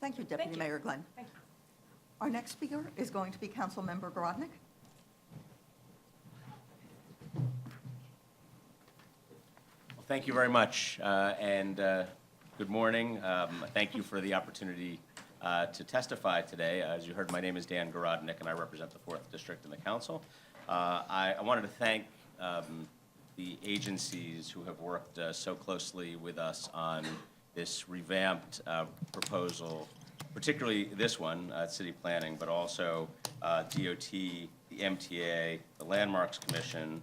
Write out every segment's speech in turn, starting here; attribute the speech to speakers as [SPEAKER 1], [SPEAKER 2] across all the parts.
[SPEAKER 1] Thank you, Deputy Mayor Glenn.
[SPEAKER 2] Thank you.
[SPEAKER 1] Our next speaker is going to be Councilmember Garodnick.
[SPEAKER 3] Well, thank you very much, and good morning. Thank you for the opportunity to testify today. As you heard, my name is Dan Garodnick, and I represent the 4th District in the Council. I wanted to thank the agencies who have worked so closely with us on this revamped proposal, particularly this one, City Planning, but also DOT, the MTA, the Landmarks Commission.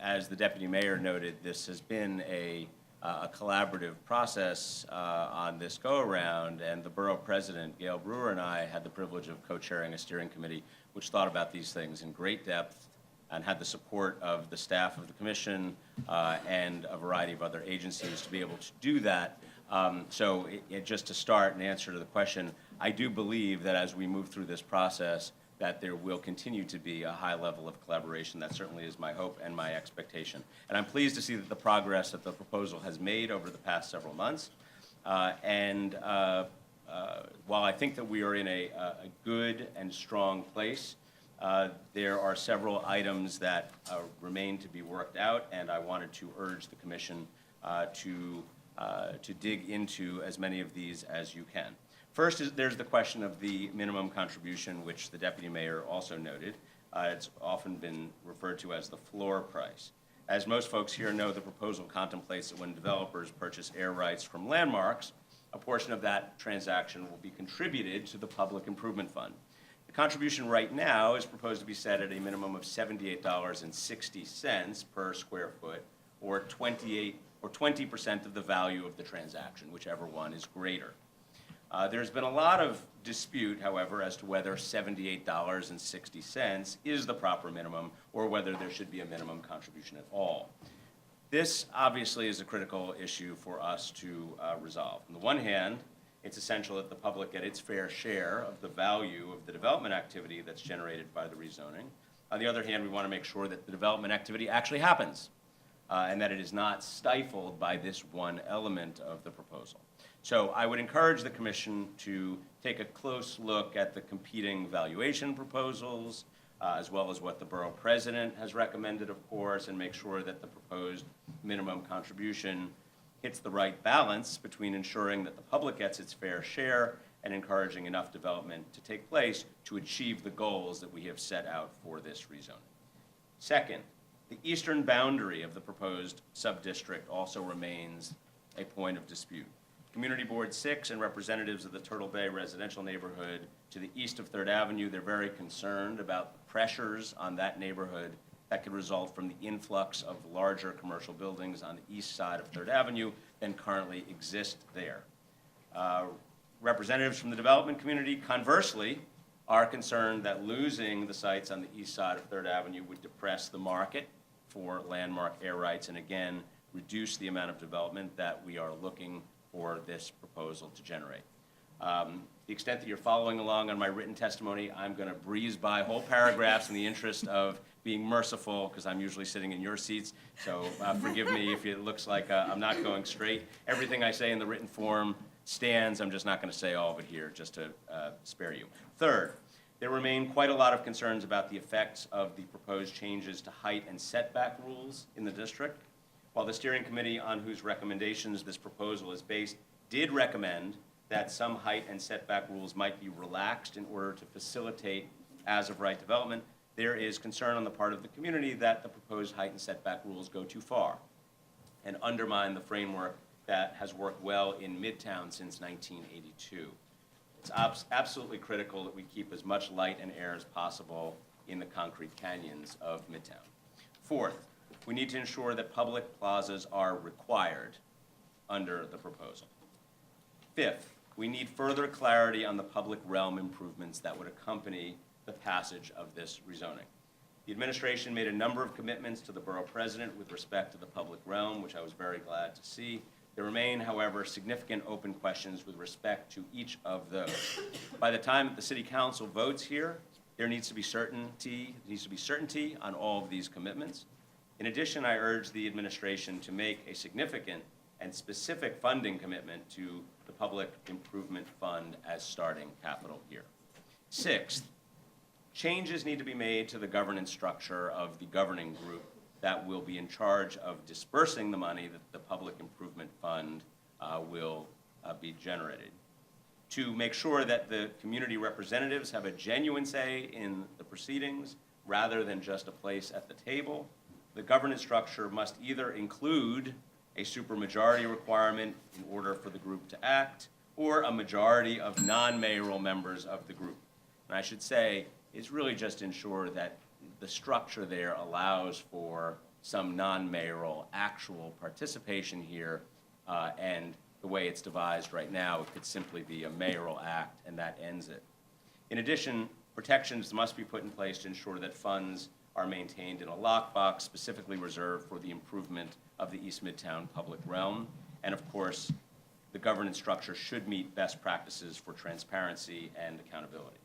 [SPEAKER 3] As the Deputy Mayor noted, this has been a collaborative process on this go-around, and the Borough President, Gail Brewer, and I had the privilege of co-chairing a steering committee which thought about these things in great depth and had the support of the staff of the Commission and a variety of other agencies to be able to do that. So just to start and answer to the question, I do believe that as we move through this process, that there will continue to be a high level of collaboration. That certainly is my hope and my expectation. And I'm pleased to see that the progress that the proposal has made over the past several months. While I think that we are in a good and strong place, there are several items that remain to be worked out, and I wanted to urge the Commission to dig into as many of these as you can. First, there's the question of the minimum contribution, which the Deputy Mayor also noted. It's often been referred to as the floor price. As most folks here know, the proposal contemplates that when developers purchase air rights from Landmarks, a portion of that transaction will be contributed to the Public Improvement Fund. The contribution right now is proposed to be set at a minimum of $78.60 per square foot, or 20% of the value of the transaction, whichever one is greater. There's been a lot of dispute, however, as to whether $78.60 is the proper minimum or whether there should be a minimum contribution at all. This obviously is a critical issue for us to resolve. On the one hand, it's essential that the public get its fair share of the value of the development activity that's generated by the rezoning. On the other hand, we want to make sure that the development activity actually happens and that it is not stifled by this one element of the proposal. So I would encourage the Commission to take a close look at the competing valuation proposals, as well as what the Borough President has recommended, of course, and make sure that the proposed minimum contribution hits the right balance between ensuring that the public gets its fair share and encouraging enough development to take place to achieve the goals that we have set out for this rezoning. Second, the eastern boundary of the proposed sub-district also remains a point of dispute. Community Board 6 and representatives of the Turtle Bay residential neighborhood to the east of 3rd Avenue, they're very concerned about the pressures on that neighborhood that could result from the influx of larger commercial buildings on the east side of 3rd Avenue than currently exist there. Representatives from the development community, conversely, are concerned that losing the sites on the east side of 3rd Avenue would depress the market for landmark air rights and again, reduce the amount of development that we are looking for this proposal to generate. The extent that you're following along on my written testimony, I'm going to breeze by whole paragraphs in the interest of being merciful, because I'm usually sitting in your seats, so forgive me if it looks like I'm not going straight. Everything I say in the written form stands. I'm just not going to say all of it here, just to spare you. Third, there remain quite a lot of concerns about the effects of the proposed changes to height and setback rules in the district. While the steering committee on whose recommendations this proposal is based did recommend that some height and setback rules might be relaxed in order to facilitate as-of-right development, there is concern on the part of the community that the proposed height and setback rules go too far and undermine the framework that has worked well in Midtown since 1982. It's absolutely critical that we keep as much light and air as possible in the concrete canyons of Midtown. Fourth, we need to ensure that public plazas are required under the proposal. Fifth, we need further clarity on the public realm improvements that would accompany the passage of this rezoning. The administration made a number of commitments to the Borough President with respect to the public realm, which I was very glad to see. There remain, however, significant open questions with respect to each of those. By the time that the City Council votes here, there needs to be certainty on all of these commitments. In addition, I urge the administration to make a significant and specific funding commitment to the the Public Improvement Fund as starting capital here. Sixth, changes need to be made to the governance structure of the governing group that will be in charge of dispersing the money that the Public Improvement Fund will be generated. To make sure that the community representatives have a genuine say in the proceedings rather than just a place at the table, the governance structure must either include a supermajority requirement in order for the group to act, or a majority of non-mayoral members of the group. And I should say, it's really just ensure that the structure there allows for some non-mayoral actual participation here, and the way it's devised right now, it could simply be a mayoral act, and that ends it. In addition, protections must be put in place to ensure that funds are maintained in a lockbox specifically reserved for the improvement of the East Midtown public realm. And of course, the governance structure should meet best practices for transparency and accountability.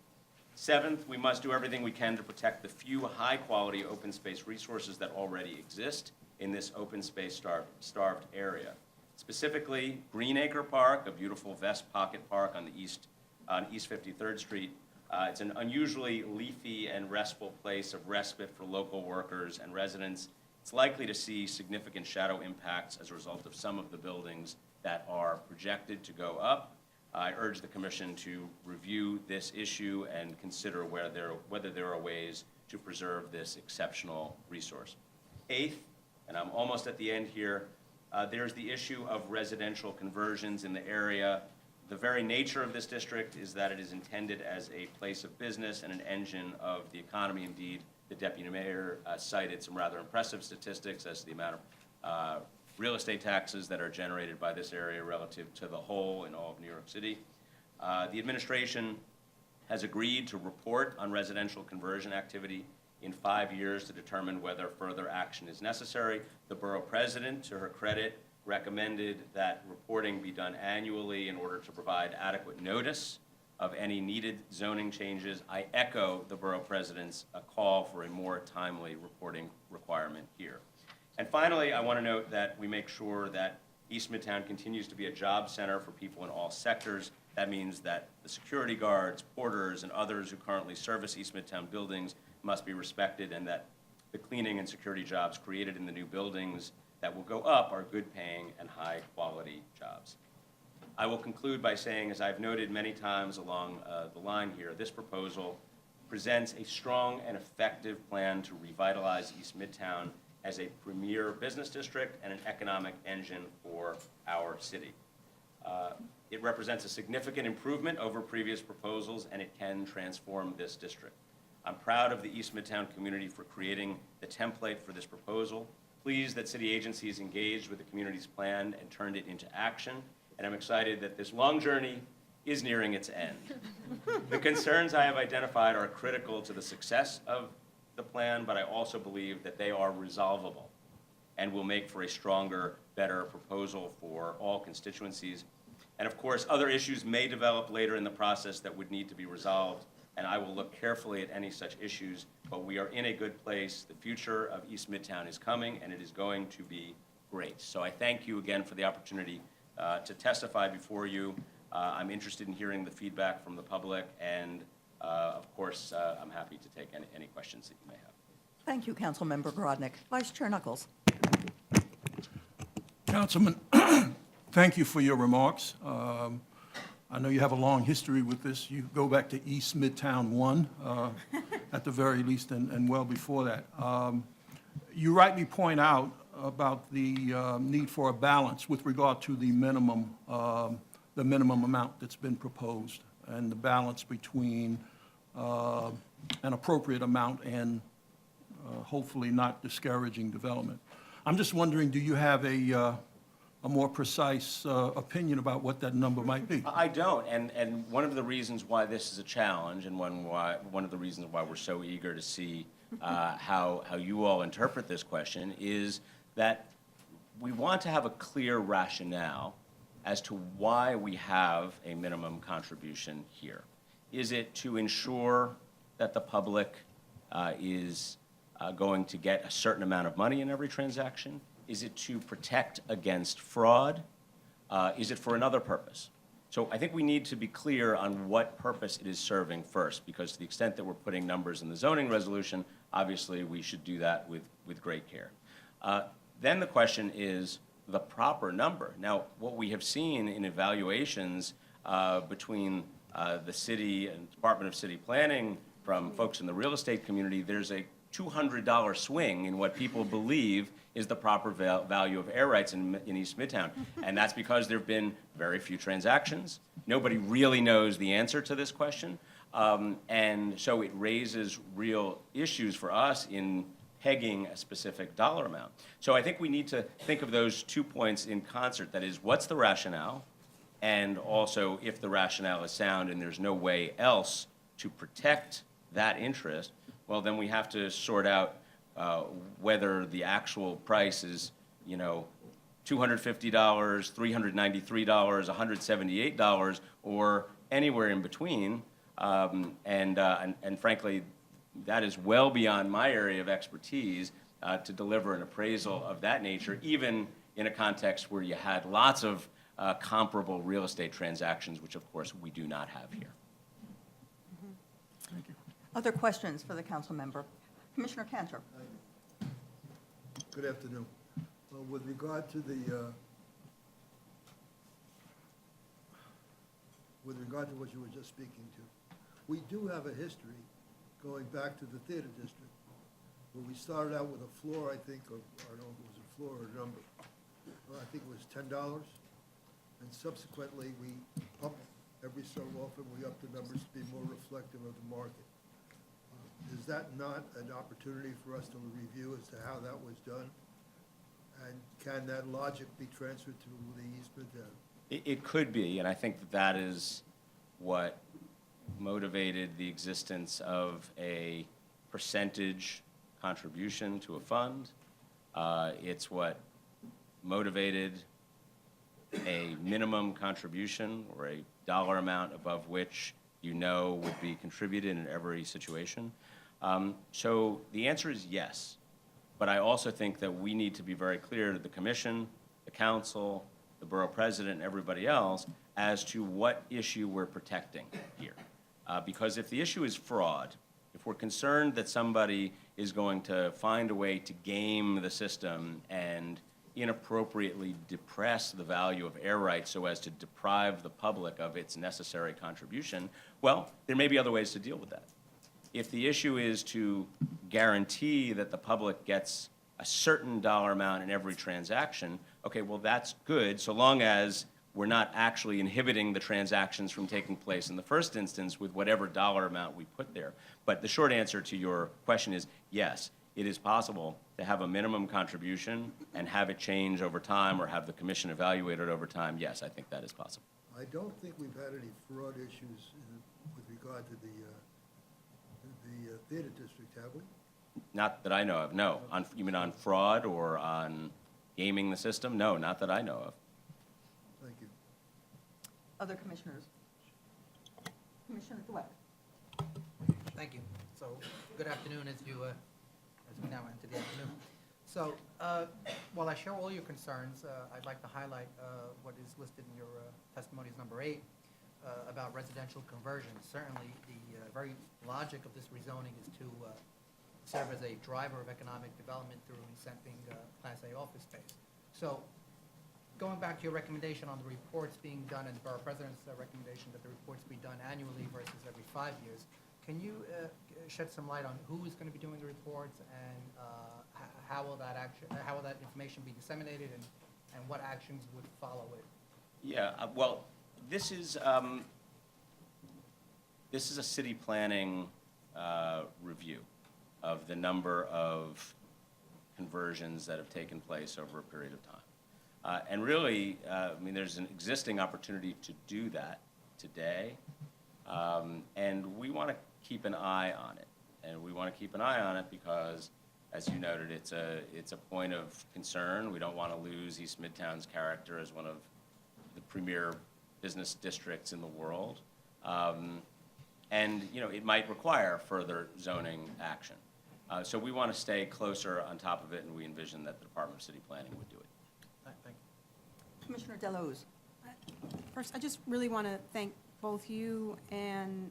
[SPEAKER 3] Seventh, we must do everything we can to protect the few high-quality open space resources that already exist in this open space starved area. Specifically, Greenacre Park, a beautiful vest pocket park on East 53rd Street. It's an unusually leafy and restful place of respite for local workers and residents. It's likely to see significant shadow impacts as a result of some of the buildings that are projected to go up. I urge the Commission to review this issue and consider whether there are ways to preserve this exceptional resource. Eighth, and I'm almost at the end here, there's the issue of residential conversions in the area. The very nature of this district is that it is intended as a place of business and an engine of the economy. Indeed, the Deputy Mayor cited some rather impressive statistics as to the amount of real estate taxes that are generated by this area relative to the whole in all of New York City. The administration has agreed to report on residential conversion activity in 5 years to determine whether further action is necessary. The Borough President, to her credit, recommended that reporting be done annually in order to provide adequate notice of any needed zoning changes. I echo the Borough President's call for a more timely reporting requirement here. And finally, I want to note that we make sure that East Midtown continues to be a job center for people in all sectors. That means that the security guards, porters, and others who currently service East Midtown buildings must be respected, and that the cleaning and security jobs created in the new buildings that will go up are good-paying and high-quality jobs. I will conclude by saying, as I've noted many times along the line here, this proposal presents a strong and effective plan to revitalize East Midtown as a premier business district and an economic engine for our city. It represents a significant improvement over previous proposals, and it can transform this district. I'm proud of the East Midtown community for creating the template for this proposal, pleased that city agencies engaged with the community's plan and turned it into action, and I'm excited that this long journey is nearing its end. The concerns I have identified are critical to the success of the plan, but I also believe that they are resolvable and will make for a stronger, better proposal for all constituencies. And of course, other issues may develop later in the process that would need to be resolved, and I will look carefully at any such issues, but we are in a good place. The future of East Midtown is coming, and it is going to be great. So I thank you again for the opportunity to testify before you. I'm interested in hearing the feedback from the public, and of course, I'm happy to take any questions that you may have.
[SPEAKER 1] Thank you, Councilmember Garodnick. Vice Chair Knuckles.
[SPEAKER 2] Councilman, thank you for your remarks. I know you have a long history with this. You go back to East Midtown 1, at the very least, and well before that. You rightly point out about the need for a balance with regard to the minimum amount that's been proposed, and the balance between an appropriate amount and hopefully not discouraging development. I'm just wondering, do you have a more precise opinion about what that number might be?
[SPEAKER 3] I don't, and one of the reasons why this is a challenge, and one of the reasons why we're so eager to see how you all interpret this question, is that we want to have a clear rationale as to why we have a minimum contribution here. Is it to ensure that the public is going to get a certain amount of money in every transaction? Is it to protect against fraud? Is it for another purpose? So I think we need to be clear on what purpose it is serving first, because to the extent that we're putting numbers in the zoning resolution, obviously we should do that with great care. Then the question is the proper number. Now, what we have seen in evaluations between the city and Department of City Planning from folks in the real estate community, there's a $200 swing in what people believe is the proper value of air rights in East Midtown. And that's because there have been very few transactions. Nobody really knows the answer to this question. And so it raises real issues for us in pegging a specific dollar amount. So I think we need to think of those 2 points in concert. That is, what's the rationale? And also, if the rationale is sound and there's no way else to protect that interest, well, then we have to sort out whether the actual price is, $250, $393, $178, or anywhere in between. And frankly, that is well beyond my area of expertise to deliver an appraisal of that nature, even in a context where you had lots of comparable real estate transactions, which of course we do not have here.
[SPEAKER 2] Thank you.
[SPEAKER 1] Other questions for the council member? Commissioner Cantor.
[SPEAKER 4] Good afternoon. With regard to what you were just speaking to, we do have a history going back to the theater district, where we started out with a floor, I think, of, I don't know if it was a floor or a number. I think it was $10, and subsequently we upped every so often, we upped the numbers to be more reflective of the market. Is that not an opportunity for us to review as to how that was done? And can that logic be transferred to the East Midtown?
[SPEAKER 3] It could be, and I think that is what motivated the existence of a percentage contribution to a fund. It's what motivated a minimum contribution or a dollar amount above which would be contributed in every situation. So the answer is yes, but I also think that we need to be very clear to the commission, the council, the borough president, and everybody else as to what issue we're protecting here. Because if the issue is fraud, if we're concerned that somebody is going to find a way to game the system and inappropriately depress the value of air rights so as to deprive the public of its necessary contribution, well, there may be other ways to deal with that. If the issue is to guarantee that the public gets a certain dollar amount in every transaction, okay, well, that's good, so long as we're not actually inhibiting the transactions from taking place in the first instance with whatever dollar amount we put there. But the short answer to your question is yes, it is possible to have a minimum contribution and have it change over time or have the commission evaluate it over time. Yes, I think that is possible.
[SPEAKER 4] I don't think we've had any fraud issues with regard to the theater district, have we?
[SPEAKER 3] Not that I know of, no. You mean on fraud or on gaming the system? No, not that I know of.
[SPEAKER 4] Thank you.
[SPEAKER 1] Other commissioners? Commissioner Dweck.
[SPEAKER 5] Thank you. So, good afternoon as we now enter the afternoon. So, while I share all your concerns, I'd like to highlight what is listed in your testimonies number 8 about residential conversion. Certainly, the very logic of this rezoning is to serve as a driver of economic development through incenting Class A office space. So, going back to your recommendation on the reports being done and the Borough President's recommendation that the reports be done annually versus every 5 years, can you shed some light on who is going to be doing the reports and how will that information be disseminated and what actions would follow it?
[SPEAKER 3] Yeah, well, this is a city planning review of the number of conversions that have taken place over a period of time. And really, there's an existing opportunity to do that today, and we want to keep an eye on it. And we want to keep an eye on it because, as you noted, it's a point of concern. We don't want to lose East Midtown's character as one of the premier business districts in the world. And it might require further zoning action. So we want to stay closer on top of it, and we envision that the Department of City Planning would do it.
[SPEAKER 5] Thank you.
[SPEAKER 1] Commissioner Dillos.
[SPEAKER 6] First, I just really want to thank both you and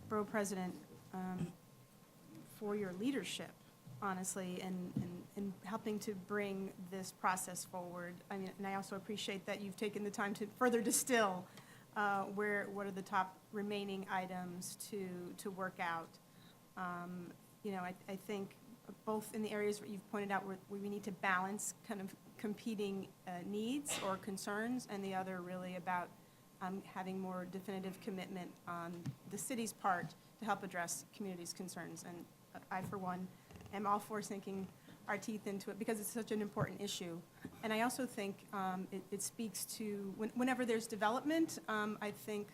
[SPEAKER 6] Borough President for your leadership, honestly, and helping to bring this process forward. I mean, and I also appreciate that you've taken the time to further distill what are the top remaining items to work out. You know, I think both in the areas that you've pointed out where we need to balance kind of competing needs or concerns, and the other really about having more definitive commitment on the city's part to help address communities' concerns. And I, for one, am all for sinking our teeth into it because it's such an important issue. And I also think it speaks to, whenever there's development, I think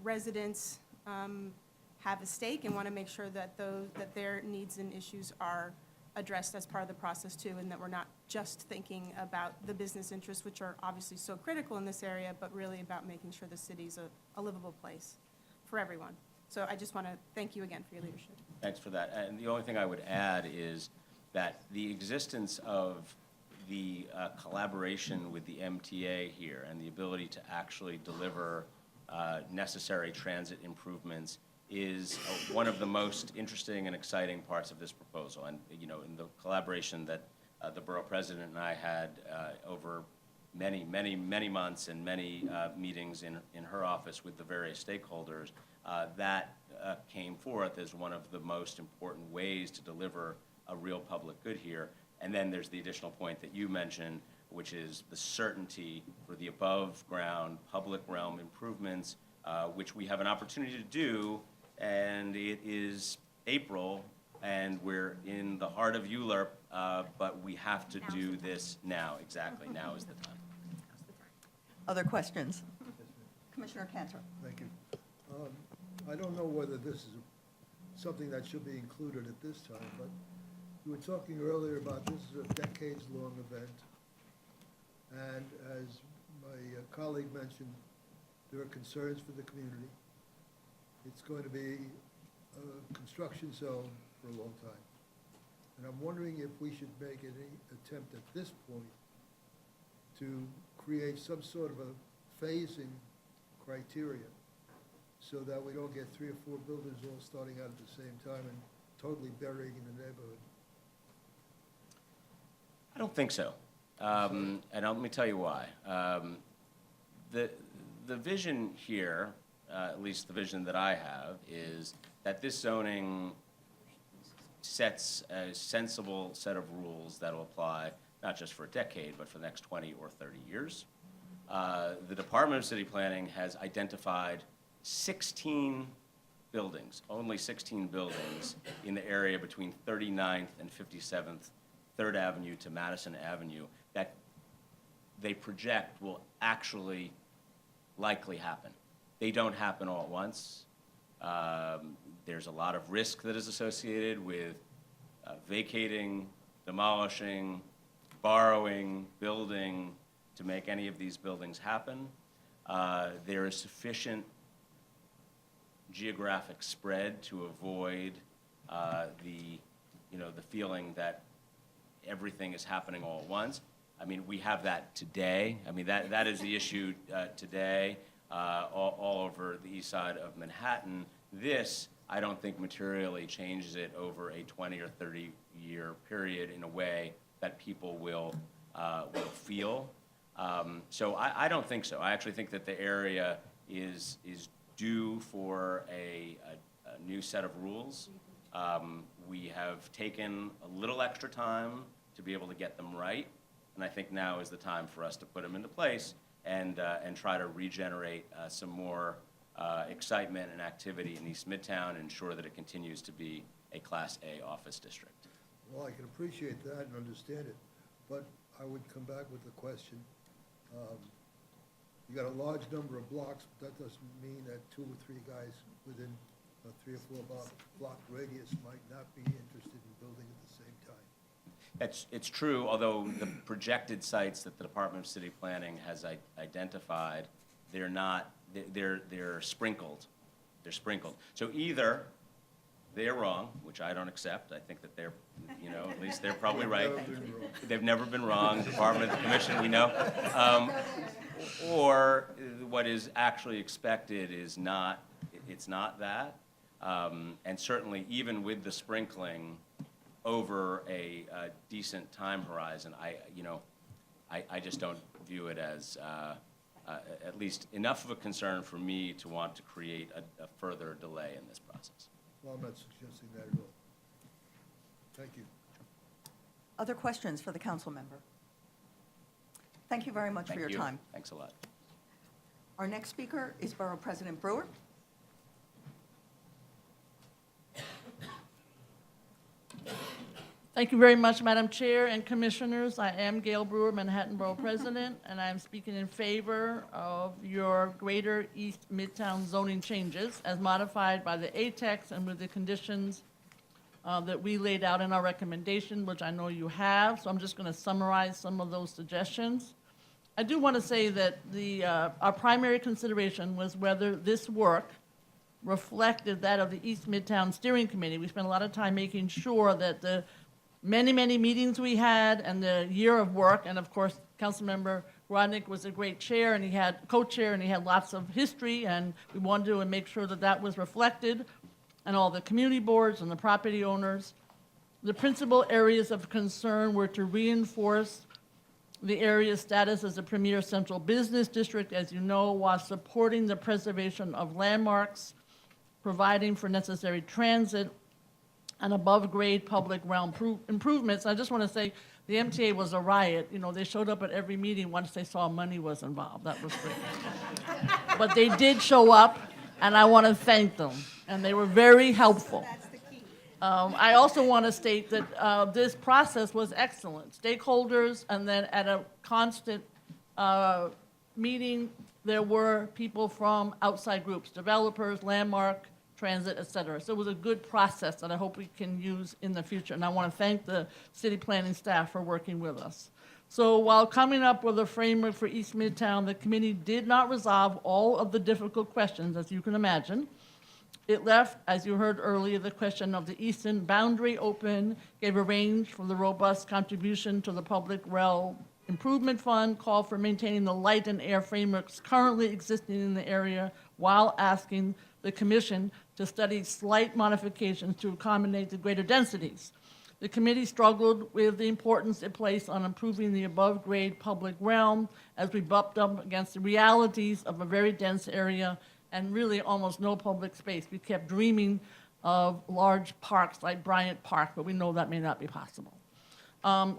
[SPEAKER 6] residents have a stake and want to make sure that their needs and issues are addressed as part of the process too, and that we're not just thinking about the business interests, which are obviously so critical in this area, but really about making sure the city's a livable place for everyone. So I just want to thank you again for your leadership.
[SPEAKER 3] Thanks for that. And the only thing I would add is that the existence of the collaboration with the MTA here and the ability to actually deliver necessary transit improvements is one of the most interesting and exciting parts of this proposal. And, you know, in the collaboration that the Borough President and I had over many, many, many months and many meetings in her office with the various stakeholders, that came forth as one of the most important ways to deliver a real public good here. And then there's the additional point that you mentioned, which is the certainty for the above-ground public realm improvements, which we have an opportunity to do. And it is April, and we're in the heart of ULURP, but we have to do this now. Exactly, now is the time.
[SPEAKER 1] Other questions? Commissioner Cantor.
[SPEAKER 4] Thank you. I don't know whether this is something that should be included at this time, but you were talking earlier about this is a decades-long event. And as my colleague mentioned, there are concerns for the community. It's going to be a construction zone for a long time. And I'm wondering if we should make any attempt at this point to create some sort of a phasing criteria so that we don't get 3 or 4 buildings all starting out at the same time and totally burying in the neighborhood.
[SPEAKER 3] I don't think so. And let me tell you why. The vision here, at least the vision that I have, is that this zoning sets a sensible set of rules that will apply not just for a decade, but for the next 20 or 30 years. The Department of City Planning has identified 16 buildings, only 16 buildings in the area between 39th and 57th, 3rd Avenue to Madison Avenue, that they project will actually likely happen. They don't happen all at once. There's a lot of risk that is associated with vacating, demolishing, borrowing, building to make any of these buildings happen. There is sufficient geographic spread to avoid the feeling that everything is happening all at once. I mean, we have that today. I mean, that is the issue today all over the east side of Manhattan. This, I don't think, materially changes it over a 20 or 30-year period in a way that people will feel. So I don't think so. I actually think that the area is due for a new set of rules. We have taken a little extra time to be able to get them right, and I think now is the time for us to put them into place and try to regenerate some more excitement and activity in East Midtown and ensure that it continues to be a Class A office district.
[SPEAKER 4] Well, I can appreciate that and understand it, but I would come back with the question. You got a large number of blocks, but that doesn't mean that 2 or 3 guys within a 3 or 4 block radius might not be interested in building at the same time.
[SPEAKER 3] It's true, although the projected sites that the Department of City Planning has identified, they're not, they're sprinkled. They're sprinkled. So either they're wrong, which I don't accept. I think that they're, at least they're probably right. They've never been wrong. Department of the Commission, we know. Or what is actually expected is not, it's not that. And certainly, even with the sprinkling over a decent time horizon, I just don't view it as at least enough of a concern for me to want to create a further delay in this process.
[SPEAKER 4] Well, I'm not suggesting that at all. Thank you.
[SPEAKER 1] Other questions for the council member? Thank you very much for your
[SPEAKER 3] Thank you.
[SPEAKER 1] time.
[SPEAKER 3] Thanks a lot.
[SPEAKER 1] Our next speaker is Borough President Brewer.
[SPEAKER 7] Thank you very much, Madam Chair and Commissioners. I am Gail Brewer, Manhattan Borough President, and I am speaking in favor of your Greater East Midtown zoning changes as modified by the ATEX and with the conditions that we laid out in our recommendation, which I know you have. So I'm just going to summarize some of those suggestions. I do want to say that our primary consideration was whether this work reflected that of the East Midtown Steering Committee. We spent a lot of time making sure that the many, many meetings we had and the year of work, and of course, Councilmember Garodnick was a great chair, and he had co-chair, and he had lots of history, and we wanted to make sure that that was reflected, and all the community boards and the property owners. The principal areas of concern were to reinforce the area's status as a premier central business district, as you know, while supporting the preservation of landmarks, providing for necessary transit, and above-grade public realm improvements. I just want to say the MTA was a riot. You know, they showed up at every meeting once they saw money was involved. That was great. But they did show up, and I want to thank them, and they were very helpful. I also want to state that this process was excellent. Stakeholders, and then at a constant meeting, there were people from outside groups, developers, landmark, transit, et cetera. So it was a good process that I hope we can use in the future. And I want to thank the city planning staff for working with us. So while coming up with a framework for East Midtown, the committee did not resolve all of the difficult questions, as you can imagine. It left, as you heard earlier, the question of the eastern boundary open, gave a range for the robust contribution to the Public Realm Improvement Fund, called for maintaining the light and air frameworks currently existing in the area, while asking the commission to study slight modifications to accommodate the greater densities. The committee struggled with the importance it placed on improving the above-grade public realm as we bumped up against the realities of a very dense area and really almost no public space. We kept dreaming of large parks like Bryant Park, but we know that may not be possible.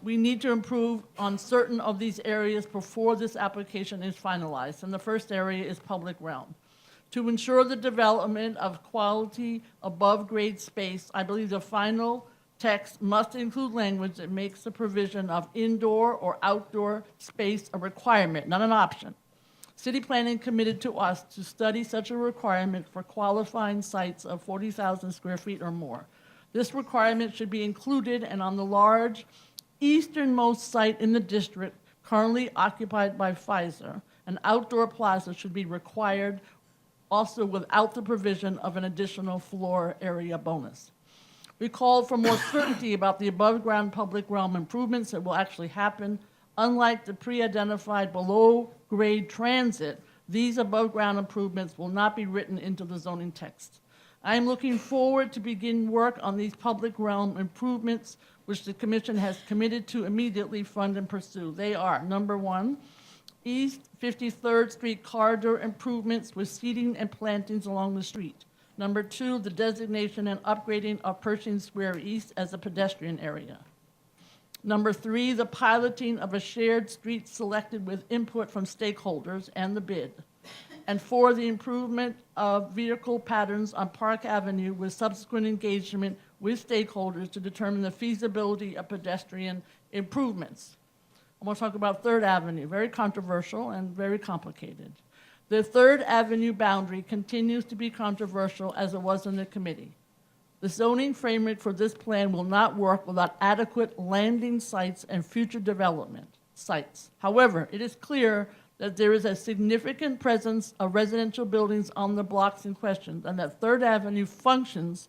[SPEAKER 7] We need to improve on certain of these areas before this application is finalized, and the first area is public realm. To ensure the development of quality above-grade space, I believe the final text must include language that makes the provision of indoor or outdoor space a requirement, not an option. City planning committed to us to study such a requirement for qualifying sites of 40,000 square feet or more. This requirement should be included, and on the large easternmost site in the district currently occupied by Pfizer, an outdoor plaza should be required, also without the provision of an additional floor area bonus. We called for more certainty about the above-ground public realm improvements that will actually happen. Unlike the pre-identified below-grade transit, these above-ground improvements will not be written into the zoning text. I am looking forward to begin work on these public realm improvements, which the Commission has committed to immediately fund and pursue. They are, number one, East 53rd Street corridor improvements with seating and plantings along the street. Number two, the designation and upgrading of Pershing Square East as a pedestrian area. Number three, the piloting of a shared street selected with input from stakeholders and the bid. And four, the improvement of vehicle patterns on Park Avenue with subsequent engagement with stakeholders to determine the feasibility of pedestrian improvements. I want to talk about 3rd Avenue, very controversial and very complicated. The 3rd Avenue boundary continues to be controversial as it was in the committee. The zoning framework for this plan will not work without adequate landing sites and future development sites. However, it is clear that there is a significant presence of residential buildings on the blocks in question, and that 3rd Avenue functions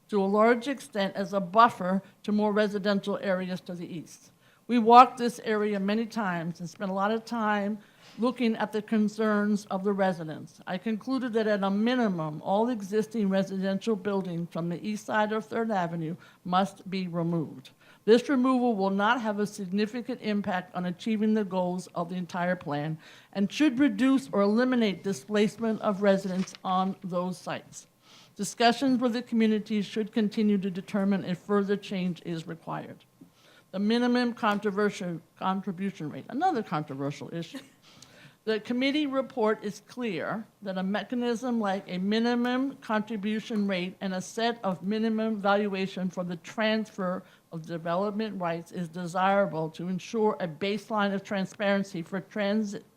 [SPEAKER 7] to a large extent as a buffer to more residential areas to the east. We walked this area many times and spent a lot of time looking at the concerns of the residents. I concluded that at a minimum, all existing residential buildings from the east side of Third Avenue must be removed. This removal will not have a significant impact on achieving the goals of the entire plan and should reduce or eliminate displacement of residents on those sites. Discussions with the community should continue to determine if further change is required. The minimum contribution rate, another controversial issue. The committee report is clear that a mechanism like a minimum contribution rate and a set of minimum valuation for the transfer of development rights is desirable to ensure a baseline of transparency for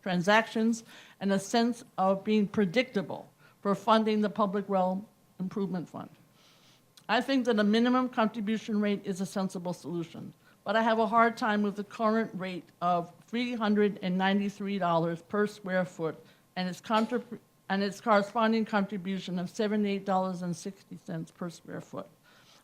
[SPEAKER 7] transactions and a sense of being predictable for funding the Public Realm Improvement Fund. I think that a minimum contribution rate is a sensible solution, but I have a hard time with the current rate of $393 per square foot and its corresponding contribution of $78.60 per square foot.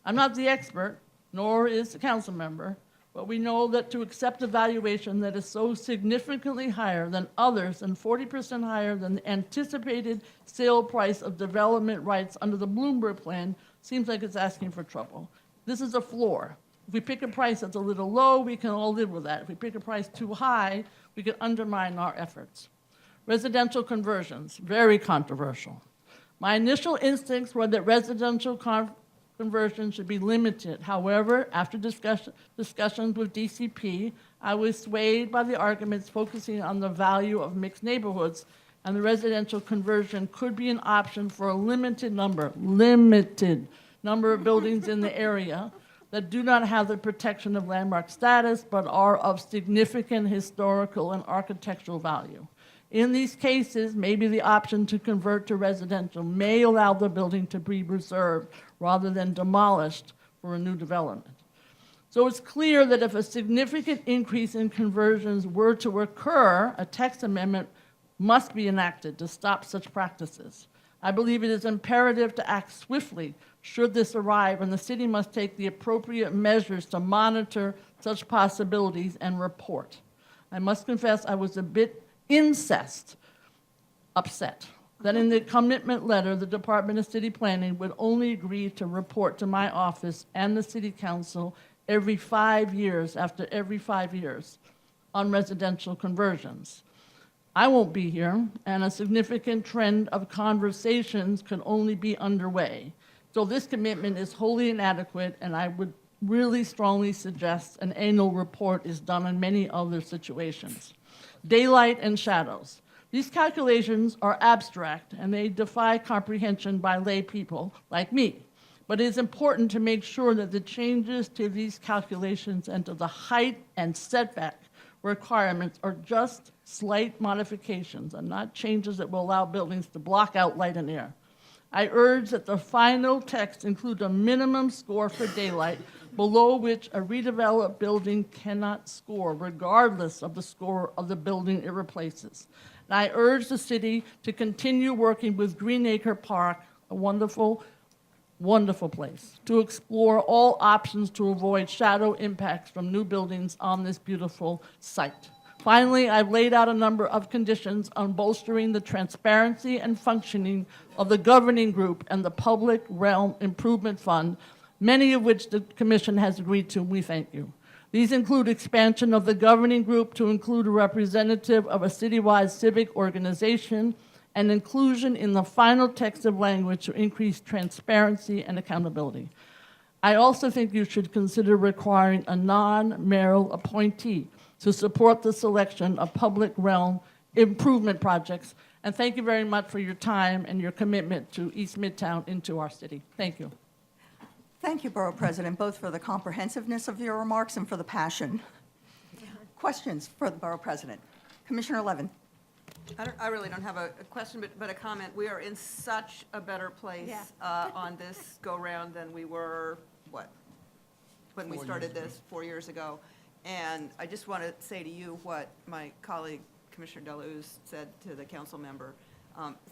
[SPEAKER 7] I'm not the expert, nor is the council member, but we know that to accept a valuation that is so significantly higher than others and 40% higher than the anticipated sale price of development rights under the Bloomberg plan seems like it's asking for trouble. This is a floor. If we pick a price that's a little low, we can all live with that. If we pick a price too high, we could undermine our efforts. Residential conversions, very controversial. My initial instincts were that residential conversions should be limited. However, after discussions with DCP, I was swayed by the arguments focusing on the value of mixed neighborhoods, and the residential conversion could be an option for a limited number of buildings in the area that do not have the protection of landmark status, but are of significant historical and architectural value. In these cases, maybe the option to convert to residential may allow the building to be reserved rather than demolished for a new development. So it's clear that if a significant increase in conversions were to occur, a text amendment must be enacted to stop such practices. I believe it is imperative to act swiftly should this arrive, and the city must take the appropriate measures to monitor such possibilities and report. I must confess I was a bit upset that in the commitment letter, the Department of City Planning would only agree to report to my office and the City Council every 5 years, after every 5 years, on residential conversions. I won't be here, and a significant trend of conversations could only be underway. So this commitment is wholly inadequate, and I would really strongly suggest an annual report is done in many other situations. Daylight and shadows. These calculations are abstract, and they defy comprehension by lay people like me. But it is important to make sure that the changes to these calculations and to the height and setback requirements are just slight modifications and not changes that will allow buildings to block out light and air. I urge that the final text include a minimum score for daylight below which a redeveloped building cannot score, regardless of the score of the building it replaces. And I urge the city to continue working with Greenacre Park, a wonderful, wonderful place, to explore all options to avoid shadow impacts from new buildings on this beautiful site. Finally, I've laid out a number of conditions on bolstering the transparency and functioning of the governing group and the Public Realm Improvement Fund, many of which the Commission has agreed to, and we thank you. These include expansion of the governing group to include a representative of a citywide civic organization and inclusion in the final text of language to increase transparency and accountability. I also think you should consider requiring a non-mayoral appointee to support the selection of public realm improvement projects. And thank you very much for your time and your commitment to East Midtown into our city. Thank you.
[SPEAKER 1] Thank you, Borough President, both for the comprehensiveness of your remarks and for the passion. Questions for the Borough President? Commissioner Levin.
[SPEAKER 8] I really don't have a question, but a comment. We are in such a better place on this go-round than we were, when we started this 4 years ago. And I just want to say to you what my colleague, Commissioner Dillos, said to the council member.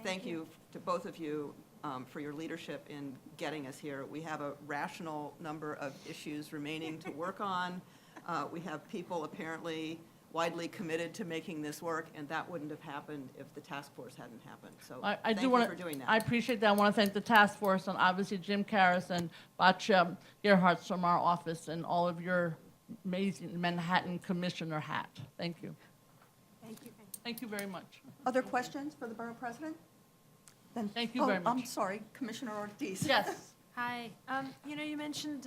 [SPEAKER 8] Thank you to both of you for your leadership in getting us here. We have a rational number of issues remaining to work on. We have people apparently widely committed to making this work, and that wouldn't have happened if the task force hadn't happened. So
[SPEAKER 7] I
[SPEAKER 8] thank
[SPEAKER 7] do
[SPEAKER 8] you
[SPEAKER 7] want
[SPEAKER 8] for doing that.
[SPEAKER 7] I appreciate that. I want to thank the task force and obviously Jim Karras and Batya Gerhardt from our office and all of your amazing Manhattan commissioner hat. Thank you.
[SPEAKER 6] Thank you.
[SPEAKER 7] Thank you very much.
[SPEAKER 1] Other questions for the Borough President? Then,
[SPEAKER 7] Thank you very
[SPEAKER 1] I'm
[SPEAKER 7] much.
[SPEAKER 1] sorry, Commissioner Ortiz.
[SPEAKER 7] Yes.
[SPEAKER 9] Hi. You mentioned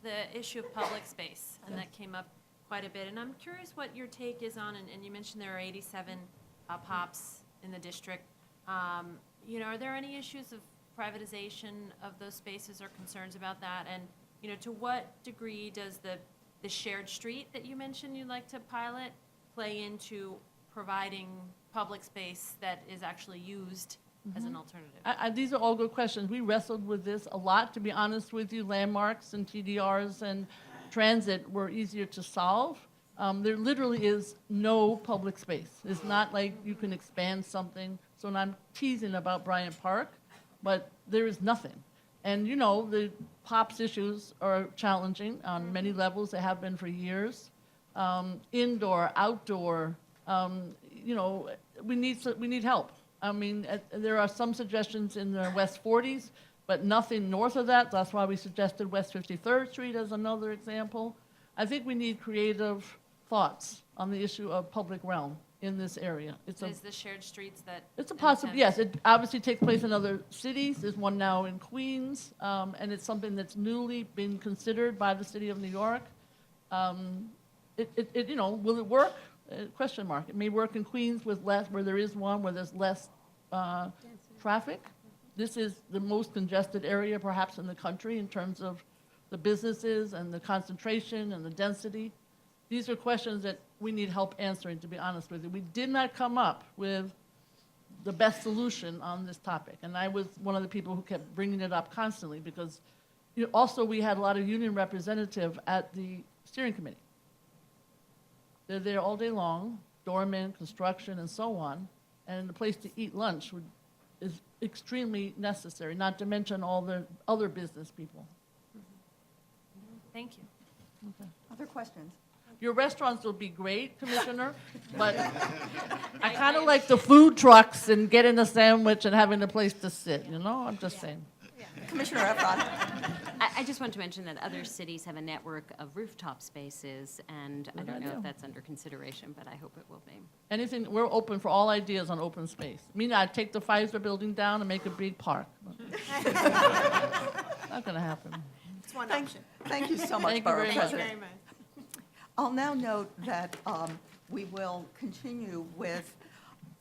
[SPEAKER 9] the issue of public space, and that came up quite a bit. And I'm curious what your take is on, and you mentioned there are 87 POPs in the district. Are there any issues of privatization of those spaces or concerns about that? And, to what degree does the shared street that you mentioned you'd like to pilot play into providing public space that is actually used as an alternative?
[SPEAKER 7] These are all good questions. We wrestled with this a lot, to be honest with you. Landmarks and TDRs and transit were easier to solve. There literally is no public space. It's not like you can expand something. So I'm teasing about Bryant Park, but there is nothing. And the POPs issues are challenging on many levels. They have been for years. Indoor, outdoor, we need help. I mean, there are some suggestions in the West 40s, but nothing north of that. That's why we suggested West 53rd Street as another example. I think we need creative thoughts on the issue of public realm in this area. It's
[SPEAKER 9] the shared streets that?
[SPEAKER 7] a possibility, yes. It obviously takes place in other cities. There's one now in Queens, and it's something that's newly been considered by the city of New York. Will it work? Question mark. It may work in Queens with less, where there is one, where there's less traffic. This is the most congested area perhaps in the country in terms of the businesses and the concentration and the density. These are questions that we need help answering, to be honest with you. We did not come up with the best solution on this topic. And I was one of the people who kept bringing it up constantly because also we had a lot of union representative at the steering committee. They're there all day long, doormen, construction, and so on, and a place to eat lunch is extremely necessary, not to mention all the other business people.
[SPEAKER 9] Thank you.
[SPEAKER 7] Okay.
[SPEAKER 1] Other questions?
[SPEAKER 7] Your restaurants will be great, Commissioner, but I kind of like the food trucks and getting a sandwich and having a place to sit, I'm just saying.
[SPEAKER 1] Commissioner Efron.
[SPEAKER 10] I just want to mention that other cities have a network of rooftop spaces, and I don't know if that's under consideration, but I hope it will be.
[SPEAKER 7] Anything, we're open for all ideas on open space. I'd take the Pfizer building down and make a big park. but Not going to happen.
[SPEAKER 6] It's one option.
[SPEAKER 1] Thank you so much,
[SPEAKER 7] Thank you
[SPEAKER 1] Borough
[SPEAKER 7] very much.
[SPEAKER 1] President.
[SPEAKER 6] Very much.
[SPEAKER 1] I'll now note that we will continue with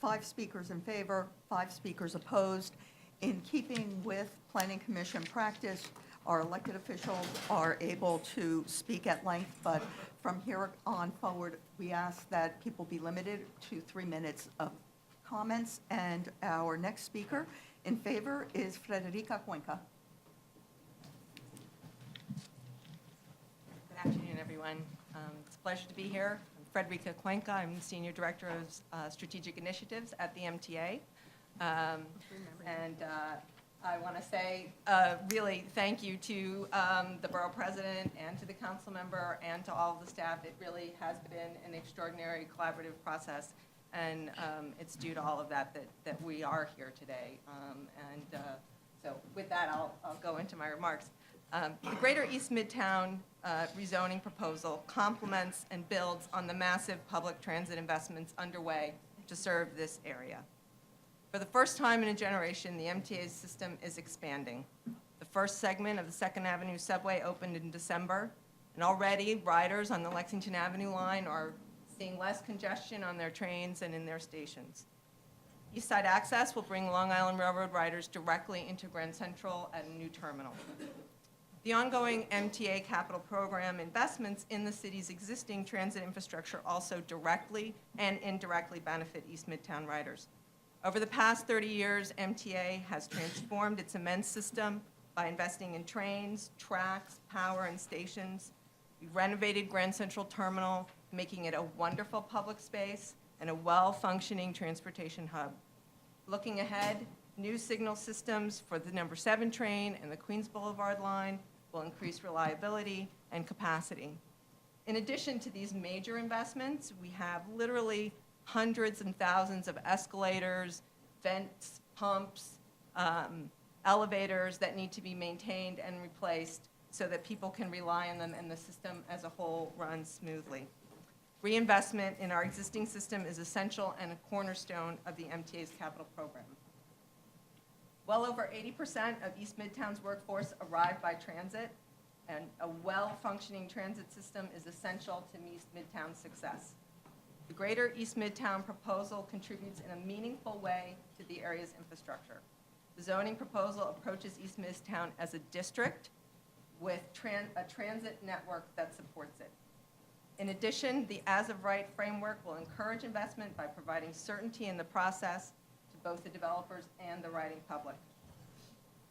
[SPEAKER 1] 5 speakers in favor, 5 speakers opposed. In keeping with Planning Commission practice, our elected officials are able to speak at length, but from here on forward, we ask that people be limited to 3 minutes of comments. And our next speaker in favor is Frederica Cuenca.
[SPEAKER 11] Good afternoon, everyone. It's a pleasure to be here. I'm Frederica Cuenca. I'm the Senior Director of Strategic Initiatives at the MTA. And I want to say really thank you to the Borough President and to the Council Member and to all of the staff. It really has been an extraordinary collaborative process, and it's due to all of that we are here today. So with that, I'll go into my remarks. The Greater East Midtown rezoning proposal complements and builds on the massive public transit investments underway to serve this area. For the first time in a generation, the MTA's system is expanding. The first segment of the 2nd Avenue subway opened in December, and already riders on the Lexington Avenue line are seeing less congestion on their trains and in their stations. East Side Access will bring Long Island Railroad riders directly into Grand Central at a new terminal. The ongoing MTA capital program investments in the city's existing transit infrastructure also directly and indirectly benefit East Midtown riders. Over the past 30 years, MTA has transformed its immense system by investing in trains, tracks, power, and stations. We renovated Grand Central Terminal, making it a wonderful public space and a well-functioning transportation hub. Looking ahead, new signal systems for the number 7 train and the Queens Boulevard line will increase reliability and capacity. In addition to these major investments, we have literally hundreds and thousands of escalators, vents, pumps, elevators that need to be maintained and replaced so that people can rely on them and the system as a whole runs smoothly. Reinvestment in our existing system is essential and a cornerstone of the MTA's capital program. Well over 80% of East Midtown's workforce arrive by transit, and a well-functioning transit system is essential to East Midtown's success. The Greater East Midtown proposal contributes in a meaningful way to the area's infrastructure. The zoning proposal approaches East Midtown as a district with a transit network that supports it. In addition, the as-of-right framework will encourage investment by providing certainty in the process to both the developers and the riding public.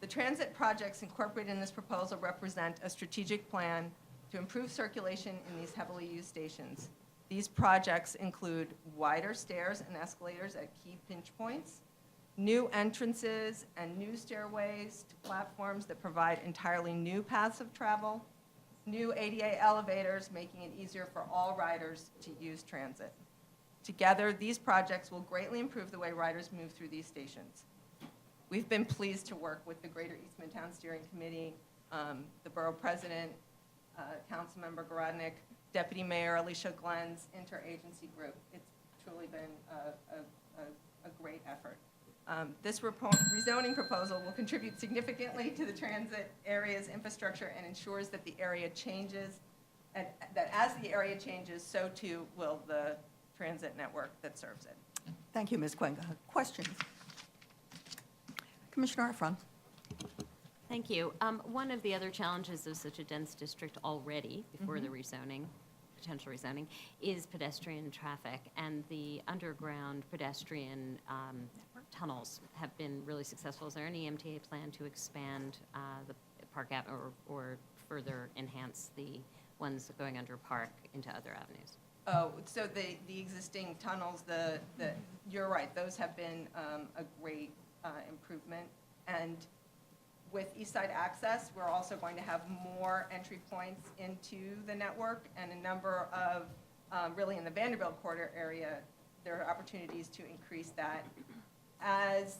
[SPEAKER 11] The transit projects incorporated in this proposal represent a strategic plan to improve circulation in these heavily used stations. These projects include wider stairs and escalators at key pinch points, new entrances and new stairways to platforms that provide entirely new paths of travel, new ADA elevators, making it easier for all riders to use transit. Together, these projects will greatly improve the way riders move through these stations. We've been pleased to work with the Greater East Midtown Steering Committee, the Borough President, Councilmember Garodnick, Deputy Mayor Alicia Glenn's interagency group. It's truly been a great effort. This rezoning proposal will contribute significantly to the transit area's infrastructure and ensures that the area changes, and that as the area changes, so too will the transit network that serves it.
[SPEAKER 1] Thank you, Ms. Cuenca. Questions? Commissioner Efron.
[SPEAKER 10] Thank you. One of the other challenges of such a dense district already, before the rezoning, potential rezoning, is pedestrian traffic, and the underground pedestrian tunnels have been really successful. Is there any MTA plan to expand the Park or further enhance the ones going under Park into other avenues?
[SPEAKER 11] Oh, so the existing tunnels, you're right, those have been a great improvement. And with East Side Access, we're also going to have more entry points into the network, and a number of, really in the Vanderbilt corridor area, there are opportunities to increase that. As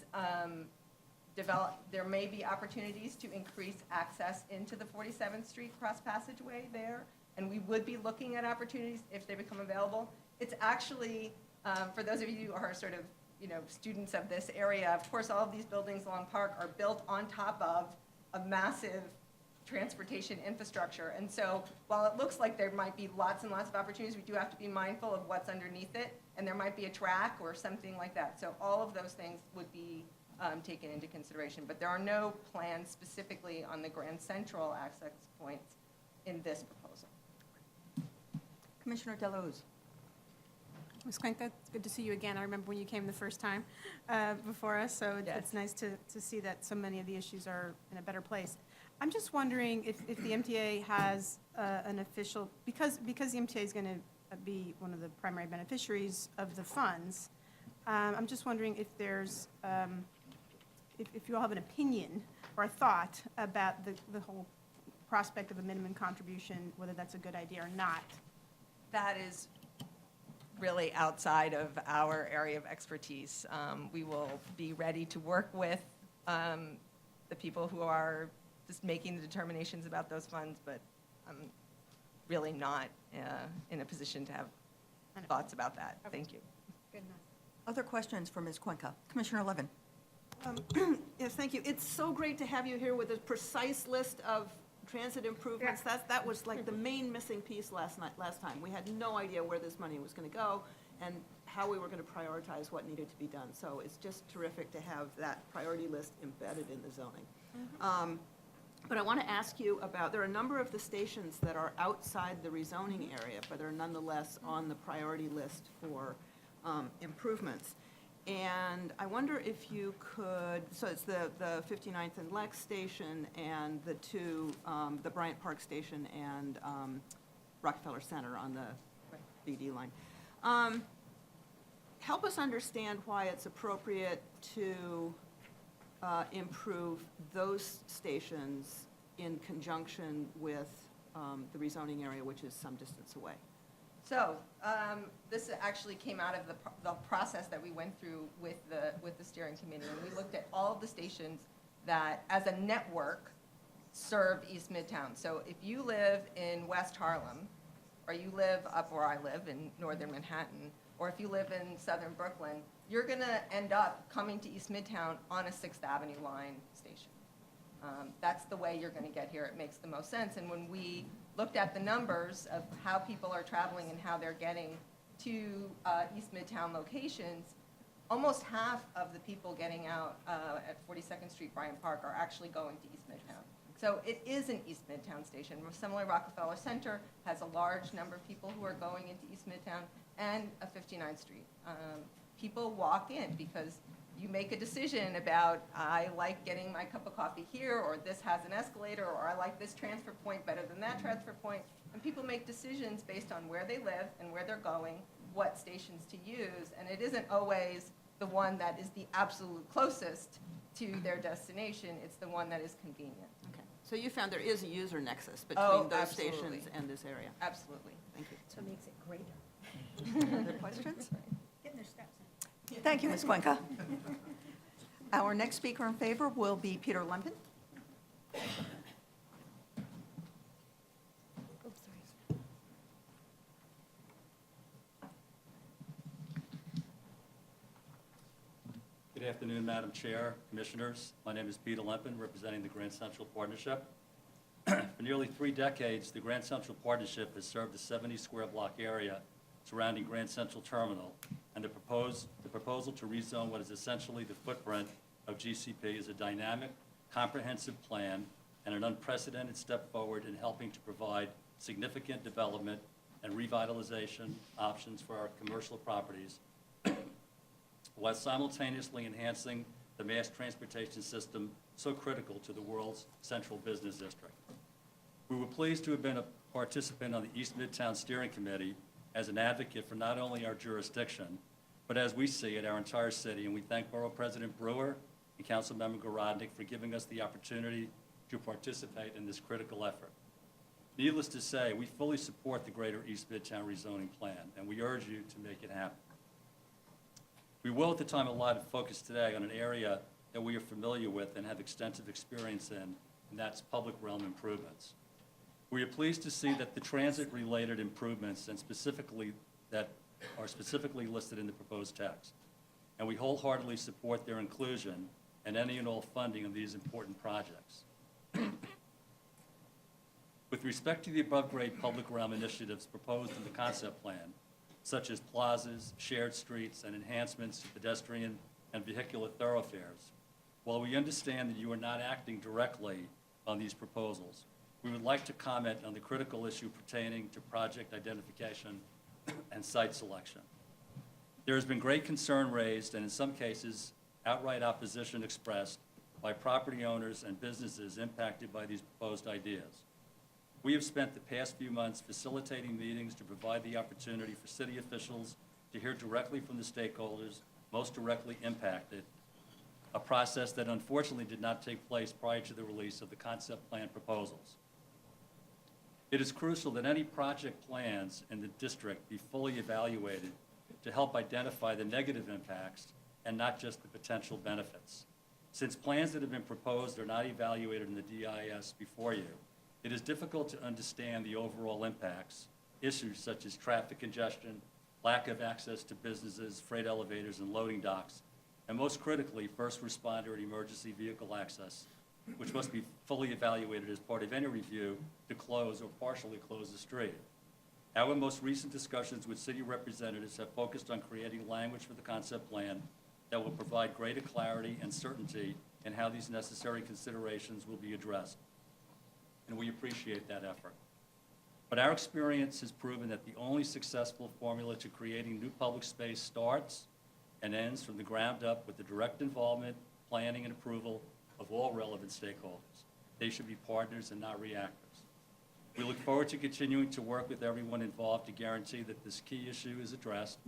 [SPEAKER 11] there may be opportunities to increase access into the 47th Street cross passageway there, and we would be looking at opportunities if they become available. It's actually, for those of you who are sort of, students of this area, of course, all of these buildings along Park are built on top of a massive transportation infrastructure. And so while it looks like there might be lots and lots of opportunities, we do have to be mindful of what's underneath it, and there might be a track or something like that. So all of those things would be taken into consideration. But there are no plans specifically on the Grand Central access points in this proposal.
[SPEAKER 1] Commissioner Dillos.
[SPEAKER 6] Ms. Cuenca, it's good to see you again. I remember when you came the first time before us, so
[SPEAKER 11] Yes.
[SPEAKER 6] it's nice to see that so many of the issues are in a better place. I'm just wondering if the MTA has an official, because the MTA is going to be one of the primary beneficiaries of the funds, I'm just wondering if there's, if you all have an opinion or a thought about the whole prospect of a minimum contribution, whether that's a good idea or not.
[SPEAKER 11] That is really outside of our area of expertise. We will be ready to work with the people who are just making the determinations about those funds, but I'm really not in a position to have thoughts about that. Thank you.
[SPEAKER 6] Good enough.
[SPEAKER 1] Other questions for Ms. Cuenca? Commissioner Levin.
[SPEAKER 8] Yes, thank you. It's so great to have you here with a precise list of transit improvements. That was like the main missing piece last time. We had no idea where this money was going to go and how we were going to prioritize what needed to be done. So it's just terrific to have that priority list embedded in the zoning. But I want to ask you about, there are a number of the stations that are outside the rezoning area, but are nonetheless on the priority list for improvements. And I wonder if you could, so it's the 59th and Lex station and the two, the Bryant Park station and Rockefeller Center on the BD line. Help us understand why it's appropriate to improve those stations in conjunction with the rezoning area, which is some distance away?
[SPEAKER 11] So, this actually came out of the process that we went through with the steering committee. And we looked at all of the stations that, as a network, serve East Midtown. So if you live in West Harlem, or you live up where I live in northern Manhattan, or if you live in southern Brooklyn, you're going to end up coming to East Midtown on a 6th Avenue line station. That's the way you're going to get here. It makes the most sense. And when we looked at the numbers of how people are traveling and how they're getting to East Midtown locations, almost half of the people getting out at 42nd Street, Bryant Park, are actually going to East Midtown. So it is an East Midtown station. Similarly, Rockefeller Center has a large number of people who are going into East Midtown, and 59th Street. People walk in because you make a decision about, I like getting my cup of coffee here, or this has an escalator, or I like this transfer point better than that transfer point. And people make decisions based on where they live and where they're going, what stations to use, and it isn't always the one that is the absolute closest to their destination. It's the one that is convenient.
[SPEAKER 8] Okay. So you found there is a user nexus
[SPEAKER 11] Oh,
[SPEAKER 8] between those
[SPEAKER 11] absolutely.
[SPEAKER 8] stations and this area?
[SPEAKER 11] Absolutely.
[SPEAKER 8] Thank you.
[SPEAKER 6] So it makes it greater.
[SPEAKER 1] Other questions?
[SPEAKER 6] Getting their steps in.
[SPEAKER 1] Thank you, Ms. Cuenca. Our next speaker in favor will be Peter Lempin.
[SPEAKER 12] Good afternoon, Madam Chair, Commissioners. My name is Peter Lempin, representing the Grand Central Partnership. For nearly 3 decades, the Grand Central Partnership has served the 70-square block area surrounding Grand Central Terminal, and the proposal to rezone what is essentially the footprint of GCP is a dynamic, comprehensive plan and an unprecedented step forward in helping to provide significant development and revitalization options for our commercial properties, while simultaneously enhancing the mass transportation system so critical to the world's central business district. We were pleased to have been a participant on the East Midtown Steering Committee as an advocate for not only our jurisdiction, but as we see it, our entire city, and we thank Borough President Brewer and Councilmember Garodnick for giving us the opportunity to participate in this critical effort. Needless to say, we fully support the Greater East Midtown rezoning plan, and we urge you to make it happen. We will at the time allot focus today on an area that we are familiar with and have extensive experience in, and that's public realm improvements. We are pleased to see that the transit-related improvements and that are specifically listed in the proposed text, and we wholeheartedly support their inclusion and any and all funding of these important projects. With respect to the above-grade public realm initiatives proposed in the concept plan, such as plazas, shared streets, and enhancements to pedestrian and vehicular thoroughfares, while we understand that you are not acting directly on these proposals, we would like to comment on the critical issue pertaining to project identification and site selection. There has been great concern raised, and in some cases, outright opposition expressed by property owners and businesses impacted by these proposed ideas. We have spent the past few months facilitating meetings to provide the opportunity for city officials to hear directly from the stakeholders most directly impacted, a process that unfortunately did not take place prior to the release of the concept plan proposals. It is crucial that any project plans in the district be fully evaluated to help identify the negative impacts and not just the potential benefits. Since plans that have been proposed are not evaluated in the DIS before you, it is difficult to understand the overall impacts, issues such as traffic congestion, lack of access to businesses, freight elevators, and loading docks, and most critically, first responder and emergency vehicle access, which must be fully evaluated as part of any review to close or partially close the street. Our most recent discussions with city representatives have focused on creating language for the concept plan that will provide greater clarity and certainty in how these necessary considerations will be addressed. And we appreciate that effort. But our experience has proven that the only successful formula to creating new public space starts and ends from the ground up with the direct involvement, planning, and approval of all relevant stakeholders. They should be partners and not reactors. We look forward to continuing to work with everyone involved to guarantee that this key issue is addressed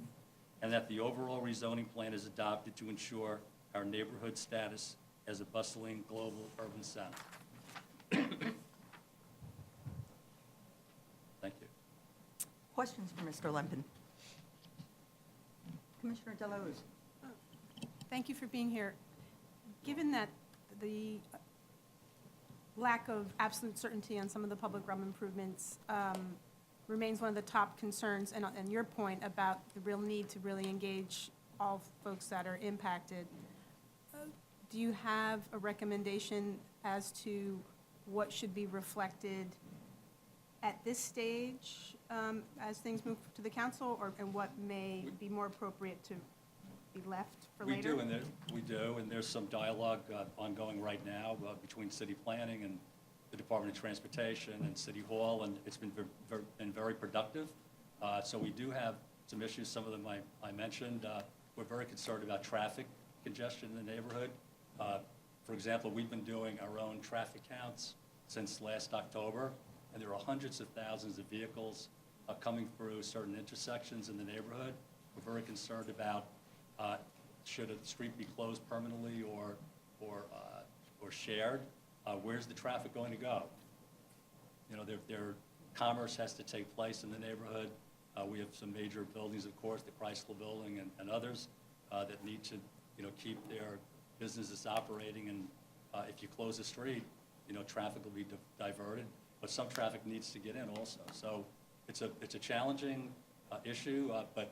[SPEAKER 12] and that the overall rezoning plan is adopted to ensure our neighborhood status as a bustling global urban center.
[SPEAKER 1] Questions for Mr. Lempen? Commissioner Dillos?
[SPEAKER 6] Thank you for being here. Given that the lack of absolute certainty on some of the public realm improvements remains one of the top concerns, and your point about the real need to really engage all folks that are impacted, do you have a recommendation as to what should be reflected at this stage as things move to the council, and what may be more appropriate to be left for later?
[SPEAKER 12] We do, and there's some dialogue ongoing right now between city planning and the Department of Transportation and City Hall, and it's been very productive. So we do have some issues, some of them I mentioned. We're very concerned about traffic congestion in the neighborhood. For example, we've been doing our own traffic counts since last October, and there are hundreds of thousands of vehicles coming through certain intersections in the neighborhood. We're very concerned about should a street be closed permanently or shared. Where's the traffic going to go? You know, commerce has to take place in the neighborhood. We have some major buildings, of course, the Chrysler Building and others that need to, keep their businesses operating. And if you close the street, traffic will be diverted. But some traffic needs to get in also. So it's a challenging issue, but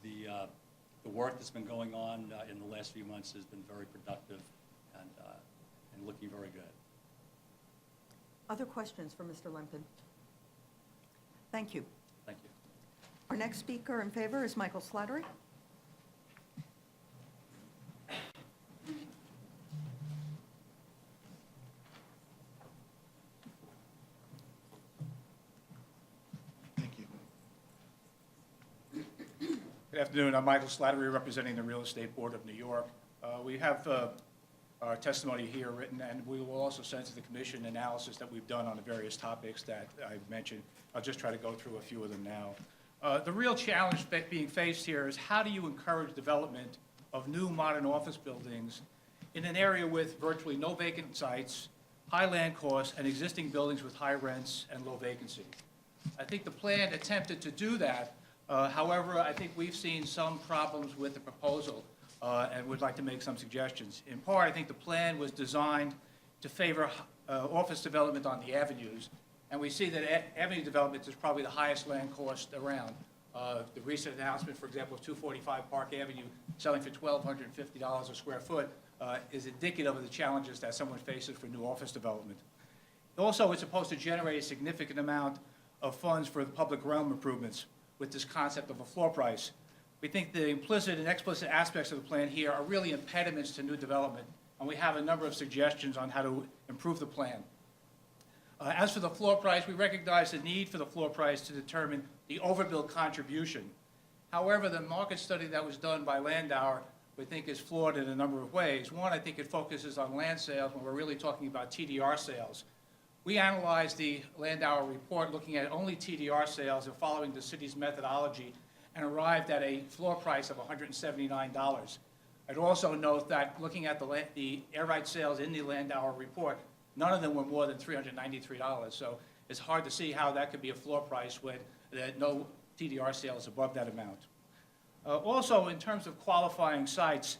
[SPEAKER 12] the work that's been going on in the last few months has been very productive and looking very good.
[SPEAKER 1] Other questions for Mr. Lempen? Thank you.
[SPEAKER 12] Thank you.
[SPEAKER 1] Our next speaker in favor is Michael Slattery.
[SPEAKER 13] Thank you. Good afternoon. I'm Michael Slattery, representing the Real Estate Board of New York. We have our testimony here written, and we will also send to the commission analysis that we've done on the various topics that I've mentioned. I'll just try to go through a few of them now. The real challenge being faced here is how do you encourage development of new modern office buildings in an area with virtually no vacant sites, high land costs, and existing buildings with high rents and low vacancy. I think the plan attempted to do that. However, I think we've seen some problems with the proposal and would like to make some suggestions. In part, I think the plan was designed to favor office development on the avenues, and we see that avenue development is probably the highest land cost around. The recent announcement, for example, of 245 Park Avenue selling for $1,250 a square foot is indicative of the challenges that someone faces for new office development. Also, it's supposed to generate a significant amount of funds for the public realm improvements with this concept of a floor price. We think the implicit and explicit aspects of the plan here are really impediments to new development, and we have a number of suggestions on how to improve the plan. As for the floor price, we recognize the need for the floor price to determine the overbuild contribution. However, the market study that was done by Landauer, we think, is flawed in a number of ways. One, I think it focuses on land sales when we're really talking about TDR sales. We analyzed the Landauer report looking at only TDR sales and following the city's methodology and arrived at a floor price of $179. I'd also note that looking at the air right sales in the Landauer report, none of them were more than $393. So it's hard to see how that could be a floor price when no TDR sales above that amount. Also, in terms of qualifying sites,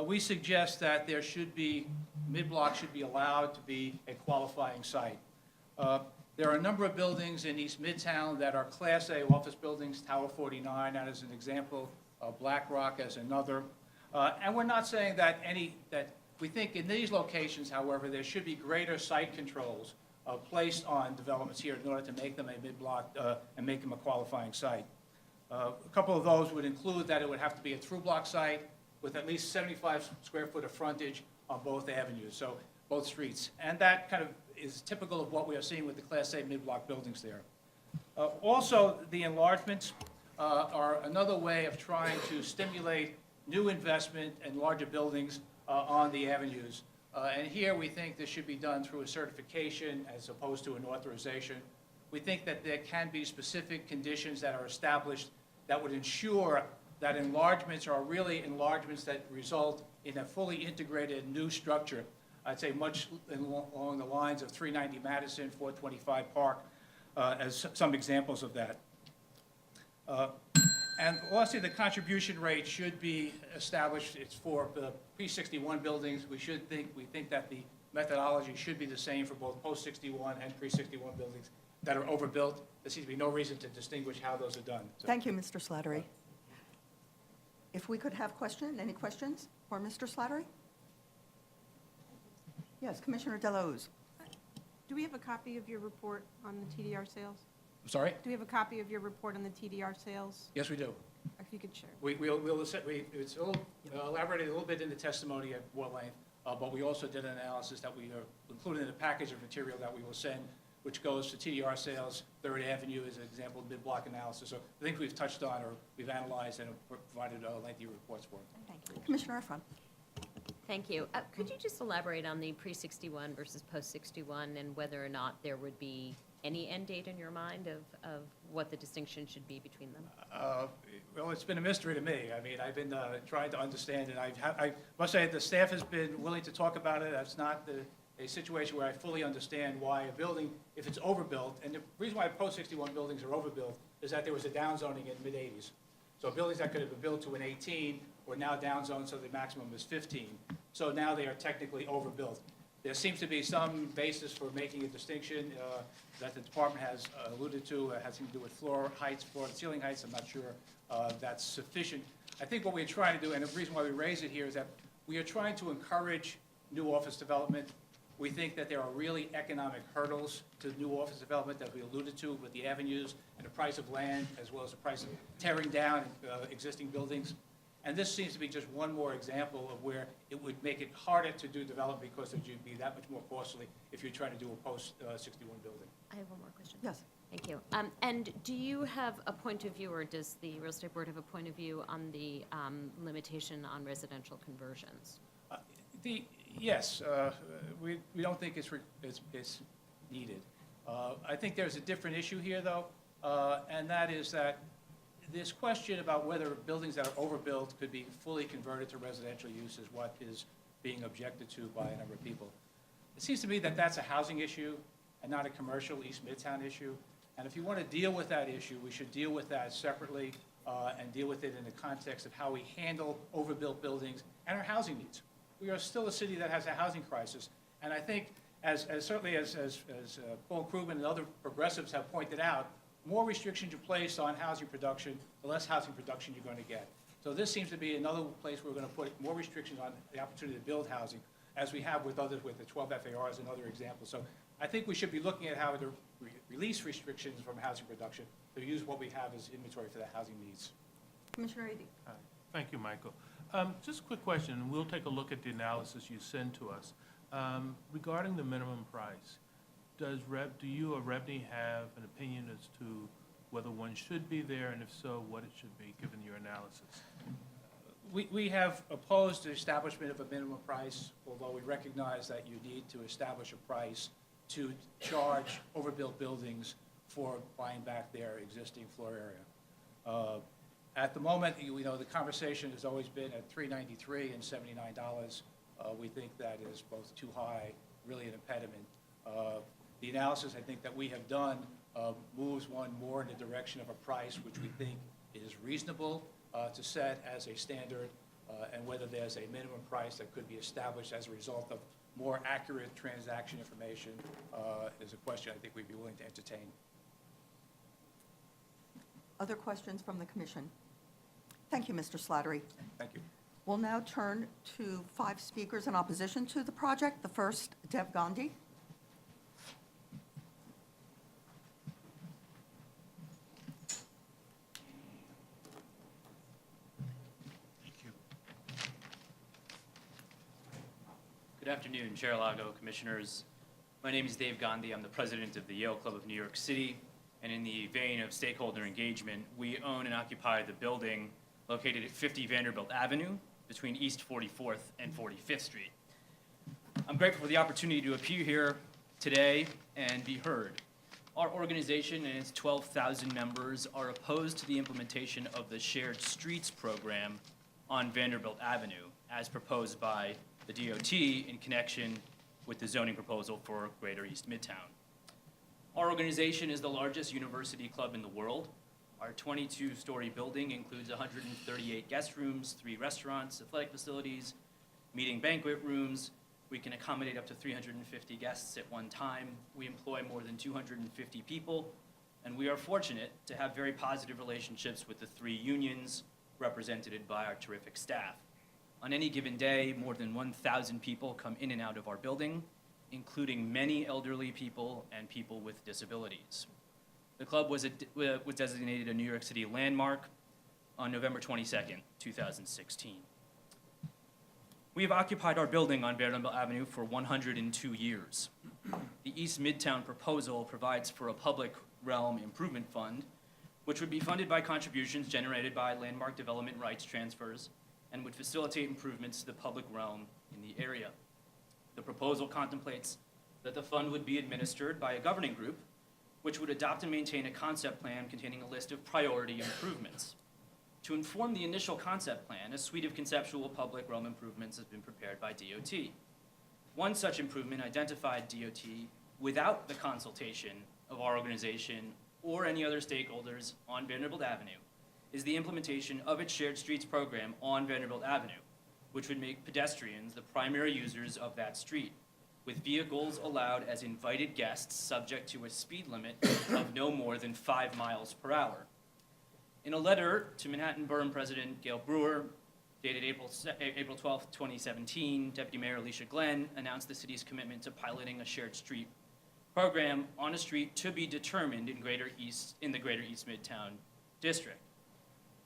[SPEAKER 13] we suggest that there should be, mid-block should be allowed to be a qualifying site. There are a number of buildings in East Midtown that are Class A office buildings, Tower 49 as an example, BlackRock as another. And we're not saying that we think in these locations, however, there should be greater site controls placed on developments here in order to make them a mid-block and make them a qualifying site. A couple of those would include that it would have to be a through-block site with at least 75 square foot of frontage on both avenues, so both streets. And that kind of is typical of what we are seeing with the Class A mid-block buildings there. Also, the enlargements are another way of trying to stimulate new investment and larger buildings on the avenues. And here we think this should be done through a certification as opposed to an authorization. We think that there can be specific conditions that are established that would ensure that enlargements are really enlargements that result in a fully integrated new structure. I'd say much along the lines of 390 Madison, 425 Park, as some examples of that. And lastly, the contribution rate should be established. It's for the pre-61 buildings. We think that the methodology should be the same for both post-61 and pre-61 buildings that are overbuilt. There seems to be no reason to distinguish how those are done. So-
[SPEAKER 1] Thank you, Mr. Slattery. If we could have any questions for Mr. Slattery? Yes, Commissioner Dillos.
[SPEAKER 6] Do we have a copy of your report on the TDR sales?
[SPEAKER 13] I'm sorry?
[SPEAKER 6] Do we have a copy of your report on the TDR sales?
[SPEAKER 13] Yes, we do.
[SPEAKER 6] If you could share.
[SPEAKER 13] It's a little elaborated a little bit in the testimony at more length, but we also did an analysis that we included in a package of material that we will send, which goes to TDR sales, 3rd Avenue as an example, mid-block analysis. So I think we've touched on, or we've analyzed and provided lengthy reports for.
[SPEAKER 10] Thank you.
[SPEAKER 1] Commissioner Efron.
[SPEAKER 10] Thank you. Could you just elaborate on the pre-61 versus post-61 and whether or not there would be any end date in your mind of what the distinction should be between them?
[SPEAKER 13] Well, it's been a mystery to me. I mean, I've been trying to understand it. I must say, the staff has been willing to talk about it. That's not a situation where I fully understand why a building, if it's overbuilt, and the reason why post-61 buildings are overbuilt is that there was a downzoning in the mid-'80s. So buildings that could have been built to an 18 were now downzoned so the maximum is 15. So now they are technically overbuilt. There seems to be some basis for making a distinction that the department has alluded to, having to do with floor heights, floor and ceiling heights. I'm not sure that's sufficient. I think what we're trying to do, and the reason why we raise it here, is that we are trying to encourage new office development. We think that there are really economic hurdles to new office development that we alluded to with the avenues and the price of land, as well as the price of tearing down existing buildings. And this seems to be just one more example of where it would make it harder to do development because it would be that much more costly if you're trying to do a post-61 building.
[SPEAKER 10] I have one more question.
[SPEAKER 1] Yes.
[SPEAKER 10] Thank you. And do you have a point of view, or does the real estate board have a point of view on the limitation on residential conversions?
[SPEAKER 13] Yes, we don't think it's needed. I think there's a different issue here, though, and that is that this question about whether buildings that are overbuilt could be fully converted to residential use is what is being objected to by a number of people. It seems to me that that's a housing issue and not a commercial East Midtown issue. And if you want to deal with that issue, we should deal with that separately and deal with it in the context of how we handle overbuilt buildings and our housing needs. We are still a city that has a housing crisis, and I think, certainly as Paul Krugman and other progressives have pointed out, more restrictions you place on housing production, the less housing production you're going to get. So this seems to be another place where we're going to put more restrictions on the opportunity to build housing, as we have with others, with the 12 FARs and other examples. So I think we should be looking at how to release restrictions from housing production to use what we have as inventory for the housing needs.
[SPEAKER 1] Commissioner Reade.
[SPEAKER 14] Thank you, Michael. Just a quick question, and we'll take a look at the analysis you send to us. Regarding the minimum price, do you or REBNY have an opinion as to whether one should be there, and if so, what it should be, given your analysis?
[SPEAKER 13] We have opposed the establishment of a minimum price, although we recognize that you need to establish a price to charge overbuilt buildings for buying back their existing floor area. At the moment, the conversation has always been at $393 and $79. We think that is both too high, really an impediment. The analysis, I think, that we have done moves one more in the direction of a price which we think is reasonable to set as a standard, and whether there's a minimum price that could be established as a result of more accurate transaction information is a question I think we'd be willing to entertain.
[SPEAKER 1] Other questions from the commission? Thank you, Mr. Slattery.
[SPEAKER 13] Thank you.
[SPEAKER 1] We'll now turn to 5 speakers in opposition to the project. The first, Dev Gandhi.
[SPEAKER 15] Good afternoon, Chair Lago, Commissioners. My name is Dave Gandhi. I'm the president of the Yale Club of New York City. And in the vein of stakeholder engagement, we own and occupy the building located at 50 Vanderbilt Avenue between East 44th and 45th Street. I'm grateful for the opportunity to appear here today and be heard. Our organization and its 12,000 members are opposed to the implementation of the Shared Streets program on Vanderbilt Avenue, as proposed by the DOT in connection with the zoning proposal for Greater East Midtown. Our organization is the largest university club in the world. Our 22-story building includes 138 guest rooms, 3 restaurants, athletic facilities, meeting banquet rooms. We can accommodate up to 350 guests at one time. We employ more than 250 people, and we are fortunate to have very positive relationships with the 3 unions represented by our terrific staff. On any given day, more than 1,000 people come in and out of our building, including many elderly people and people with disabilities. The club was designated a New York City landmark on November 22nd, 2016. We have occupied our building on Vanderbilt Avenue for 102 years. The East Midtown proposal provides for a public realm improvement fund, which would be funded by contributions generated by landmark development rights transfers and would facilitate improvements to the public realm in the area. The proposal contemplates that the fund would be administered by a governing group, which would adopt and maintain a concept plan containing a list of priority improvements. To inform the initial concept plan, a suite of conceptual public realm improvements has been prepared by DOT. One such improvement identified DOT without the consultation of our organization or any other stakeholders on Vanderbilt Avenue is the implementation of its shared streets program on Vanderbilt Avenue, which would make pedestrians the primary users of that street, with vehicles allowed as invited guests subject to a speed limit of no more than 5 miles per hour. In a letter to Manhattan Borough President Gail Brewer, dated April 12, 2017, Deputy Mayor Alicia Glenn announced the city's commitment to piloting a shared street program on a street to be determined in the Greater East Midtown District.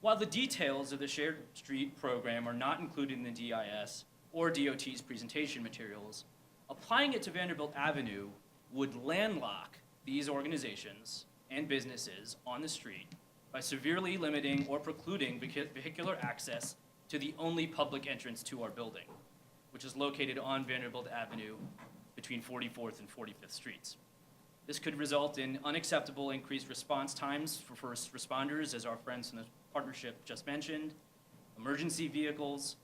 [SPEAKER 15] While the details of the shared street program are not included in the DIS or DOT's presentation materials, applying it to Vanderbilt Avenue would landlock these organizations and businesses on the street by severely limiting or precluding vehicular access to the only public entrance to our building, which is located on Vanderbilt Avenue between 44th and 45th Streets. This could result in unacceptable increased response times for first responders, as our friends in the partnership just mentioned, emergency vehicles,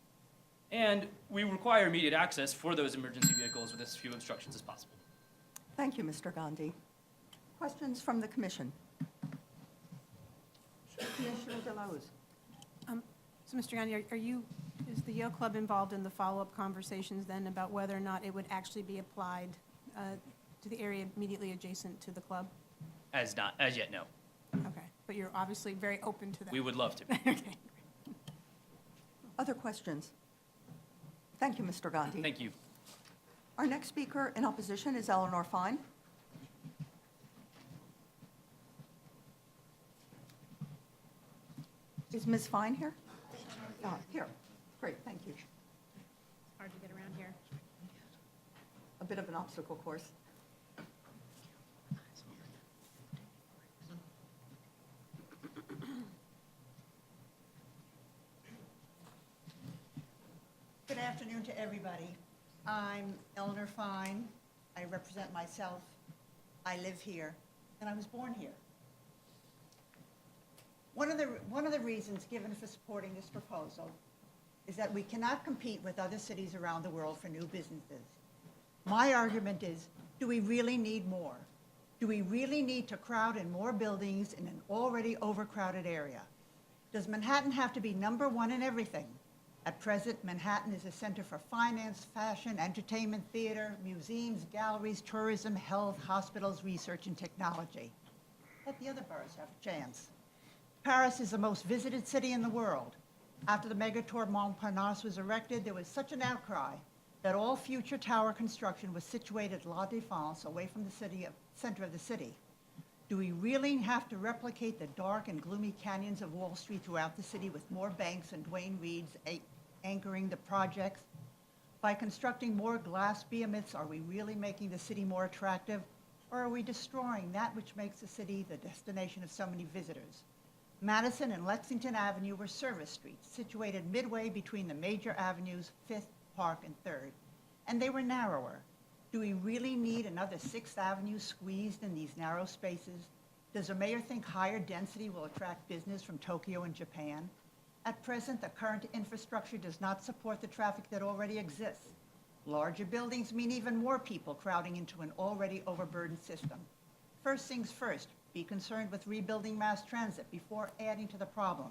[SPEAKER 15] and we require immediate access for those emergency vehicles with as few obstructions as possible.
[SPEAKER 1] Thank you, Mr. Gandhi. Questions from the commission? Commissioner Dillos.
[SPEAKER 6] So, Mr. Gandhi, is the Yale Club involved in the follow-up conversations then about whether or not it would actually be applied to the area immediately adjacent to the club?
[SPEAKER 15] As yet, no.
[SPEAKER 6] Okay, but you're obviously very open to that.
[SPEAKER 15] We would love to.
[SPEAKER 6] Okay.
[SPEAKER 1] Other questions? Thank you, Mr. Gandhi.
[SPEAKER 15] Thank you.
[SPEAKER 1] Our next speaker in opposition is Eleanor Fine. Is Ms. Fine here? Here. Great, thank you.
[SPEAKER 6] Hard to get around here.
[SPEAKER 1] A bit of an obstacle course.
[SPEAKER 16] Good afternoon to everybody. I'm Eleanor Fine. I represent myself. I live here, and I was born here. One of the reasons given for supporting this proposal is that we cannot compete with other cities around the world for new businesses. My argument is, do we really need more? Do we really need to crowd in more buildings in an already overcrowded area? Does Manhattan have to be number one in everything? At present, Manhattan is a center for finance, fashion, entertainment, theater, museums, galleries, tourism, health, hospitals, research, and technology. Let the other boroughs have a chance. Paris is the most visited city in the world. After the megatour Montparnasse was erected, there was such an outcry that all future tower construction was situated at La Défense, away from the center of the city. Do we really have to replicate the dark and gloomy canyons of Wall Street throughout the city with more banks and Dwayne Reeds anchoring the projects? By constructing more glass behemoths, are we really making the city more attractive? Or are we destroying that which makes the city the destination of so many visitors? Madison and Lexington Avenue were service streets, situated midway between the major avenues, 5th, Park, and 3rd, and they were narrower. Do we really need another 6th Avenue squeezed in these narrow spaces? Does the mayor think higher density will attract business from Tokyo and Japan? At present, the current infrastructure does not support the traffic that already exists. Larger buildings mean even more people crowding into an already overburdened system. First things first, be concerned with rebuilding mass transit before adding to the problem.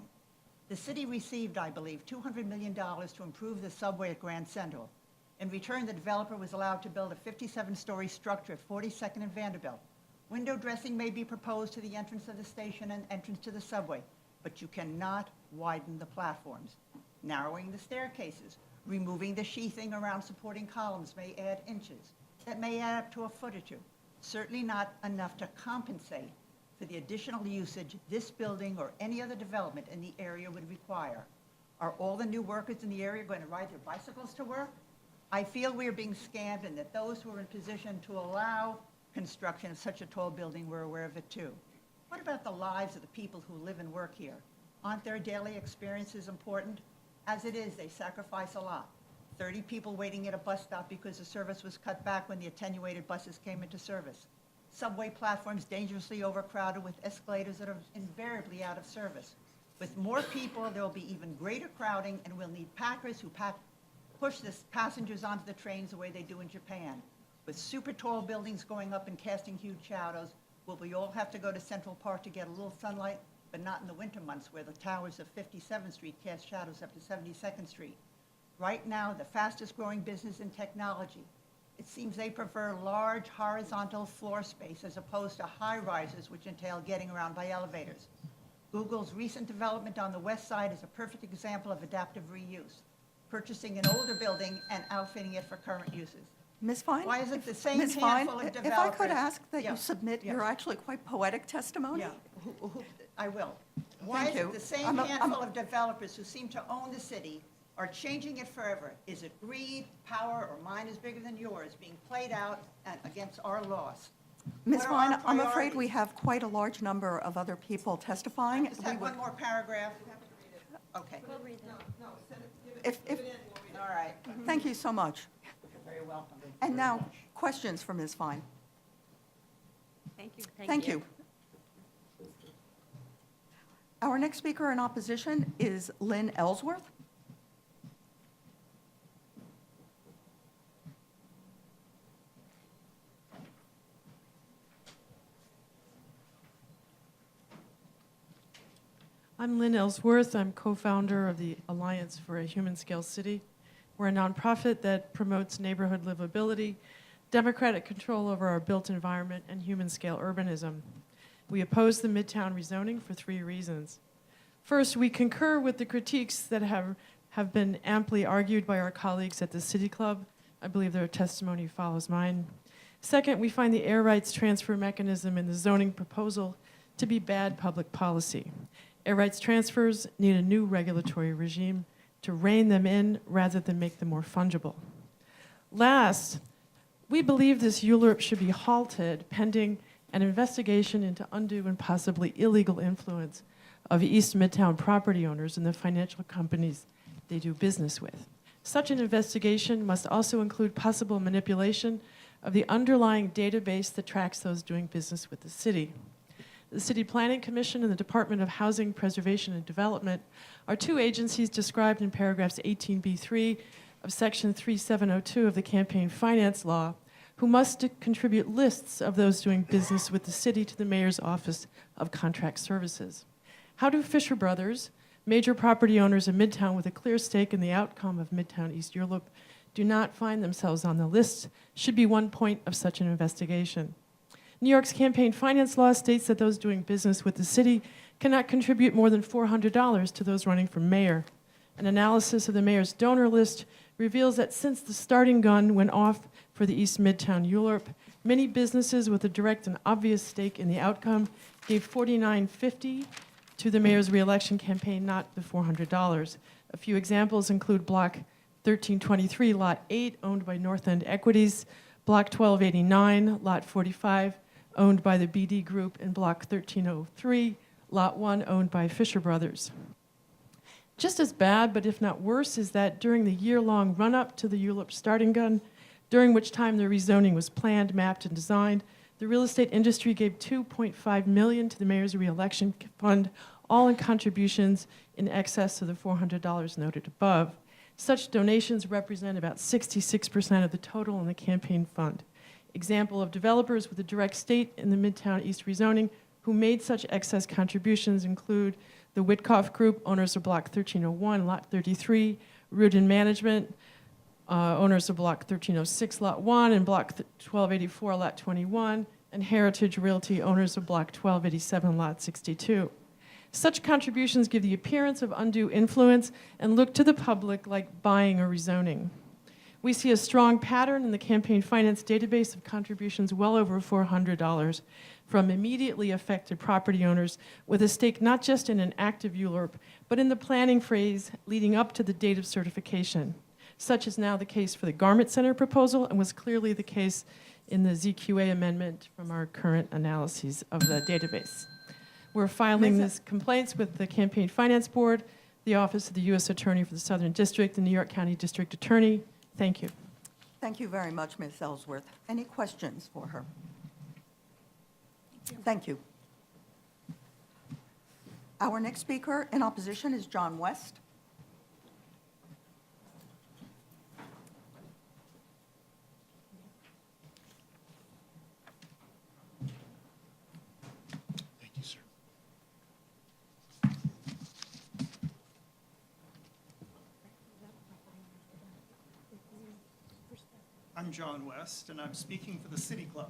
[SPEAKER 16] The city received, I believe, $200 million to improve the subway at Grand Central. In return, the developer was allowed to build a 57-story structure at 42nd and Vanderbilt. Window dressing may be proposed to the entrance of the station and entrance to the subway, but you cannot widen the platforms. Narrowing the staircases, removing the sheathing around supporting columns may add inches. That may add up to a foot or two. Certainly not enough to compensate for the additional usage this building or any other development in the area would require. Are all the new workers in the area going to ride their bicycles to work? I feel we are being scammed and that those who are in position to allow construction of such a tall building were aware of it too. What about the lives of the people who live and work here? Aren't their daily experiences important? As it is, they sacrifice a lot. 30 people waiting at a bus stop because the service was cut back when the attenuated buses came into service. Subway platforms dangerously overcrowded with escalators that are invariably out of service. With more people, there will be even greater crowding, and we'll need packers who push the passengers onto the trains the way they do in Japan. With super tall buildings going up and casting huge shadows, will we all have to go to Central Park to get a little sunlight, but not in the winter months where the towers of 57th Street cast shadows up to 72nd Street? Right now, the fastest growing business in technology, it seems they prefer large horizontal floor space as opposed to high rises, which entail getting around by elevators. Google's recent development on the west side is a perfect example of adaptive reuse, purchasing an older building and outfitting it for current uses.
[SPEAKER 1] Ms. Fine?
[SPEAKER 16] Why is it the same
[SPEAKER 1] Ms. Fine,
[SPEAKER 16] handful of
[SPEAKER 1] if I
[SPEAKER 16] developers?
[SPEAKER 1] could ask that
[SPEAKER 16] Yeah,
[SPEAKER 1] you submit
[SPEAKER 16] yeah.
[SPEAKER 1] your actually quite poetic testimony?
[SPEAKER 16] Yeah, I will. Why
[SPEAKER 1] Thank
[SPEAKER 16] is
[SPEAKER 1] you.
[SPEAKER 16] it the same
[SPEAKER 1] I'm a-
[SPEAKER 16] handful of developers who seem to own the city are changing it forever? Is it greed, power, or mine is bigger than yours being played out against our laws?
[SPEAKER 1] Ms.
[SPEAKER 16] What are
[SPEAKER 1] Fine,
[SPEAKER 16] our
[SPEAKER 1] I'm afraid we
[SPEAKER 16] priorities?
[SPEAKER 1] have quite a large number of other people testifying.
[SPEAKER 16] Just
[SPEAKER 1] We
[SPEAKER 16] have
[SPEAKER 1] would-
[SPEAKER 16] one more paragraph. Okay.
[SPEAKER 1] If,
[SPEAKER 16] All right.
[SPEAKER 1] thank you so much.
[SPEAKER 16] You're very welcome.
[SPEAKER 1] And now, questions for Ms. Fine.
[SPEAKER 10] Thank you.
[SPEAKER 1] Thank you. Our next speaker in opposition is Lynn Ellsworth.
[SPEAKER 17] I'm Lynn Ellsworth. I'm co-founder of the Alliance for a Human Scale City. We're a nonprofit that promotes neighborhood livability, democratic control over our built environment, and human scale urbanism. We oppose the Midtown rezoning for 3 reasons. First, we concur with the critiques that have been amply argued by our colleagues at the City Club. I believe their testimony follows mine. Second, we find the air rights transfer mechanism in the zoning proposal to be bad public policy. Air rights transfers need a new regulatory regime to rein them in rather than make them more fungible. Last, we believe this ULURP should be halted pending an investigation into undue and possibly illegal influence of East Midtown property owners and the financial companies they do business with. Such an investigation must also include possible manipulation of the underlying database that tracks those doing business with the city. The City Planning Commission and the Department of Housing Preservation and Development are 2 agencies described in paragraphs 18B3 of Section 3702 of the Campaign Finance Law, who must contribute lists of those doing business with the city to the Mayor's Office of Contract Services. How do Fisher Brothers, major property owners in Midtown with a clear stake in the outcome of Midtown East ULURP, do not find themselves on the list should be one point of such an investigation. New York's campaign finance law states that those doing business with the city cannot contribute more than $400 to those running for mayor. An analysis of the mayor's donor list reveals that since the starting gun went off for the East Midtown ULURP, many businesses with a direct and obvious stake in the outcome gave $49.50 to the mayor's reelection campaign, not the $400. A few examples include Block 1323, Lot 8, owned by North End Equities, Block 1289, Lot 45, owned by the BD Group, and Block 1303, Lot 1, owned by Fisher Brothers. Just as bad, but if not worse, is that during the year-long run-up to the ULURP starting gun, during which time the rezoning was planned, mapped, and designed, the real estate industry gave $2.5 million to the mayor's reelection fund, all in contributions in excess of the $400 noted above. Such donations represent about 66% of the total in the campaign fund. Example of developers with a direct stake in the Midtown East rezoning, who made such excess contributions include the Witkoff Group, owners of Block 1301, Lot 33, Reade Management, owners of Block 1306, Lot 1, and Block 1284, Lot 21, and Heritage Realty, owners of Block 1287, Lot 62. Such contributions give the appearance of undue influence and look to the public like buying or rezoning. We see a strong pattern in the campaign finance database of contributions well over $400 from immediately affected property owners with a stake not just in an active ULURP, but in the planning phase leading up to the date of certification. Such is now the case for the Garment Center proposal and was clearly the case in the ZQA amendment from our current analyses of the database. We're filing these complaints with the Campaign Finance Board, the Office of the U.S. Attorney for the Southern District, the New York County District Attorney. Thank you.
[SPEAKER 1] Thank you very much, Ms. Ellsworth. Any questions for her? Thank you. Our next speaker in opposition is John West.
[SPEAKER 18] Thank you, sir. I'm John West, and I'm speaking for the City Club.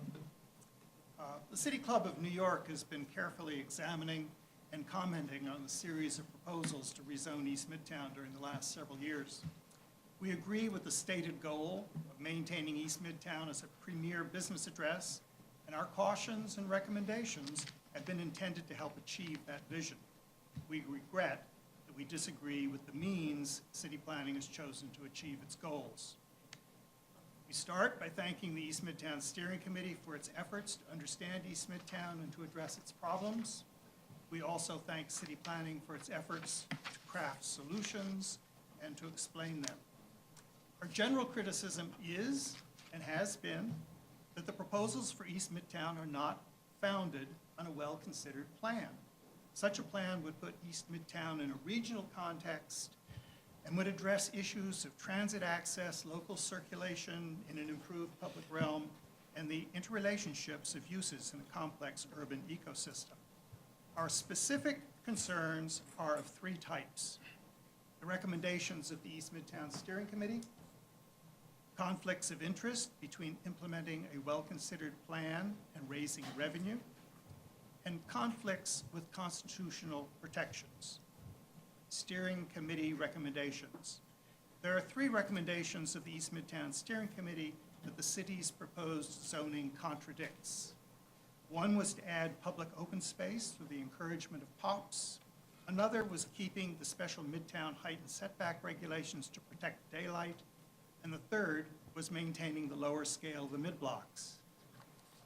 [SPEAKER 18] The City Club of New York has been carefully examining and commenting on the series of proposals to rezone East Midtown during the last several years. We agree with the stated goal of maintaining East Midtown as a premier business address, and our cautions and recommendations have been intended to help achieve that vision. We regret that we disagree with the means city planning has chosen to achieve its goals. We start by thanking the East Midtown Steering Committee for its efforts to understand East Midtown and to address its problems. We also thank City Planning for its efforts to craft solutions and to explain them. Our general criticism is, and has been, that the proposals for East Midtown are not founded on a well-considered plan. Such a plan would put East Midtown in a regional context and would address issues of transit access, local circulation in an improved public realm, and the interrelationships of uses in a complex urban ecosystem. Our specific concerns are of three types: the recommendations of the East Midtown Steering Committee, conflicts of interest between implementing a well-considered plan and raising revenue, and conflicts with constitutional protections. Steering Committee recommendations. There are three recommendations of the East Midtown Steering Committee that the city's proposed zoning contradicts. One was to add public open space through the encouragement of POPs. Another was keeping the special Midtown height and setback regulations to protect daylight. And the third was maintaining the lower scale of the mid-blocks.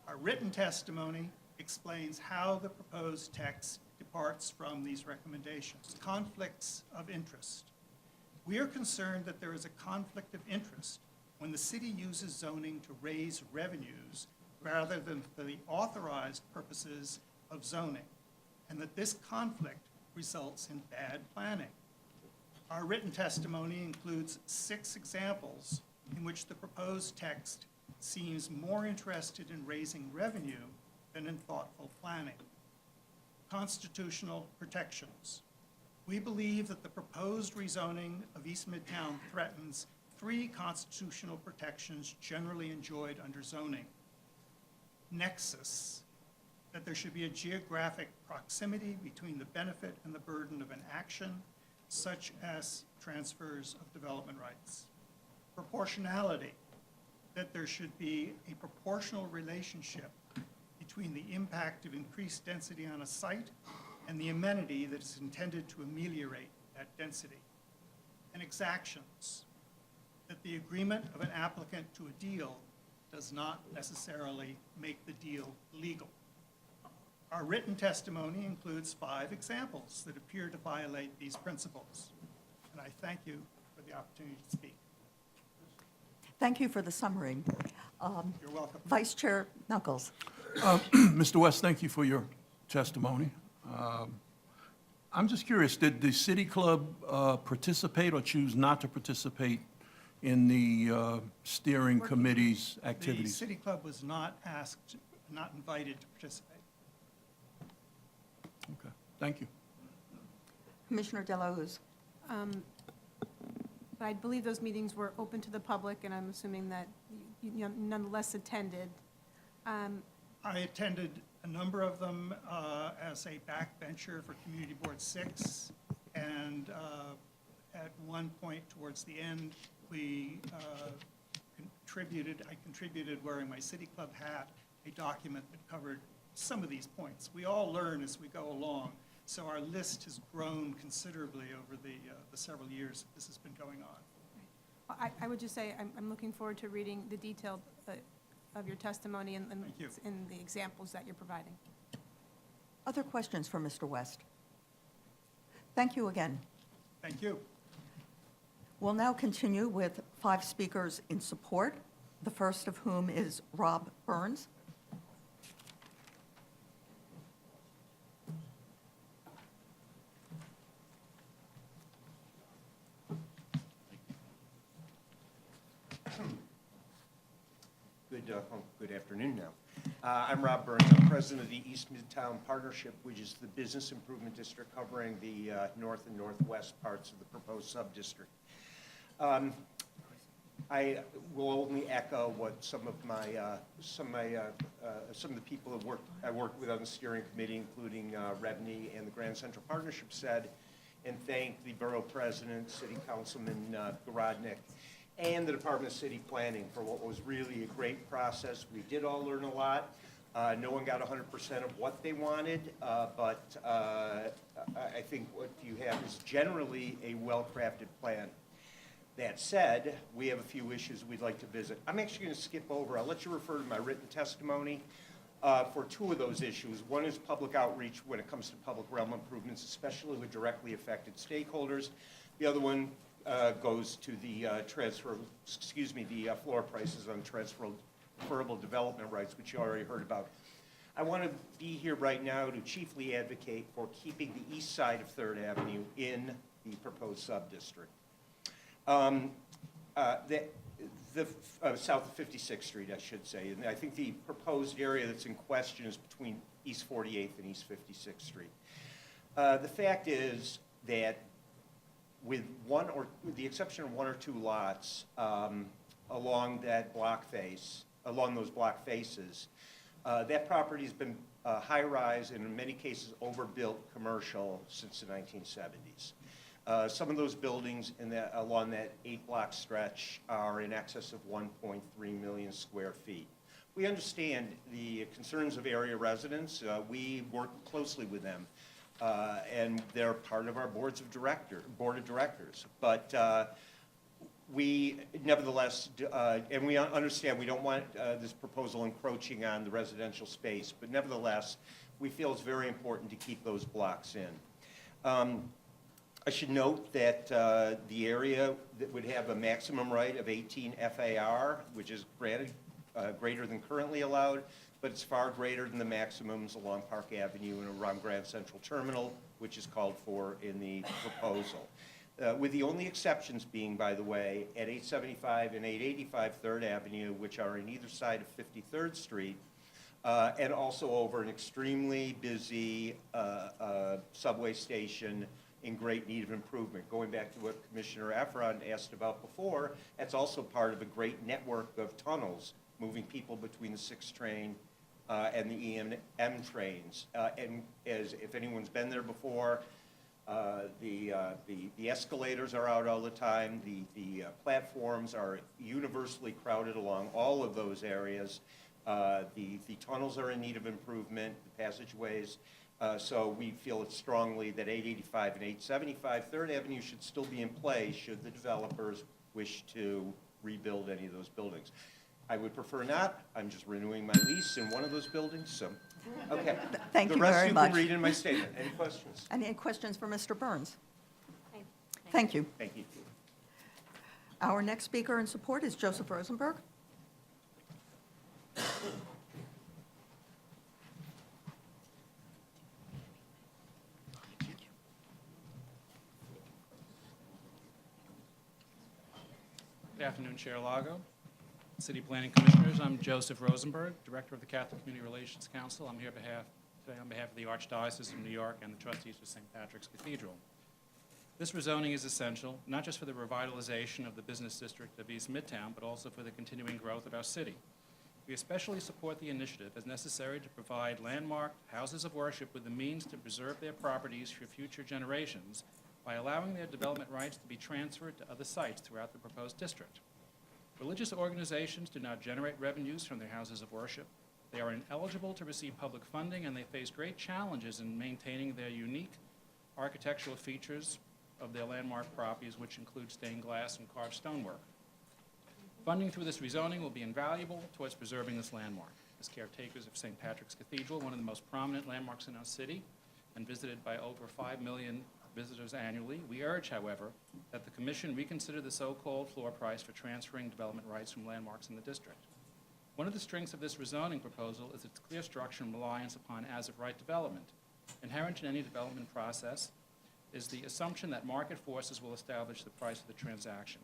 [SPEAKER 18] Our written testimony explains how the proposed text departs from these recommendations. Conflicts of interest. We are concerned that there is a conflict of interest when the city uses zoning to raise revenues rather than for the authorized purposes of zoning, and that this conflict results in bad planning. Our written testimony includes 6 examples in which the proposed text seems more interested in raising revenue than in thoughtful planning. Constitutional protections. We believe that the proposed rezoning of East Midtown threatens 3 constitutional protections generally enjoyed under zoning. Nexus, that there should be a geographic proximity between the benefit and the burden of an action, such as transfers of development rights. Proportionality, that there should be a proportional relationship between the impact of increased density on a site and the amenity that is intended to ameliorate that density. And exactions, that the agreement of an applicant to a deal does not necessarily make the deal legal. Our written testimony includes 5 examples that appear to violate these principles. And I thank you for the opportunity to speak.
[SPEAKER 1] Thank you for the summary.
[SPEAKER 4] You're welcome.
[SPEAKER 1] Vice Chair Knuckles.
[SPEAKER 2] Mr. West, thank you for your testimony. I'm just curious, did the City Club participate or choose not to participate in the steering committee's
[SPEAKER 4] The
[SPEAKER 2] activities?
[SPEAKER 4] City Club was not asked, not invited to participate.
[SPEAKER 2] Thank you.
[SPEAKER 1] Commissioner Dillos.
[SPEAKER 6] I believe those meetings were open to the public, and I'm assuming that you nonetheless attended.
[SPEAKER 18] I attended a number of them as a backbencher for Community Board 6, and at one point towards the end, I contributed wearing my City Club hat, a document that covered some of these points. We all learn as we go along, so our list has grown considerably over the several years that this has been going on.
[SPEAKER 6] I would just say I'm looking forward to reading the detail of your testimony and
[SPEAKER 18] Thank you.
[SPEAKER 6] the examples that you're providing.
[SPEAKER 1] Other questions for Mr. West? Thank you again.
[SPEAKER 18] Thank you.
[SPEAKER 1] We'll now continue with 5 speakers in support, the first of whom is Rob Burns.
[SPEAKER 19] Good afternoon now. I'm Rob Burns. I'm president of the East Midtown Partnership, which is the business improvement district covering the north and northwest parts of the proposed sub-district. I will only echo what some of the people I worked with on the steering committee, including Rebney and the Grand Central Partnership, said, and thank the Borough President, City Councilman Garodnick, and the Department of City Planning for what was really a great process. We did all learn a lot. No one got 100% of what they wanted, but I think what you have is generally a well-crafted plan. That said, we have a few issues we'd like to visit. I'm actually going to skip over. I'll let you refer to my written testimony for 2 of those issues. One is public outreach when it comes to public realm improvements, especially with directly affected stakeholders. The other one goes to the floor prices on transferable development rights, which you already heard about. I want to be here right now to chiefly advocate for keeping the east side of 3rd Avenue in the proposed sub-district. South of 56th Street, I should say. And I think the proposed area that's in question is between East 48th and East 56th Street. The fact is that with the exception of 1 or 2 lots along those block faces, that property has been high-rise and in many cases overbuilt commercial since the 1970s. Some of those buildings along that 8-block stretch are in excess of 1.3 million square feet. We understand the concerns of area residents. We work closely with them. And they're part of our board of directors. But we nevertheless, and we understand we don't want this proposal encroaching on the residential space, but nevertheless, we feel it's very important to keep those blocks in. I should note that the area that would have a maximum right of 18 FAR, which is granted greater than currently allowed, but it's far greater than the maximums along Park Avenue and around Grand Central Terminal, which is called for in the proposal. With the only exceptions being, by the way, at 875 and 885 3rd Avenue, which are on either side of 53rd Street, and also over an extremely busy subway station in great need of improvement. Going back to what Commissioner Efron asked about before, that's also part of a great network of tunnels moving people between the 6 train and the EM trains. And as if anyone's been there before, the escalators are out all the time. The platforms are universally crowded along all of those areas. The tunnels are in need of improvement, the passageways. So we feel it strongly that 885 and 875 3rd Avenue should still be in play should the developers wish to rebuild any of those buildings. I would prefer not. I'm just renewing my lease in one of those buildings, so, okay.
[SPEAKER 1] Thank you very
[SPEAKER 19] The rest you
[SPEAKER 1] much.
[SPEAKER 19] can read in my statement. Any questions?
[SPEAKER 1] Any questions for Mr. Burns? Thank you.
[SPEAKER 19] Thank you.
[SPEAKER 1] Our next speaker in support is Joseph Rosenberg.
[SPEAKER 20] Good afternoon, Chair Lago, City Planning Commissioners. I'm Joseph Rosenberg, Director of the Catholic Community Relations Council. I'm here today on behalf of the Archdiocese of New York and the trustees of St. Patrick's Cathedral. This rezoning is essential, not just for the revitalization of the business district of East Midtown, but also for the continuing growth of our city. We especially support the initiative as necessary to provide landmarked houses of worship with the means to preserve their properties for future generations by allowing their development rights to be transferred to other sites throughout the proposed district. Religious organizations do not generate revenues from their houses of worship. They are ineligible to receive public funding, and they face great challenges in maintaining their unique architectural features of their landmark properties, which include stained glass and carved stonework. Funding through this rezoning will be invaluable towards preserving this landmark. As caretakers of St. Patrick's Cathedral, one of the most prominent landmarks in our city, and visited by over 5 million visitors annually, we urge, however, that the Commission reconsider the so-called floor price for transferring development rights from landmarks in the district. One of the strengths of this rezoning proposal is its clear structure and reliance upon as-of-right development. Inherent in any development process is the assumption that market forces will establish the price of the transaction.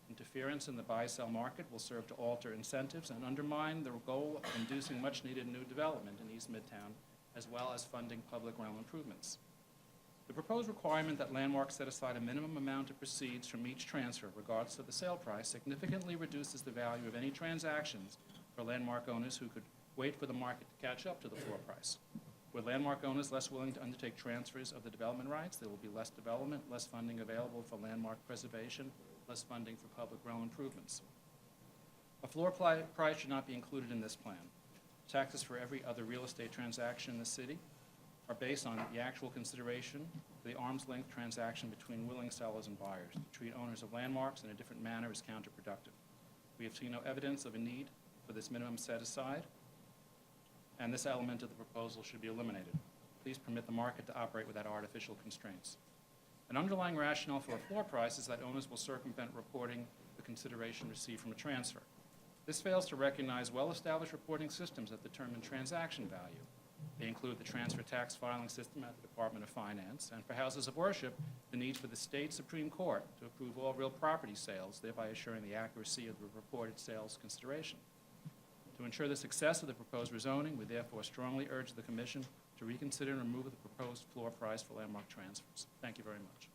[SPEAKER 20] Interference in the buy-sell market will serve to alter incentives and undermine the goal of inducing much-needed new development in East Midtown, as well as funding public realm improvements. The proposed requirement that landmarks set aside a minimum amount of proceeds from each transfer, regardless of the sale price, significantly reduces the value of any transactions for landmark owners who could wait for the market to catch up to the floor price. With landmark owners less willing to undertake transfers of the development rights, there will be less development, less funding available for landmark preservation, less funding for public realm improvements. A floor price should not be included in this plan. Taxes for every other real estate transaction in the city are based on the actual consideration of the arm's length transaction between willing sellers and buyers. To treat owners of landmarks in a different manner is counterproductive. We have seen no evidence of a need for this minimum set aside, and this element of the proposal should be eliminated. Please permit the market to operate without artificial constraints. An underlying rationale for a floor price is that owners will circumvent reporting the consideration received from a transfer. This fails to recognize well-established reporting systems that determine transaction value. They include the transfer tax filing system at the Department of Finance, and for houses of worship, the need for the state Supreme Court to approve all real property sales, thereby assuring the accuracy of the reported sales consideration. To ensure the success of the proposed rezoning, we therefore strongly urge the Commission to reconsider and remove the proposed floor price for landmark transfers. Thank you very much.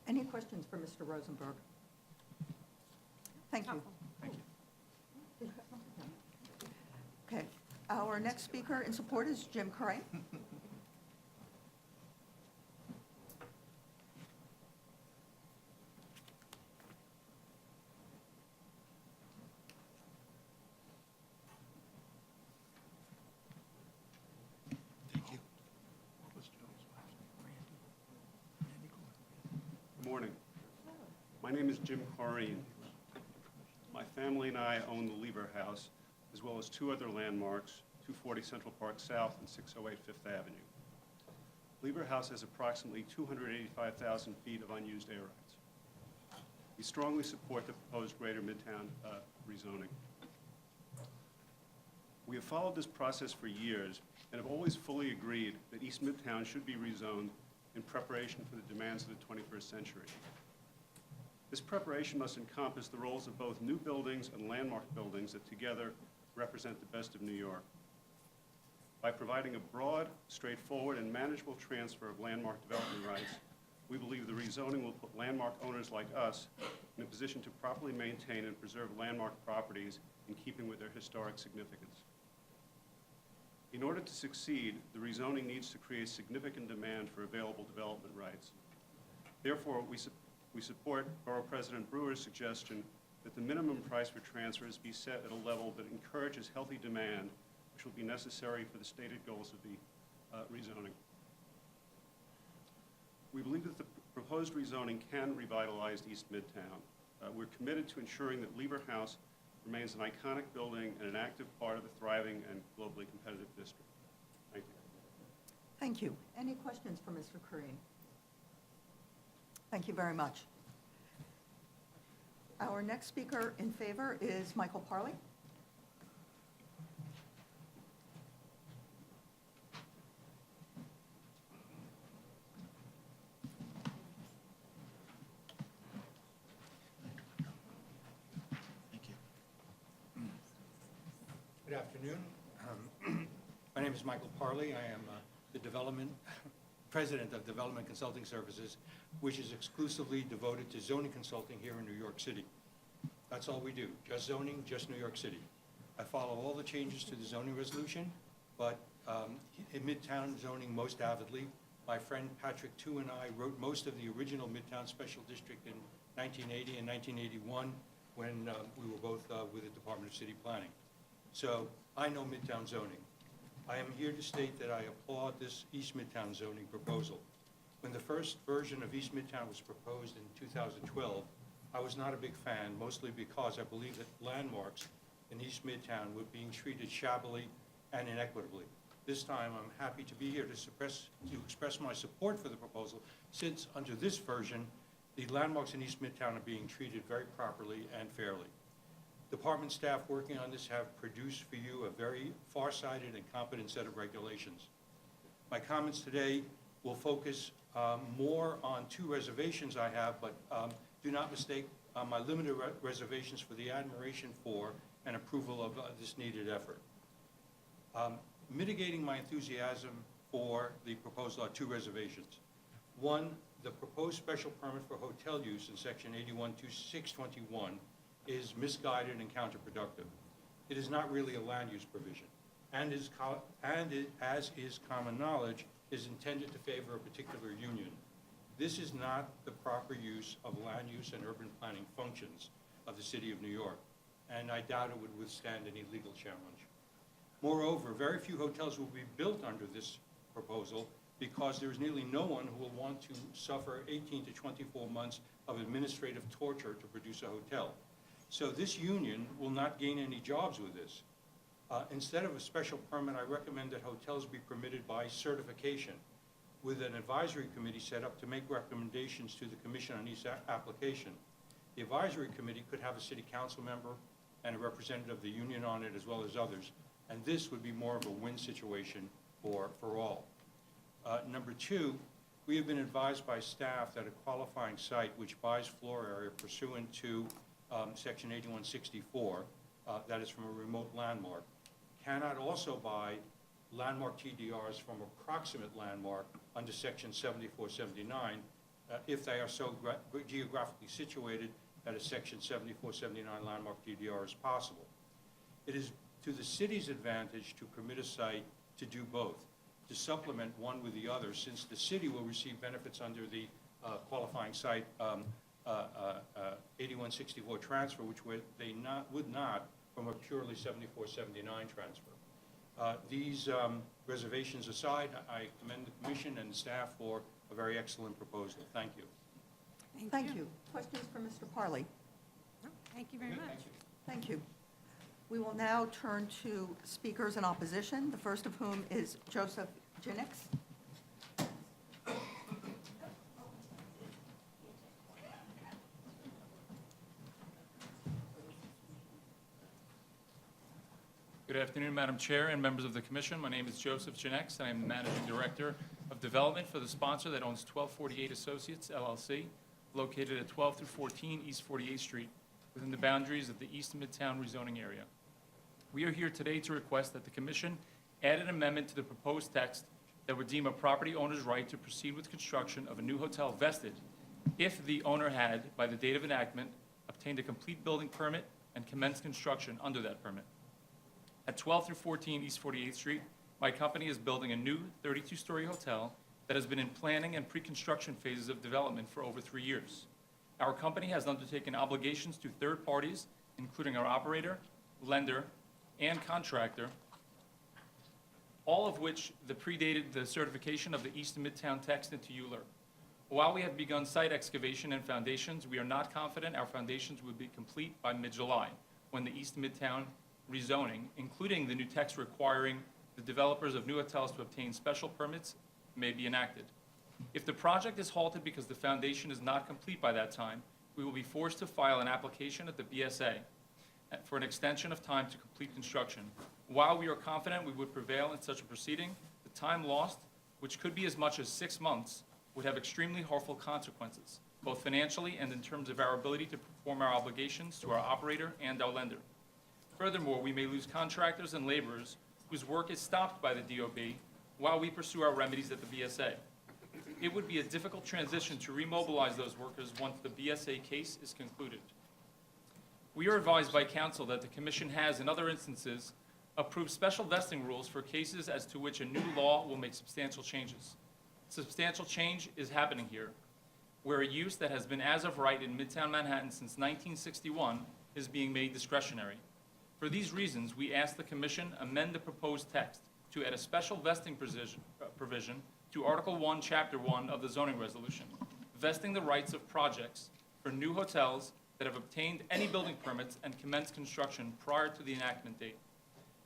[SPEAKER 1] Any questions for Mr. Rosenberg? Thank you.
[SPEAKER 14] Thank you.
[SPEAKER 1] Okay, our next speaker in support is Jim Curry.
[SPEAKER 21] Good morning. My name is Jim Corrine. My family and I own the Lieber House, as well as two other landmarks, 240 Central Park South and 608 Fifth Avenue. Lieber House has approximately 285,000 feet of unused air rights. We strongly support the proposed Greater Midtown rezoning. We have followed this process for years and have always fully agreed that East Midtown should be rezoned in preparation for the demands of the 21st century. This preparation must encompass the roles of both new buildings and landmark buildings that together represent the best of New York. By providing a broad, straightforward, and manageable transfer of landmark development rights, we believe the rezoning will put landmark owners like us in a position to properly maintain and preserve landmark properties in keeping with their historic significance. In order to succeed, the rezoning needs to create significant demand for available development rights. Therefore, we support Borough President Brewer's suggestion that the minimum price for transfers be set at a level that encourages healthy demand, which will be necessary for the stated goals of the rezoning. We believe that the proposed rezoning can revitalize East Midtown. We're committed to ensuring that Lieber House remains an iconic building and an active part of the thriving and globally competitive district. Thank you.
[SPEAKER 1] Thank you. Any questions for Mr. Curry? Thank you very much. Our next speaker in favor is Michael Parley.
[SPEAKER 22] Good afternoon. My name
[SPEAKER 5] name is Michael Parley. I am the president of Development Consulting Services, which is exclusively devoted to zoning consulting here in New York City. That's all we do, just zoning, just New York City. I follow all the changes to the zoning resolution, but in Midtown zoning most avidly. My friend Patrick Tu and I wrote most of the original Midtown Special District in 1980 and 1981 when we were both with the Department of City Planning. So I know Midtown zoning. I am here to state that I applaud this East Midtown zoning proposal. When the first version of East Midtown was proposed in 2012, I was not a big fan, mostly because I believe that landmarks in East Midtown were being treated shabbily and inequitably. This time, I'm happy to be here to express my support for the proposal, since under this version, the landmarks in East Midtown are being treated very properly and fairly. Department staff working on this have produced for you a very far-sighted and competent set of regulations. My comments today will focus more on two reservations I have, but do not mistake my limited reservations for the admiration for and approval of this needed effort. Mitigating my enthusiasm for the proposal are two reservations. One, the proposed special permit for hotel use in section 812621 is misguided and counterproductive. It is not really a land use provision, and as is common knowledge, is intended to favor a particular union. This is not the proper use of land use and urban planning functions of the City of New York, and I doubt it would withstand any legal challenge. Moreover, very few hotels will be built under this proposal because there is nearly no one who will want to suffer 18 to 24 months of administrative torture to produce a hotel. So this union will not gain any jobs with this. Instead of a special permit, I recommend that hotels be permitted by certification with an advisory committee set up to make recommendations to the commission on each application. The advisory committee could have a city council member and a representative of the union on it, as well as others, and this would be more of a win situation for all. Number two, we have been advised by staff that a qualifying site which buys floor area pursuant to section 8164, that is from a remote landmark, cannot also buy landmark TDRs from a proximate landmark under section 7479 if they are so geographically situated that a section 7479 landmark TDR is possible. It is to the city's advantage to permit a site to do both, to supplement one with the other, since the city will receive benefits under the qualifying site 8164 transfer, which would not from a purely 7479 transfer. These reservations aside, I commend the commission and staff for a very excellent proposal. Thank you.
[SPEAKER 1] Thank you. Questions for Mr. Parley?
[SPEAKER 6] Thank you very much.
[SPEAKER 1] Thank you. We will now turn to speakers in opposition, the first of whom is Joseph Ginix.
[SPEAKER 20] Good afternoon, Madam Chair and members of the Commission. My name is Joseph Ginix, and I'm the Managing Director of Development for the sponsor that owns 1248 Associates, LLC, located at 12 through 14 East 48th Street, within the boundaries of the East Midtown rezoning area. We are here today to request that the Commission add an amendment to the proposed text that would deem a property owner's right to proceed with construction of a new hotel vested if the owner had, by the date of enactment, obtained a complete building permit and commenced construction under that permit. At 12 through 14 East 48th Street, my company is building a new 32-story hotel that has been in planning and pre-construction phases of development for over 3 years. Our company has undertaken obligations to third parties, including our operator, lender, and contractor, all of which predated the certification of the East Midtown text into ULURP. While we have begun site excavation and foundations, we are not confident our foundations would be complete by mid-July, when the East Midtown rezoning, including the new text requiring the developers of new hotels to obtain special permits, may be enacted. If the project is halted because the foundation is not complete by that time, we will be forced to file an application at the BSA for an extension of time to complete construction. While we are confident we would prevail in such a proceeding, the time lost, which could be as much as 6 months, would have extremely harmful consequences, both financially and in terms of our ability to perform our obligations to our operator and our lender. Furthermore, we may lose contractors and laborers
[SPEAKER 3] whose work is stopped by the DOB while we pursue our remedies at the BSA. It would be a difficult transition to remobilize those workers once the BSA case is concluded. We are advised by counsel that the Commission has, in other instances, approved special vesting rules for cases as to which a new law will make substantial changes. Substantial change is happening here, where a use that has been as of right in Midtown Manhattan since 1961 is being made discretionary. For these reasons, we ask the Commission amend the proposed text to add a special vesting provision to Article 1, Chapter 1 of the zoning resolution, vesting the rights of projects for new hotels that have obtained any building permits and commenced construction prior to the enactment date,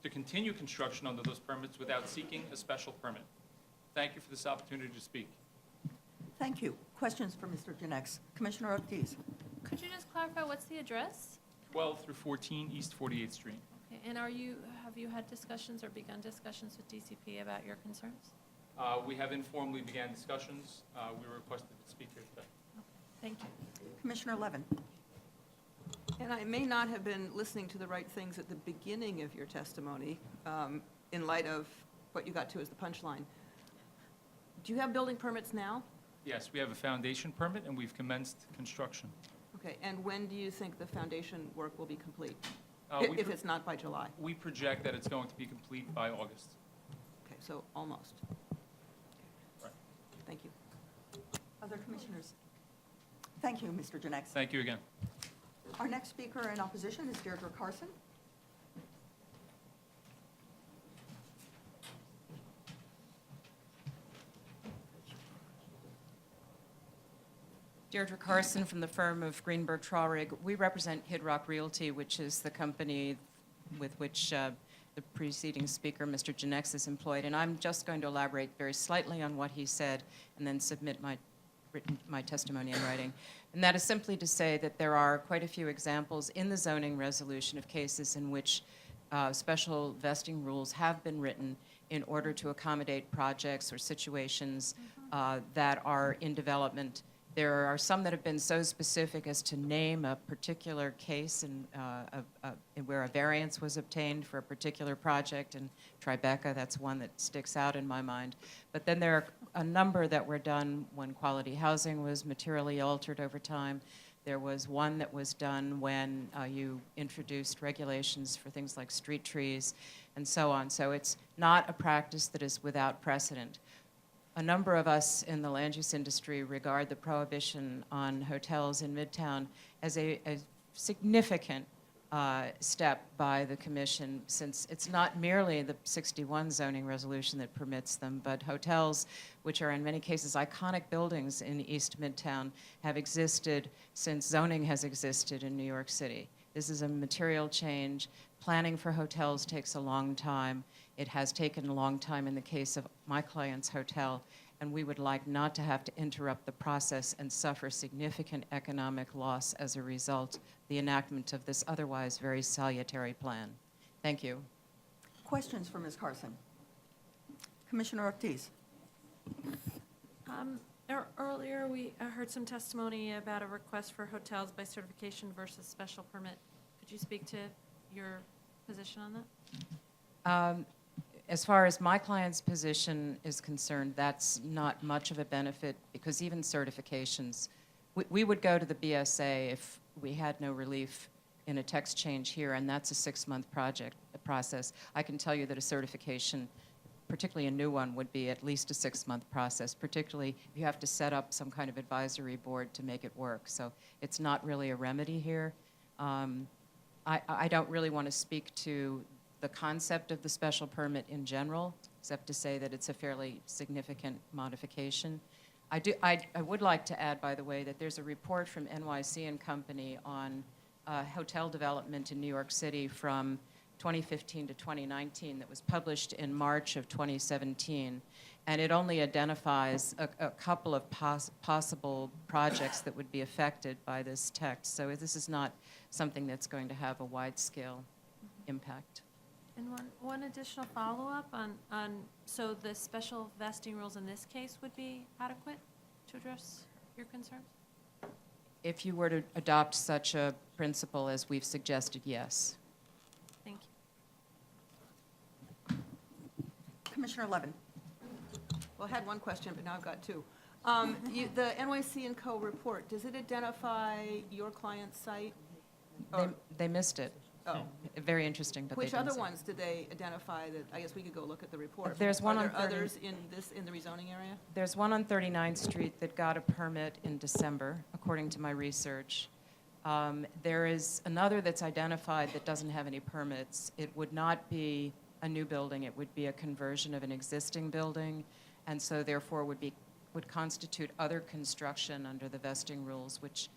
[SPEAKER 3] to continue construction under those permits without seeking a special permit. Thank you for this opportunity to speak.
[SPEAKER 1] Thank you. Questions for Mr. Janex? Commissioner Ortiz?
[SPEAKER 9] Could you just clarify what's the address?
[SPEAKER 3] 12 through 14 East 48th Street.
[SPEAKER 9] Okay, and have you had discussions or begun discussions with DCP about your concerns?
[SPEAKER 3] We have informally began discussions. We were requested to speak here today.
[SPEAKER 9] Thank you.
[SPEAKER 1] Commissioner Levin?
[SPEAKER 8] And I may not have been listening to the right things at the beginning of your testimony, in light of what you got to as the punchline. Do you have building permits now?
[SPEAKER 3] Yes, we have a foundation permit and we've commenced construction.
[SPEAKER 8] Okay, and when do you think the foundation work will be complete?
[SPEAKER 3] We
[SPEAKER 8] If it's not by July?
[SPEAKER 3] We project that it's going to be complete by August.
[SPEAKER 8] Okay, so almost.
[SPEAKER 3] Right.
[SPEAKER 8] Thank you.
[SPEAKER 1] Other commissioners? Thank you, Mr. Janex.
[SPEAKER 3] Thank you again.
[SPEAKER 1] Our next speaker in opposition is Deirdre Carson.
[SPEAKER 22] Deirdre Carson from the firm of Greenberg Traurig. We represent Hid Rock Realty, which is the company with which the preceding speaker, Mr. Janex, is employed. And I'm just going to elaborate very slightly on what he said and then submit my testimony in writing. And that is simply to say that there are quite a few examples in the zoning resolution of cases in which special vesting rules have been written in order to accommodate projects or situations that are in development. There are some that have been so specific as to name a particular case where a variance was obtained for a particular project. In Tribeca, that's one that sticks out in my mind. But then there are a number that were done when quality housing was materially altered over time. There was one that was done when you introduced regulations for things like street trees and so on. So it's not a practice that is without precedent. A number of us in the land use industry regard the prohibition on hotels in Midtown as a significant step by the Commission, since it's not merely the 61 zoning resolution that permits them, but hotels, which are in many cases iconic buildings in East Midtown, have existed since zoning has existed in New York City. This is a material change. Planning for hotels takes a long time. It has taken a long time in the case of my client's hotel, and we would like not to have to interrupt the process and suffer significant economic loss as a result of the enactment of this otherwise very salutary plan. Thank you.
[SPEAKER 1] Questions for Ms. Carson? Commissioner Ortiz?
[SPEAKER 9] Earlier, we heard some testimony about a request for hotels by certification versus special permit. Could you speak to your position on that?
[SPEAKER 22] As far as my client's position is concerned, that's not much of a benefit, because even certifications, we would go to the BSA if we had no relief in a text change here, and that's a 6-month process. I can tell you that a certification, particularly a new one, would be at least a 6-month process, particularly if you have to set up some kind of advisory board to make it work. So it's not really a remedy here. I don't really want to speak to the concept of the special permit in general, except to say that it's a fairly significant modification. I would like to add, by the way, that there's a report from NYC and Company on hotel development in New York City from 2015 to 2019 that was published in March of 2017, and it only identifies a couple of possible projects that would be affected by this text. So this is not something that's going to have a wide-scale impact.
[SPEAKER 9] And one additional follow-up on, so the special vesting rules in this case would be adequate to address your concerns?
[SPEAKER 22] If you were to adopt such a principle as we've suggested, yes.
[SPEAKER 9] Thank
[SPEAKER 1] Commissioner Levin.
[SPEAKER 8] Well, I had one question, but now I've got two. The NYC & Co. report, does it identify your client's site?
[SPEAKER 22] They missed it.
[SPEAKER 8] Oh.
[SPEAKER 22] Very interesting, but they
[SPEAKER 8] Which
[SPEAKER 22] didn't
[SPEAKER 8] other
[SPEAKER 22] say.
[SPEAKER 8] ones did they identify that, I guess we could go look at the report.
[SPEAKER 22] There's one
[SPEAKER 8] Are
[SPEAKER 22] on
[SPEAKER 8] there
[SPEAKER 22] 30
[SPEAKER 8] others in the rezoning area?
[SPEAKER 22] There's one on 39th Street that got a permit in December, according to my research. There is another that's identified that doesn't have any permits. It would not be a new building, it would be a conversion of an existing building, and so therefore would constitute other construction under the vesting rules, which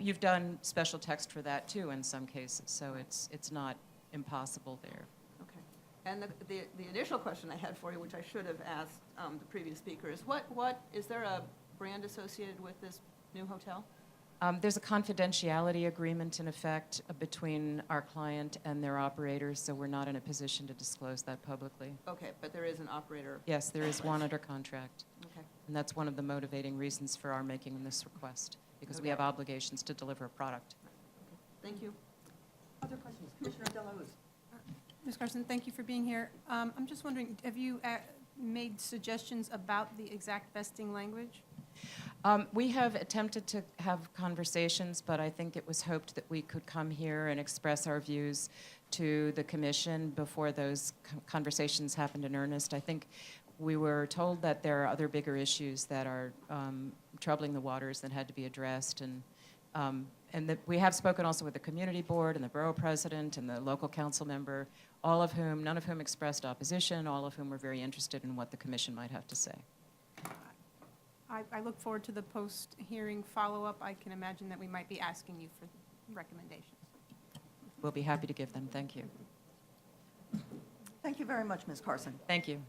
[SPEAKER 22] you've done special text for that too in some cases, so it's not impossible there.
[SPEAKER 8] Okay. And the initial question I had for you, which I should have asked the previous speaker, is is there a brand associated with this new hotel?
[SPEAKER 22] There's a confidentiality agreement in effect between our client and their operators, so we're not in a position to disclose that publicly.
[SPEAKER 8] Okay, but there is an operator.
[SPEAKER 22] Yes, there is one under contract.
[SPEAKER 8] Okay.
[SPEAKER 22] And that's one of the motivating reasons for our making this request, because we
[SPEAKER 8] Okay.
[SPEAKER 22] have obligations to deliver a product.
[SPEAKER 8] Thank you.
[SPEAKER 1] Other questions? Commissioner Dillos.
[SPEAKER 6] Ms. Carson, thank you for being here. I'm just wondering, have you made suggestions about the exact vesting language?
[SPEAKER 22] We have attempted to have conversations, but I think it was hoped that we could come here and express our views to the commission before those conversations happened in earnest. I think we were told that there are other bigger issues that are troubling the waters that had to be addressed, and that we have spoken also with the community board and the borough president and the local council member, none of whom expressed opposition, all of whom were very interested in what the commission might have to say.
[SPEAKER 6] I look forward to the post-hearing follow-up. I can imagine that we might be asking you for recommendations.
[SPEAKER 22] We'll be happy to give them. Thank you.
[SPEAKER 1] Thank you very much, Ms. Carson.
[SPEAKER 22] Thank you.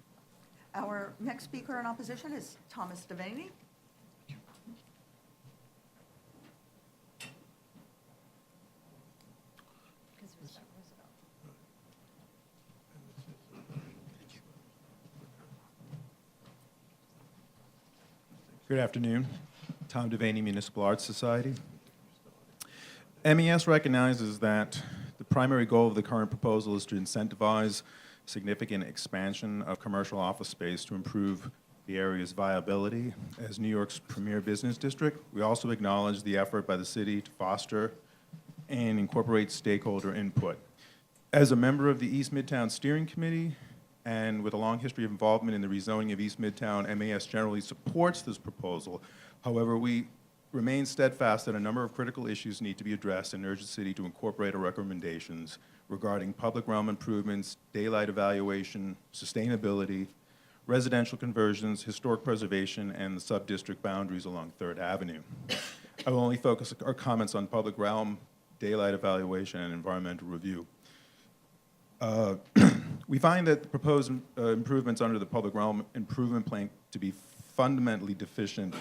[SPEAKER 1] Our next speaker in opposition is Thomas Devaney.
[SPEAKER 7] Good afternoon. Tom Devaney, Municipal Arts Society. MES recognizes that the primary goal of the current proposal is to incentivize significant expansion of commercial office space to improve the area's viability as New York's premier business district. We also acknowledge the effort by the city to foster and incorporate stakeholder input. As a member of the East Midtown Steering Committee, and with a long history of involvement in the rezoning of East Midtown, MAS generally supports this proposal. However, we remain steadfast that a number of critical issues need to be addressed and urge the city to incorporate our recommendations regarding public realm improvements, daylight evaluation, sustainability, residential conversions, historic preservation, and the sub-district boundaries along 3rd Avenue. I will only focus our comments on public realm, daylight evaluation, and environmental review. We find that the proposed improvements under the Public Realm Improvement Plan to be fundamentally deficient.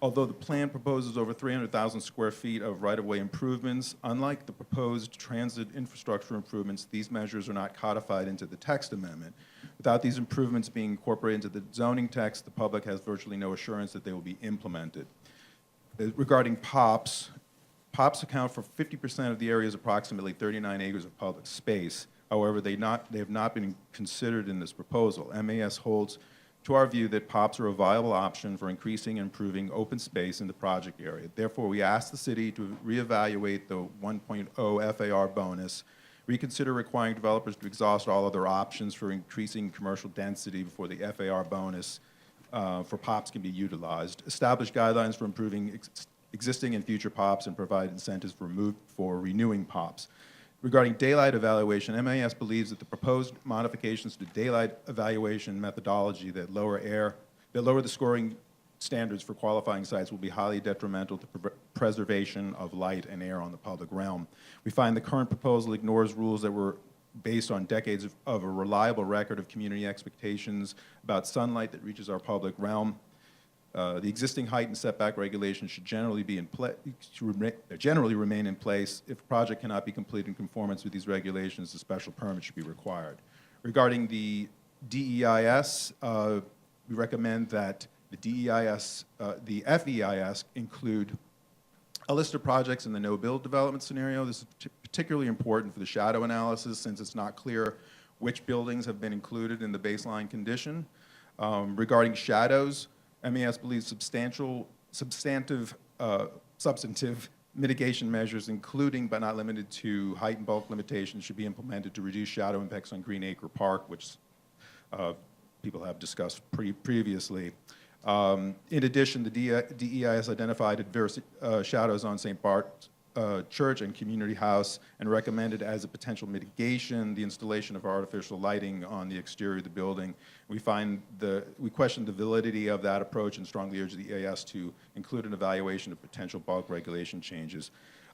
[SPEAKER 7] Although the plan proposes over 300,000 square feet of right-of-way improvements, unlike the proposed transit infrastructure improvements, these measures are not codified into the text amendment. Without these improvements being incorporated into the zoning text, the public has virtually no assurance that they will be implemented. Regarding POPs, POPs account for 50% of the area's approximately 39 acres of public space. However, they have not been considered in this proposal. MAS holds to our view that POPs are a viable option for increasing and improving open space in the project area. Therefore, we ask the city to reevaluate the 1.0 FAR bonus, reconsider requiring developers to exhaust all other options for increasing commercial density before the FAR bonus for POPs can be utilized, establish guidelines for improving existing and future POPs, and provide incentives for renewing POPs. Regarding daylight evaluation, MAS believes that the proposed modifications to daylight evaluation methodology that lower the scoring standards for qualifying sites will be highly detrimental to preservation of light and air on the public realm. We find the current proposal ignores rules that were based on decades of a reliable record of community expectations about sunlight that reaches our public realm. The existing height and setback regulations should generally remain in place. If a project cannot be completed in conformance with these regulations, a special permit should be required. Regarding the DEIS, we recommend that the FEIS include a list of projects in the no-build development scenario. This is particularly important for the shadow analysis, since it's not clear which buildings have been included in the baseline condition. Regarding shadows, MAS believes substantive mitigation measures, including but not limited to height and bulk limitations, should be implemented to reduce shadow impacts on Greenacre Park, which people have discussed previously. In addition, the DEI has identified adverse shadows on St. Bart's Church and Community House and recommended as a potential mitigation the installation of artificial lighting on the exterior of the building. We question the validity of that approach and strongly urge the EIS to include an evaluation of potential bulk regulation changes.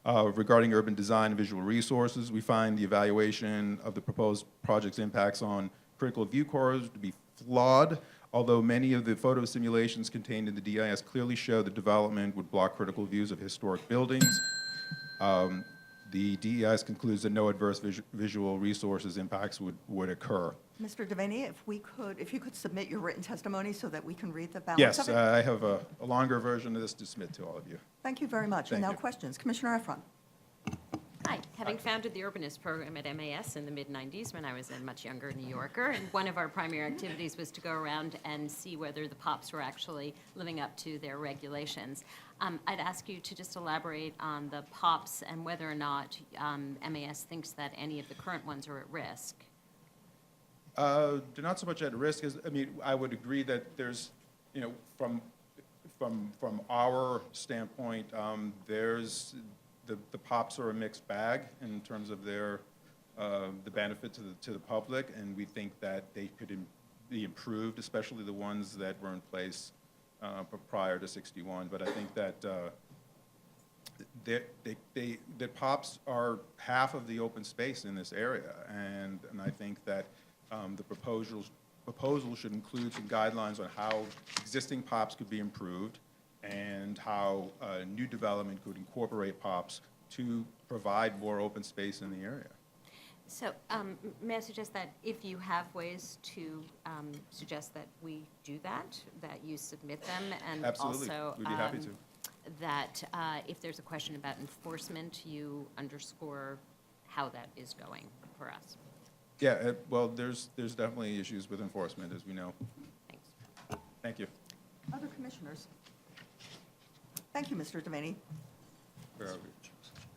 [SPEAKER 7] Regarding urban design and visual resources, we find the evaluation of the proposed project's impacts on critical view corridors to be flawed, although many of the photo simulations contained in the DIS clearly show the development would block critical views of historic buildings. The DEIS concludes that no adverse visual resources impacts would occur.
[SPEAKER 1] Mr. Devaney, if you could submit your written testimony so that we can read the balance of
[SPEAKER 7] Yes,
[SPEAKER 1] it.
[SPEAKER 7] I have a longer version of this to submit to all of you.
[SPEAKER 1] Thank you very much. And
[SPEAKER 7] Thank
[SPEAKER 1] now
[SPEAKER 7] you.
[SPEAKER 1] questions. Commissioner Efron.
[SPEAKER 10] Hi, having founded the urbanist program at MAS in the mid-90s when I was a much younger New Yorker, and one of our primary activities was to go around and see whether the POPs were actually living up to their regulations. I'd ask you to just elaborate on the POPs and whether or not MAS thinks that any of the current ones are at risk.
[SPEAKER 7] They're not so much at risk as, I would agree that there's, from our standpoint, there's the POPs are a mixed bag in terms of their the benefit to the public, and we think that they could be improved, especially the ones that were in place prior to 61. But I think that the POPs are half of the open space in this area, and I think that the proposal should include some guidelines on how existing POPs could be improved and how new development could incorporate POPs to provide more open space in the area.
[SPEAKER 10] So may I suggest that if you have ways to suggest that we do that you submit them, and
[SPEAKER 7] Absolutely.
[SPEAKER 10] also
[SPEAKER 7] We'd be happy to.
[SPEAKER 10] that if there's a question about enforcement, you underscore how that is going for us.
[SPEAKER 7] Yeah, well, there's definitely issues with enforcement, as we know.
[SPEAKER 10] Thanks.
[SPEAKER 7] Thank you.
[SPEAKER 1] Other commissioners? Thank you, Mr. Devaney.
[SPEAKER 7] Where are we?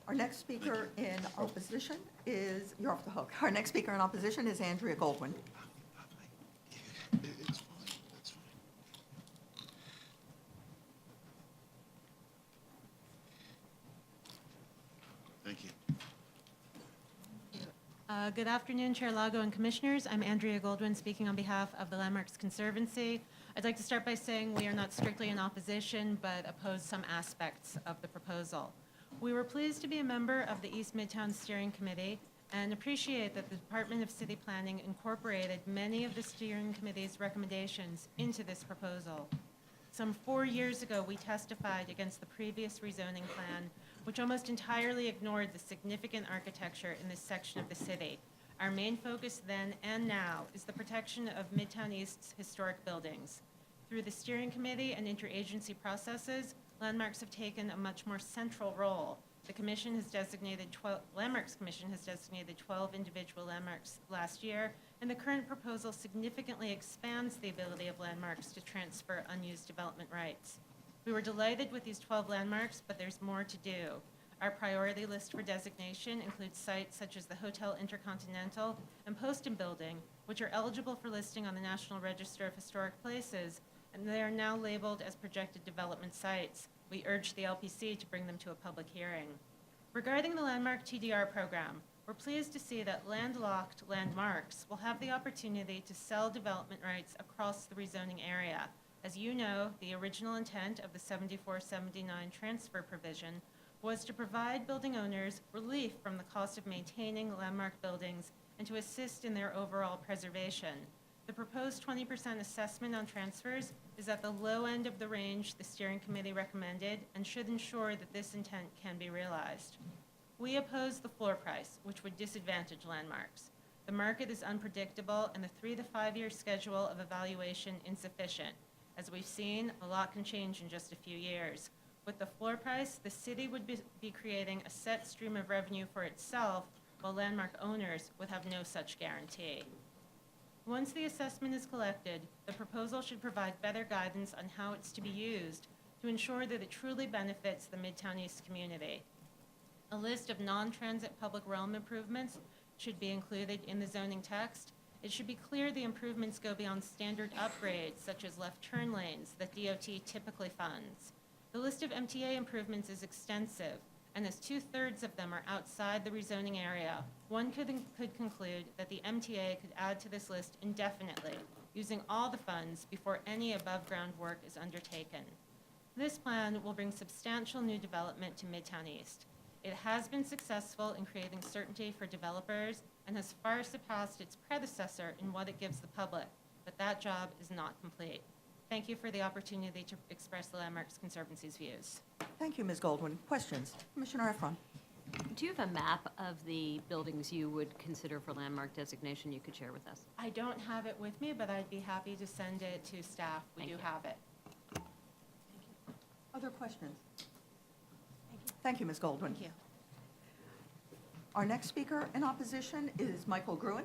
[SPEAKER 1] Our next speaker in opposition is, you're off the hook. Our next speaker in opposition is Andrea Goldwyn.
[SPEAKER 11] It's fine, that's fine. Thank you.
[SPEAKER 12] Good afternoon, Chair Lago and Commissioners. I'm Andrea Goldwyn, speaking on behalf of the Landmarks Conservancy. I'd like to start by saying we are not strictly in opposition, but oppose some aspects of the proposal. We were pleased to be a member of the East Midtown Steering Committee and appreciate that the Department of City Planning incorporated many of the Steering Committee's recommendations into this proposal. Some 4 years ago, we testified against the previous rezoning plan, which almost entirely ignored the significant architecture in this section of the city. Our main focus then and now is the protection of Midtown East's historic buildings. Through the steering committee and interagency processes, landmarks have taken a much more central role. The commission has designated Landmarks Commission has designated 12 individual landmarks last year, and the current proposal significantly expands the ability of landmarks to transfer unused development rights. We were delighted with these 12 landmarks, but there's more to do. Our priority list for designation includes sites such as the Hotel Intercontinental and Poston Building, which are eligible for listing on the National Register of Historic Places, and they are now labeled as projected development sites. We urge the LPC to bring them to a public hearing. Regarding the Landmark TDR program, we're pleased to see that landlocked landmarks will have the opportunity to sell development rights across the rezoning area. As you know, the original intent of the 7479 transfer provision was to provide building owners relief from the cost of maintaining landmark buildings and to assist in their overall preservation. The proposed 20% assessment on transfers is at the low end of the range the steering committee recommended and should ensure that this intent can be realized. We oppose the floor price, which would disadvantage landmarks. The market is unpredictable and the 3 to 5 year schedule of evaluation insufficient. As we've seen, a lot can change in just a few years. With the floor price, the city would be creating a set stream of revenue for itself, while landmark owners would have no such guarantee. Once the assessment is collected, the proposal should provide better guidance on how it's to be used to ensure that it truly benefits the Midtown East community. A list of non-transit public realm improvements should be included in the zoning text. It should be clear the improvements go beyond standard upgrades, such as left turn lanes, that DOT typically funds. The list of MTA improvements is extensive, and as 2/3 of them are outside the rezoning area, one could conclude that the MTA could add to this list indefinitely, using all the funds before any above-ground work is undertaken. This plan will bring substantial new development to Midtown East. It has been successful in creating certainty for developers and has far surpassed its predecessor in what it gives the public, but that job is not complete. Thank you for the opportunity to express the Landmarks Conservancy's views.
[SPEAKER 1] Thank you, Ms. Goldwyn. Questions? Commissioner Efron.
[SPEAKER 10] Do you have a map of the buildings you would consider for landmark designation you could share with us?
[SPEAKER 12] I don't have it with me, but I'd be happy to send it to staff. We do have it.
[SPEAKER 1] Other questions? Thank you, Ms. Goldwyn.
[SPEAKER 12] Thank you.
[SPEAKER 1] Our next speaker in opposition is Michael Gruen.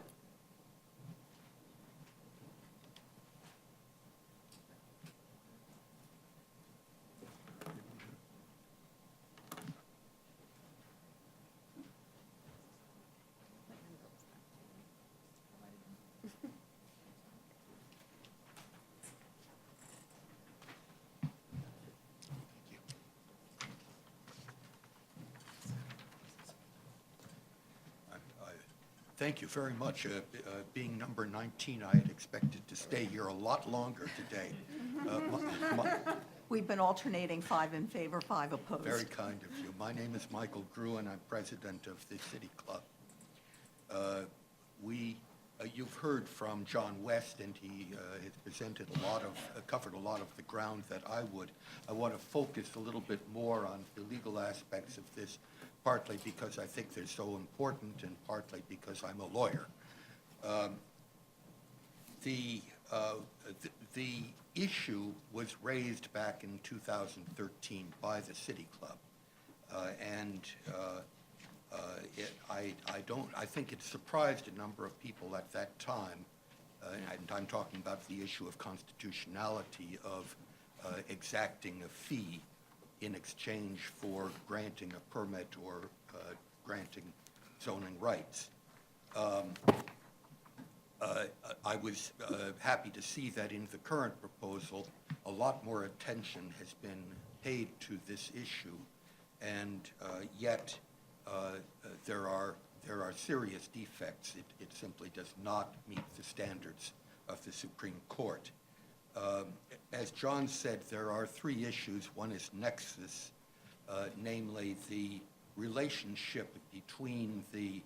[SPEAKER 13] Thank you very much. Being number 19, I had expected to stay here a lot longer today.
[SPEAKER 1] We've been alternating 5 in favor, 5 opposed.
[SPEAKER 13] Very kind of you. My name is Michael Gruen. I'm president of the City Club. You've heard from John West, and he has presented covered a lot of the ground that I would. I want to focus a little bit more on the legal aspects of this, partly because I think they're so important and partly because I'm a lawyer. The issue was raised back in 2013 by the City Club, I think it surprised a number of people at that time, and I'm talking about the issue of constitutionality of exacting a fee in exchange for granting a permit or granting zoning rights. I was happy to see that in the current proposal, a lot more attention has been paid to this issue, and yet there are serious defects. It simply does not meet the standards of the Supreme Court. As John said, there are 3 issues. One is nexus, namely the relationship between the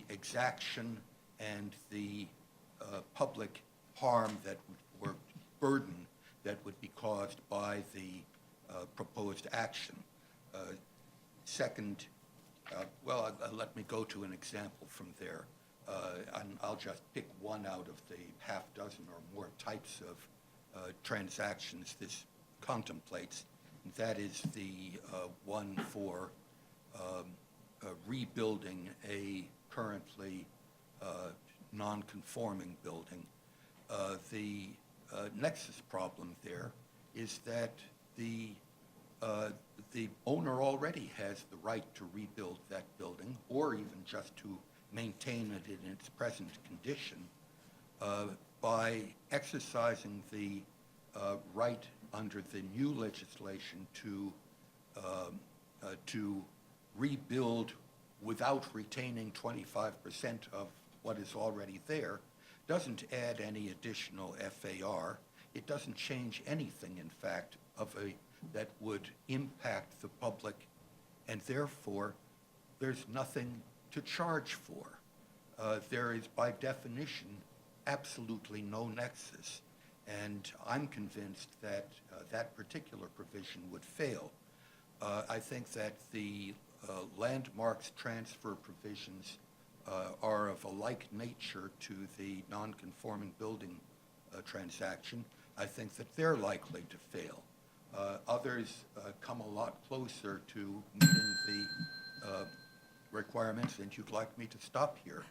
[SPEAKER 13] exaction and the public harm or burden that would be caused by the proposed action. Second, let me go to an example from there. And I'll just pick one out of the half dozen or more types of transactions this contemplates. And that is the one for rebuilding a currently non-conforming building. The nexus problem there is that the owner already has the right to rebuild that building, or even just to maintain it in its present condition, by exercising the right under the new legislation to rebuild without retaining 25% of what is already there. Doesn't add any additional FAR. It doesn't change anything, in fact, that would impact the public, and therefore there's nothing to charge for. There is, by definition, absolutely no nexus, and I'm convinced that that particular provision would fail. I think that the landmarks transfer provisions are of a like nature to the non-conforming building transaction. I think that they're likely to fail. Others come a lot closer to meeting the requirements, and you'd like me to stop here.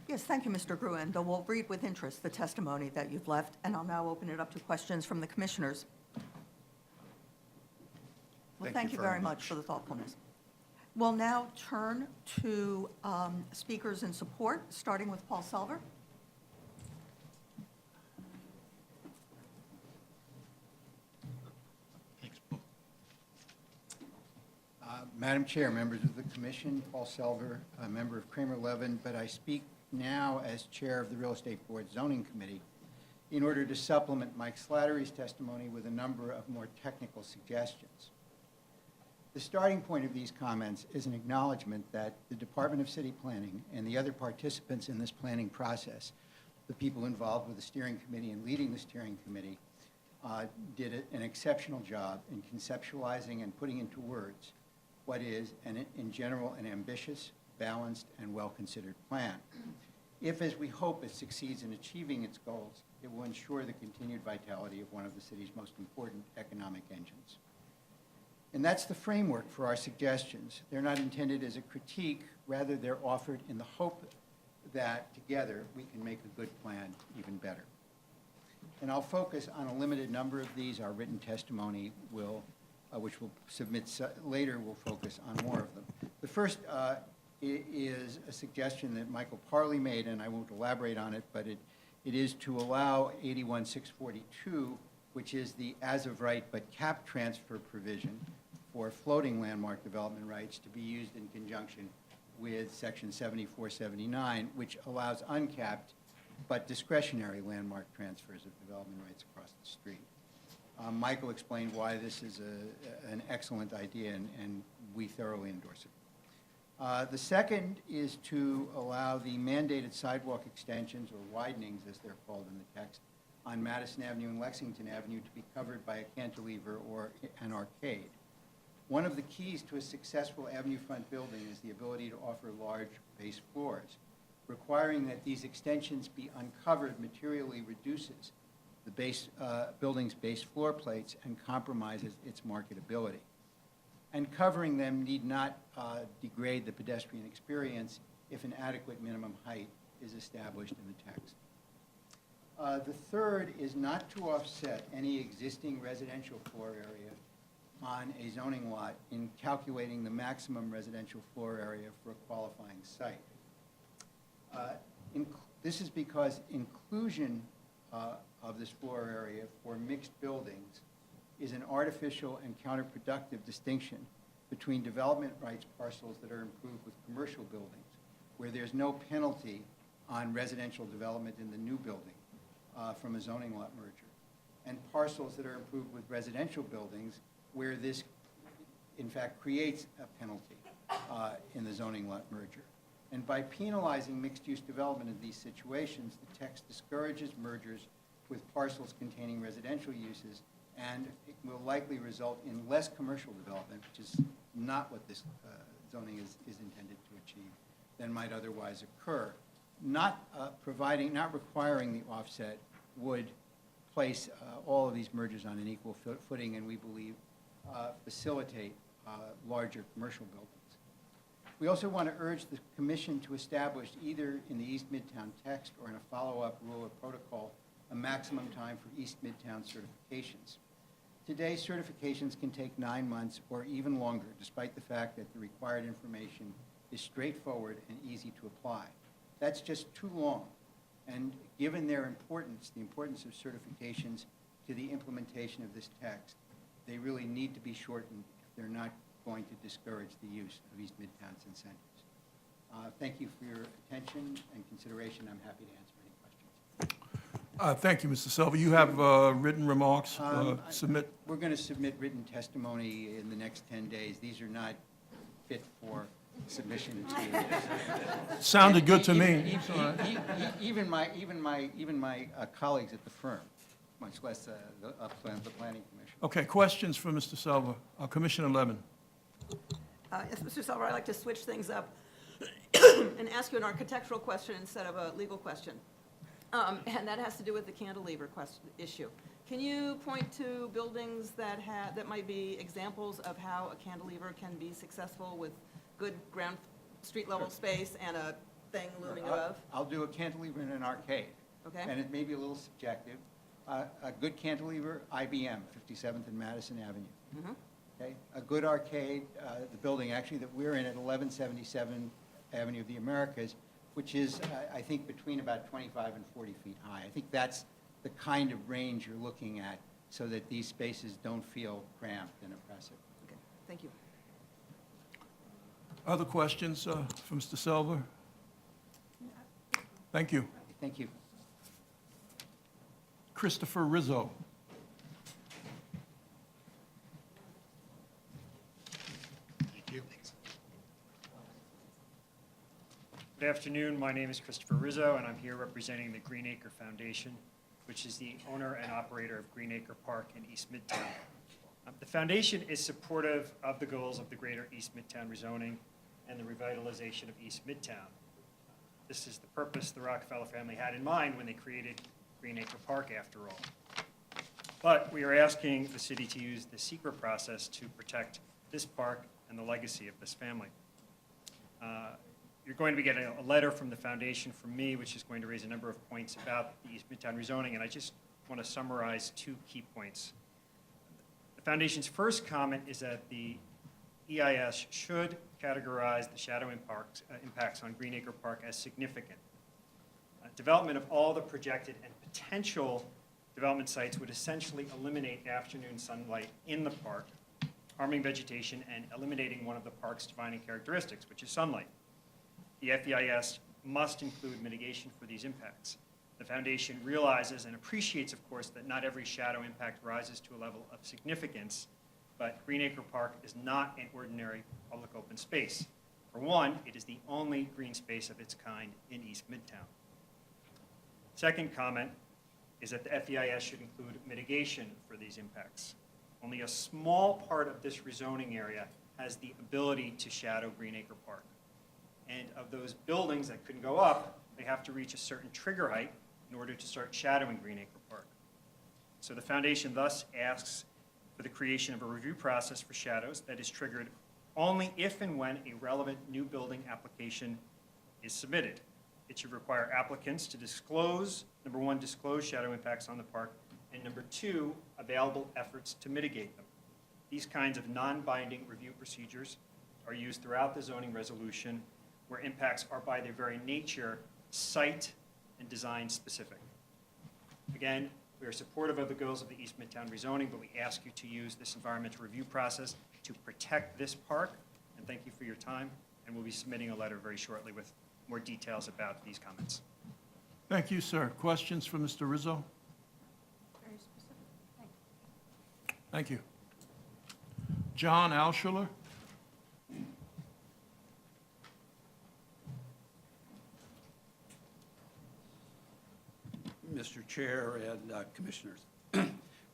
[SPEAKER 1] Yes, thank you, Mr. Gruen. Though we'll read with interest the testimony that you've left, and I'll now open it up to questions from the commissioners. Well, thank you very much for the thoughtfulness. We'll now turn to speakers in support, starting with Paul Selver.
[SPEAKER 11] Thanks, Paul.
[SPEAKER 15] Madam Chair, members of the commission, Paul Selver, a member of Kramer Levin, but I speak now as chair of the Real Estate Board Zoning Committee in order to supplement Mike Slattery's testimony with a number of more technical suggestions. The starting point of these comments is an acknowledgement that the Department of City Planning and the other participants in this planning process, the people involved with the steering committee and leading the steering committee, did an exceptional job in conceptualizing and putting into words what is, in general, an ambitious, balanced, and well-considered plan. If, as we hope, it succeeds in achieving its goals, it will ensure the continued vitality of one of the city's most important economic engines. And that's the framework for our suggestions. They're not intended as a critique, rather they're offered in the hope that together we can make a good plan even better. And I'll focus on a limited number of these. Our written testimony will, which we'll submit later, will focus on more of them. The first is a suggestion that Michael Parley made, and I won't elaborate on it, but it is to allow 81642, which is the as-of-right but cap transfer provision for floating landmark development rights, to be used in conjunction with Section 7479, which allows uncapped but discretionary landmark transfers of development rights across the street. Michael explained why this is an excellent idea, and we thoroughly endorse it. The second is to allow the mandated sidewalk extensions, or widenings as they're called in the text, on Madison Avenue and Lexington Avenue to be covered by a cantilever or an arcade. One of the keys to a successful avenue front building is the ability to offer large base floors. Requiring that these extensions be uncovered materially reduces the building's base floor plates and compromises its marketability. And covering them need not degrade the pedestrian experience if an adequate minimum height is established in the text. The third is not to offset any existing residential floor area on a zoning lot in calculating the maximum residential floor area for a qualifying site. This is because inclusion of this floor area for mixed buildings is an artificial and counterproductive distinction between development rights parcels that are improved with commercial buildings, where there's no penalty on residential development in the new building from a zoning lot merger, and parcels that are improved with residential buildings, where this, in fact, creates a penalty in the zoning lot merger. And by penalizing mixed-use development in these situations, the text discourages mergers with parcels containing residential uses, and it will likely result in less commercial development, which is not what this zoning is intended to achieve, than might otherwise occur. Not requiring the offset would place all of these mergers on an equal footing, and we believe facilitate larger commercial buildings. We also want to urge the Commission to establish, either in the East Midtown text or in a follow-up rule or protocol, a maximum time for East Midtown certifications. Today, certifications can take 9 months or even longer, despite the fact that the required information is straightforward and easy to apply. That's just too long. And given their importance, the importance of certifications to the implementation of this text, they really need to be shortened if they're not going to discourage the use of East Midtown's incentives. Thank you for your attention and consideration. I'm happy to answer any questions.
[SPEAKER 2] Thank you, Mr. Selver. You have written remarks. Submit.
[SPEAKER 15] We're going to submit written testimony in the next 10 days. These are not fit for submission to.
[SPEAKER 2] Sounded good to me.
[SPEAKER 15] Even my colleagues at the firm, much less the Planning Commission.
[SPEAKER 2] Okay, questions for Mr. Selver. Commissioner Levin.
[SPEAKER 8] Yes, Mr. Selver, I'd like to switch things up and ask you an architectural question instead of a legal question. And that has to do with the cantilever issue. Can you point to buildings that might be examples of how a cantilever can be successful with good ground street level space and a thing looming
[SPEAKER 15] I'll-
[SPEAKER 8] above?
[SPEAKER 15] I'll do a cantilever in an arcade.
[SPEAKER 8] Okay.
[SPEAKER 15] And it may be a little subjective. A good cantilever, IBM, 57th and Madison Avenue.
[SPEAKER 8] Mhm.
[SPEAKER 15] Okay? A good arcade, the building actually that we're in at 1177 Avenue of the Americas, which is, I think, between about 25 and 40 feet high. I think that's the kind of range you're looking at so that these spaces don't feel cramped and oppressive.
[SPEAKER 8] Okay, thank you.
[SPEAKER 2] Other questions for Mr. Selver? Thank you.
[SPEAKER 15] Thank you.
[SPEAKER 2] Christopher Rizzo.
[SPEAKER 11] Thank you.
[SPEAKER 16] Good afternoon. My name is Christopher Rizzo, and I'm here representing the Greenacre Foundation, which is the owner and operator of Greenacre Park in East Midtown. The foundation is supportive of the goals of the greater East Midtown rezoning and the revitalization of East Midtown. This is the purpose the Rockefeller family had in mind when they created Greenacre Park, after all. But we are asking the city to use the secret process to protect this park and the legacy of this family. You're going to be getting a letter from the foundation from me, which is going to raise a number of points about the East Midtown rezoning, and I just want to summarize 2 key points. The foundation's first comment is that the EIS should categorize the shadow impacts on Greenacre Park as significant. Development of all the projected and potential development sites would essentially eliminate afternoon sunlight in the park, harming vegetation and eliminating one of the park's defining characteristics, which is sunlight. The FEIS must include mitigation for these impacts. The foundation realizes and appreciates, of course, that not every shadow impact rises to a level of significance, but Greenacre Park is not an ordinary public open space. For one, it is the only green space of its kind in East Midtown. Second comment is that the FEIS should include mitigation for these impacts. Only a small part of this rezoning area has the ability to shadow Greenacre Park. And of those buildings that couldn't go up, they have to reach a certain trigger height in order to start shadowing Greenacre Park. So the foundation thus asks for the creation of a review process for shadows that is triggered only if and when a relevant new building application is submitted. It should require applicants to disclose, number 1, disclose shadow impacts on the park, and number 2, available efforts to mitigate them. These kinds of non-binding review procedures are used throughout the zoning resolution where impacts are by their very nature site and design specific. Again, we are supportive of the goals of the East Midtown rezoning, but we ask you to use this environmental review process to protect this park. And thank you for your time, and we'll be submitting a letter very shortly with more details about these comments.
[SPEAKER 2] Thank you, sir. Questions for Mr. Rizzo?
[SPEAKER 6] Very specific. Thank you.
[SPEAKER 2] Thank you. John Alschuler?
[SPEAKER 17] Mr. Chair and Commissioners.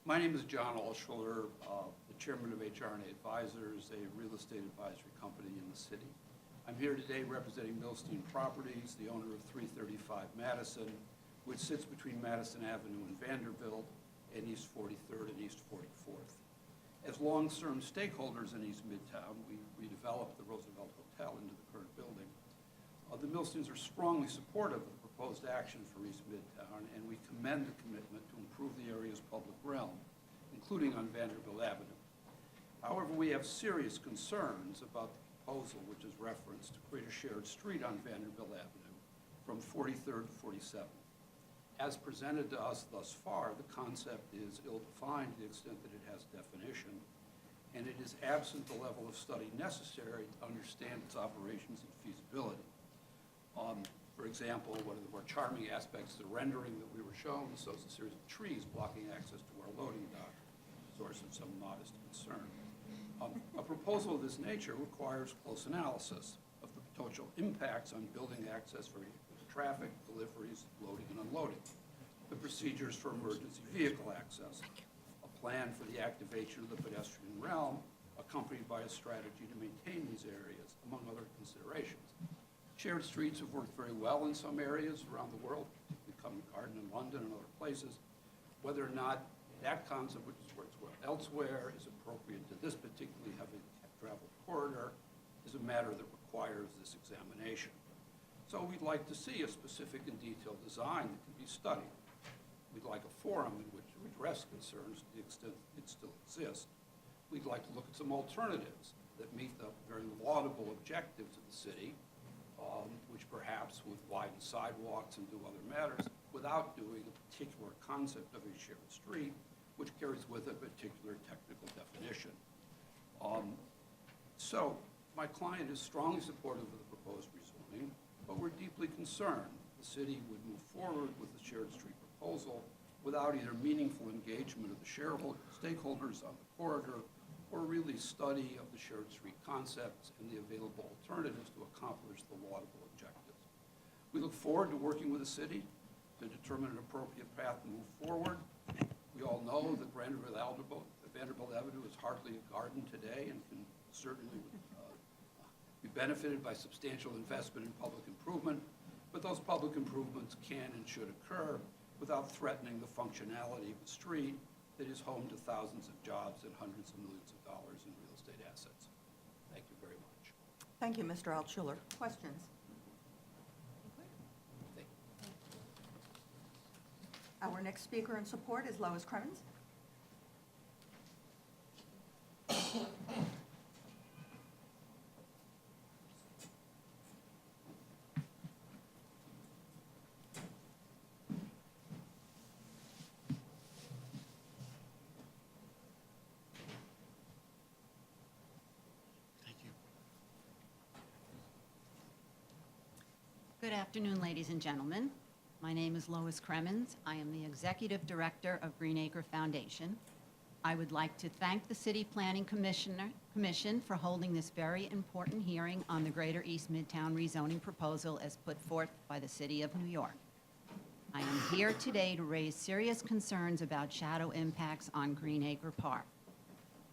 [SPEAKER 17] My name is John Alschuler, the Chairman of HR&A Advisors, a real estate advisory company in the city. I'm here today representing Milstein Properties, the owner of 335 Madison, which sits between Madison Avenue and Vanderbilt and East 43rd and East 44th. As long-term stakeholders in East Midtown, we redeveloped the Roosevelt Hotel into the current building. The Milsteins are strongly supportive of the proposed action for East Midtown, and we commend the commitment to improve the area's public realm, including on Vanderbilt Avenue. However, we have serious concerns about the proposal, which is referenced, to create a shared street on Vanderbilt Avenue from 43rd to 47th. As presented to us thus far, the concept is ill-defined to the extent that it has definition, and it is absent the level of study necessary to understand its operations and feasibility. For example, one of the more charming aspects of the rendering that we were shown shows a series of trees blocking access to our loading dock, source of some modest concern. A proposal of this nature requires close analysis of the potential impacts on building access for traffic, deliveries, loading and unloading, the procedures for emergency vehicle access, a plan for the activation of the pedestrian realm, accompanied by a strategy to maintain these areas, among other considerations. Shared streets have worked very well in some areas around the world, particularly Covent Garden in London and other places. Whether or not that concept, which has worked well elsewhere, is appropriate to this particularly heavily traveled corridor is a matter that requires this examination. So we'd like to see a specific and detailed design that can be studied. We'd like a forum in which to address concerns to the extent it still exists. We'd like to look at some alternatives that meet the very laudable objectives of the city, which perhaps would widen sidewalks and do other matters without doing a particular concept of a shared street, which carries with it a particular technical definition. So my client is strongly supportive of the proposed rezoning, but we're deeply concerned the city would move forward with the shared street proposal without either meaningful engagement of the stakeholders on the corridor or really study of the shared street concepts and the available alternatives to accomplish the laudable objectives. We look forward to working with the city to determine an appropriate path to move forward. We all know that Vanderbilt Avenue is hardly a garden today and can certainly be benefited by substantial investment in public improvement, but those public improvements can and should occur without threatening the functionality of a street that is home to thousands of jobs and hundreds of millions of dollars in real estate assets. Thank you very much.
[SPEAKER 1] Thank you, Mr. Altshuler. Questions? Our next speaker in support is Lois Cremens.
[SPEAKER 4] Good afternoon, ladies and gentlemen. My name is Lois Cremens. I am the Executive Director of Greenacre Foundation. I would like to thank the City Planning Commission for holding this very important hearing on the Greater East Midtown rezoning proposal as put forth by the City of New York. I am here today to raise serious concerns about shadow impacts on Greenacre Park.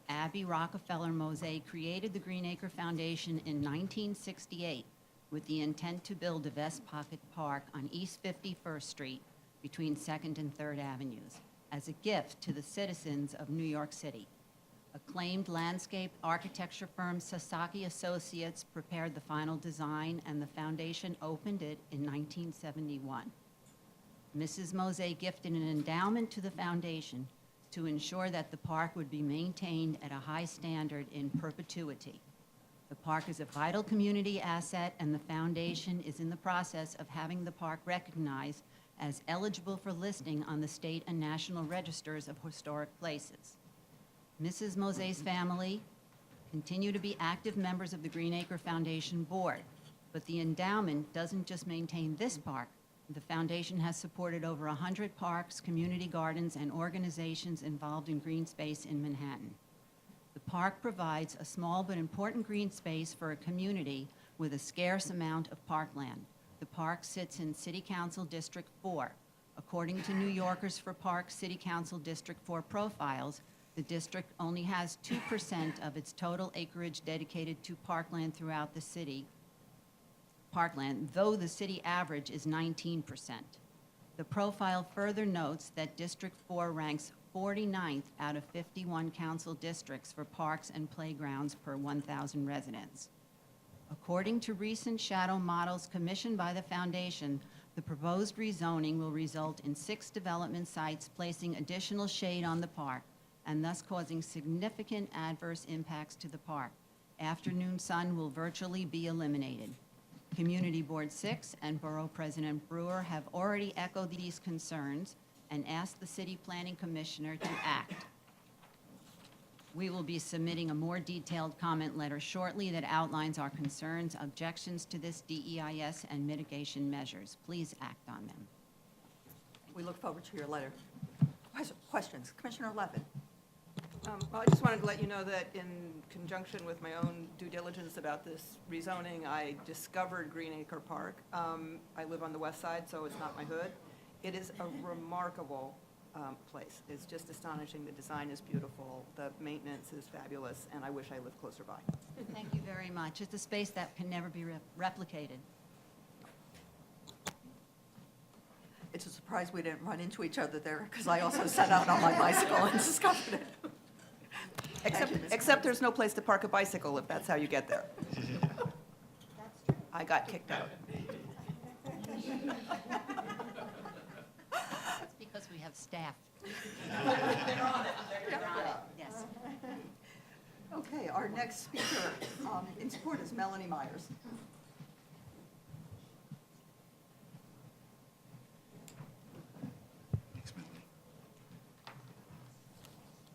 [SPEAKER 4] Abby Rockefeller Mosey created the Greenacre Foundation in 1968 with the intent to build a Vest Pocket Park on East 51st Street between 2nd and 3rd Avenues as a gift to the citizens of New York City. Acclaimed landscape architecture firm Sasaki Associates prepared the final design, and the foundation opened it in 1971. Mrs. Mosey gifted an endowment to the foundation to ensure that the park would be maintained at a high standard in perpetuity. The park is a vital community asset, and the foundation is in the process of having the park recognized as eligible for listing on the state and national registers of historic places. Mrs. Mosey's family continue to be active members of the Greenacre Foundation Board, but the endowment doesn't just maintain this park. The foundation has supported over 100 parks, community gardens, and organizations involved in green space in Manhattan. The park provides a small but important green space for a community with a scarce amount of parkland. The park sits in City Council District 4. According to New Yorkers for Parks City Council District 4 profiles, the district only has 2% of its total acreage dedicated to parkland throughout the city, though the city average is 19%. The profile further notes that District 4 ranks 49th out of 51 council districts for parks and playgrounds per 1,000 residents. According to recent shadow models commissioned by the foundation, the proposed rezoning will result in 6 development sites placing additional shade on the park and thus causing significant adverse impacts to the park. Afternoon sun will virtually be eliminated. Community Board 6 and Borough President Brewer have already echoed these concerns and asked the City Planning Commissioner to act. We will be submitting a more detailed comment letter shortly that outlines our concerns, objections to this DEIS, and mitigation measures. Please act on them.
[SPEAKER 1] We look forward to your letter. Questions? Commissioner Levin.
[SPEAKER 8] Well, I just wanted to let you know that in conjunction with my own due diligence about this rezoning, I discovered Greenacre Park. I live on the west side, so it's not my hood. It is a remarkable place. It's just astonishing. The design is beautiful. The maintenance is fabulous, and I wish I lived closer by.
[SPEAKER 4] Thank you very much. It's a space that can never be replicated.
[SPEAKER 1] It's a surprise we didn't run into each other there, because I also set out on my bicycle and discovered it.
[SPEAKER 8] Except there's no place to park a bicycle if that's how you get there. I got kicked out.
[SPEAKER 4] That's because we have staff. They're on it, yes.
[SPEAKER 1] Okay, our next speaker in support is Melanie Myers.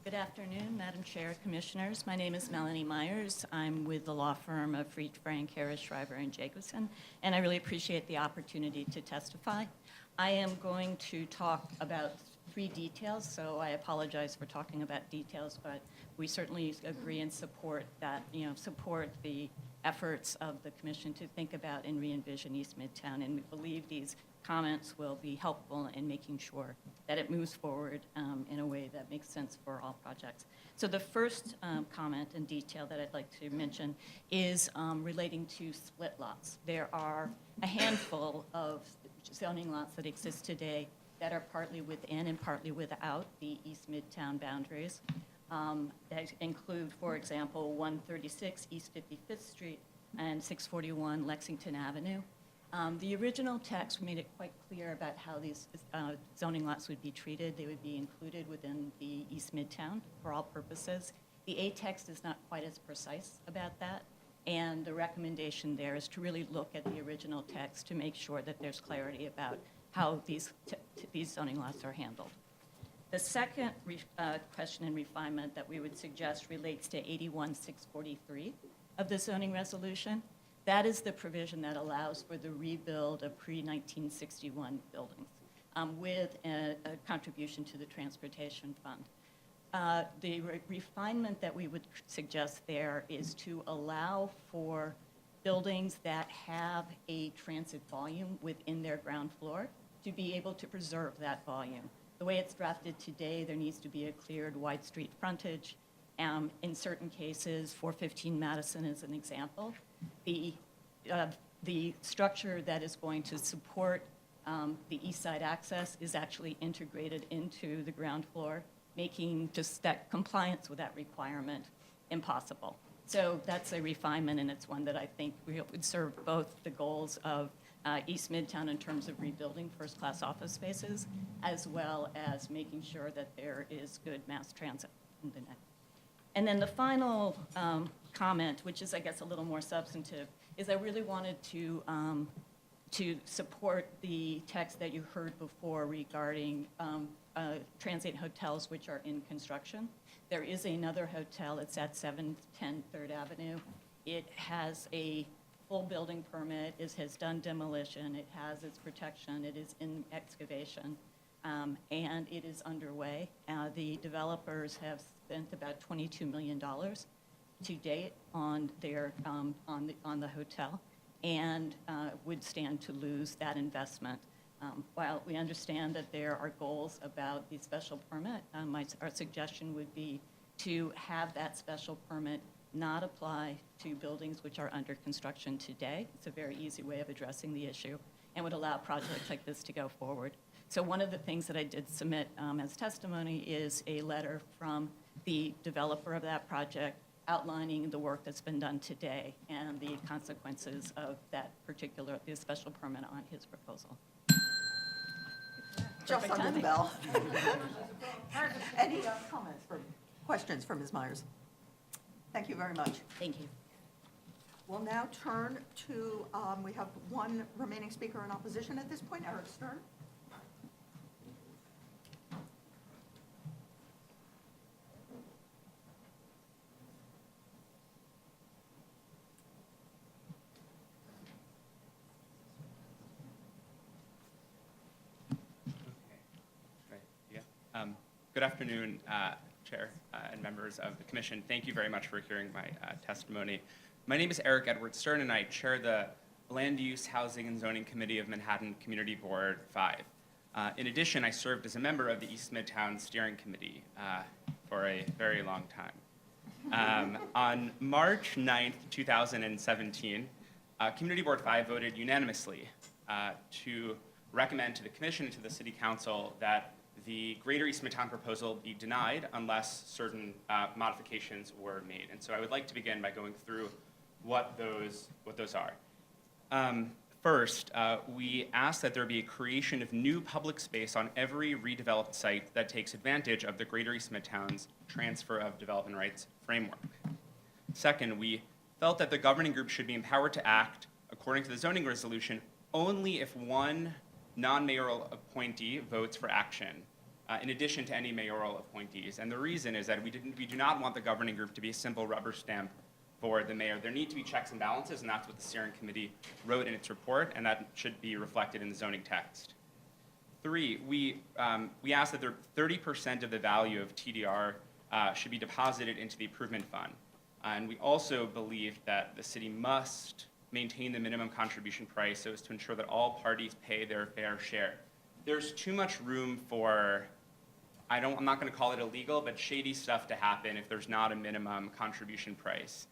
[SPEAKER 18] Good afternoon, Madam Chair, Commissioners. My name is Melanie Myers. I'm with the law firm of Reade, Frank, Harris, Shriver, and Jacobson, and I really appreciate the opportunity to testify. I am going to talk about 3 details, so I apologize for talking about details, but we certainly agree and support that, support the efforts of the Commission to think about and re-envision East Midtown, and we believe these comments will be helpful in making sure that it moves forward in a way that makes sense for all projects. So the first comment and detail that I'd like to mention is relating to split lots. There are a handful of zoning lots that exist today that are partly within and partly without the East Midtown boundaries. That include, for example, 136 East 55th Street and 641 Lexington Avenue. The original text made it quite clear about how these zoning lots would be treated. They would be included within the East Midtown for all purposes. The A text is not quite as precise about that, and the recommendation there is to really look at the original text to make sure that there's clarity about how these zoning lots are handled. The second question and refinement that we would suggest relates to 81643 of the zoning resolution. That is the provision that allows for the rebuild of pre-1961 buildings with a contribution to the Transportation Fund. The refinement that we would suggest there is to allow for buildings that have a transit volume within their ground floor to be able to preserve that volume. The way it's drafted today, there needs to be a cleared wide street frontage. In certain cases, 415 Madison is an example. The structure that is going to support the east side access is actually integrated into the ground floor, making just that compliance with that requirement impossible. So that's a refinement, and it's one that I think would serve both the goals of East Midtown in terms of rebuilding first-class office spaces, as well as making sure that there is good mass transit in the neck. And then the final comment, which is, I guess, a little more substantive, is I really wanted to support the text that you heard before regarding transient hotels which are in construction. There is another hotel. It's at 710 3rd Avenue. It has a full building permit. It has done demolition. It has its protection. It is in excavation, and it is underway. The developers have spent about $22 million to date on their on the hotel, and would stand to lose that investment. While we understand that there are goals about the special permit, our suggestion would be to have that special permit not apply to buildings which are under construction today. It's a very easy way of addressing the issue and would allow projects like this to go forward. So one of the things that I did submit as testimony is a letter from the developer of that project outlining the work that's been done today and the consequences of that particular, the special permit on his proposal.
[SPEAKER 1] Just under the bell. Any comments or questions for Ms. Myers? Thank you very much.
[SPEAKER 18] Thank you.
[SPEAKER 1] We'll now turn to, we have one remaining speaker in opposition at this point, Eric Stern.
[SPEAKER 19] Good afternoon, Chair and members of the Commission. Thank you very much for hearing my testimony. My name is Eric Edward Stern, and I chair the Land Use, Housing, and Zoning Committee of Manhattan Community Board 5. In addition, I served as a member of the East Midtown Steering Committee for a very long time. On March 9th, 2017, Community Board 5 voted unanimously to recommend to the Commission and to the City Council that the Greater East Midtown proposal be denied unless certain modifications were made. And so I would like to begin by going through what those are. First, we ask that there be a creation of new public space on every redeveloped site that takes advantage of the Greater East Midtown's transfer of development rights framework. Second, we felt that the governing group should be empowered to act according to the zoning resolution only if one non-mayoral appointee votes for action, in addition to any mayoral appointees. And the reason is that we do not want the governing group to be a simple rubber stamp for the mayor. There need to be checks and balances, and that's what the steering committee wrote in its report, and that should be reflected in the zoning text. Three, we ask that 30% of the value of TDR should be deposited into the improvement fund. And we also believe that the city must maintain the minimum contribution price so as to ensure that all parties pay their fair share. There's too much room for, I'm not going to call it illegal, but shady stuff to happen if there's not a minimum contribution price.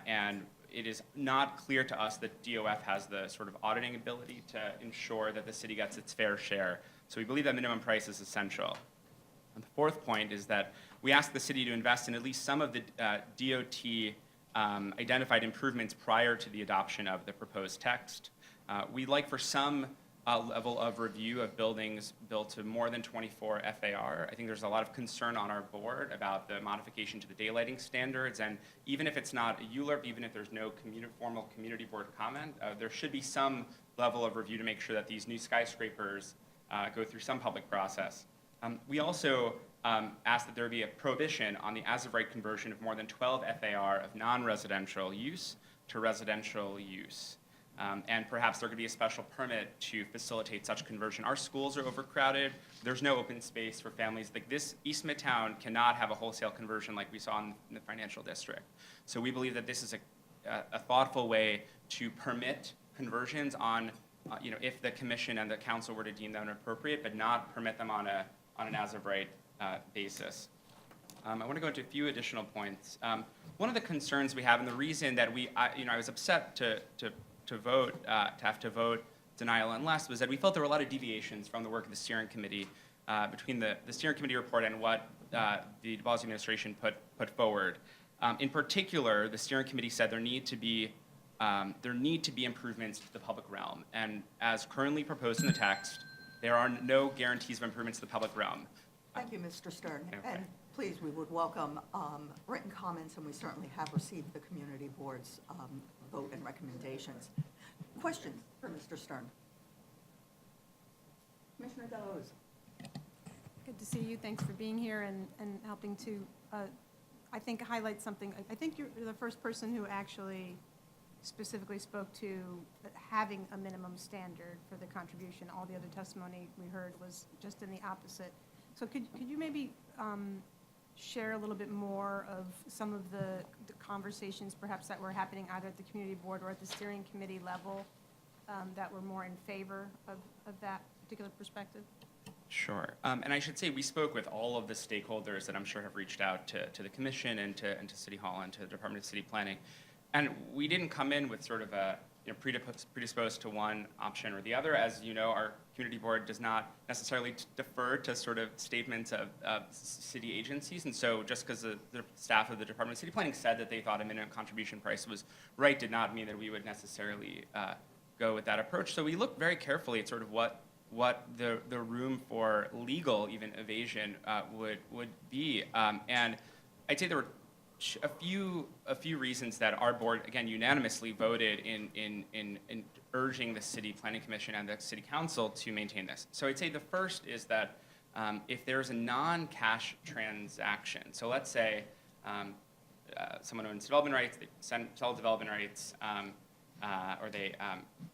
[SPEAKER 19] And it is not clear to us that DOF has the sort of auditing ability to ensure that the city gets its fair share. So we believe that minimum price is essential. And the fourth point is that we ask the city to invest in at least some of the DOT identified improvements prior to the adoption of the proposed text. We'd like for some level of review of buildings built to more than 24 FAR. I think there's a lot of concern on our board about the modification to the daylighting standards, and even if it's not a ULURP, even if there's no formal community board comment, there should be some level of review to make sure that these new skyscrapers go through some public process. We also ask that there be a prohibition on the as-of-right conversion of more than 12 FAR of non-residential use to residential use. And perhaps there could be a special permit to facilitate such conversion. Our schools are overcrowded. There's no open space for families. Like this, East Midtown cannot have a wholesale conversion like we saw in the financial district. So we believe that this is a thoughtful way to permit conversions on, if the commission and the council were to deem them appropriate, but not permit them on an as-of-right basis. I want to go into a few additional points. One of the concerns we have, and the reason that I was upset to have to vote denial unless, was that we felt there were a lot of deviations from the work of the steering committee between the steering committee report and what the de Blasio administration put forward. In particular, the steering committee said there need to be improvements to the public realm, and as currently proposed in the text, there are no guarantees of improvements to the public realm.
[SPEAKER 1] Thank you, Mr. Stern.
[SPEAKER 19] Okay.
[SPEAKER 1] And please, we would welcome written comments, and we certainly have received the community board's vote and recommendations. Questions for Mr. Stern? Commissioner Dillos.
[SPEAKER 6] Good to see you. Thanks for being here and helping to, I think, highlight something. I think you're the first person who actually specifically spoke to having a minimum standard for the contribution. All the other testimony we heard was just in the opposite. So could you maybe share a little bit more of some of the conversations perhaps that were happening either at the community board or at the steering committee level that were more in favor of that particular perspective?
[SPEAKER 19] Sure. And I should say we spoke with all of the stakeholders that I'm sure have reached out to the commission and to City Hall and to the Department of City Planning. And we didn't come in with sort of a predisposed to one option or the other. As you know, our community board does not necessarily defer to sort of statements of city agencies. And so just because the staff of the Department of City Planning said that they thought a minimum contribution price was right did not mean that we would necessarily go with that approach. So we looked very carefully at sort of what the room for legal even evasion would be. And I'd say there were a few reasons that our board, again, unanimously voted in urging the City Planning Commission and the City Council to maintain this. So I'd say the first is that if there's a non-cash transaction, so let's say someone owns development rights, they sell development rights, or they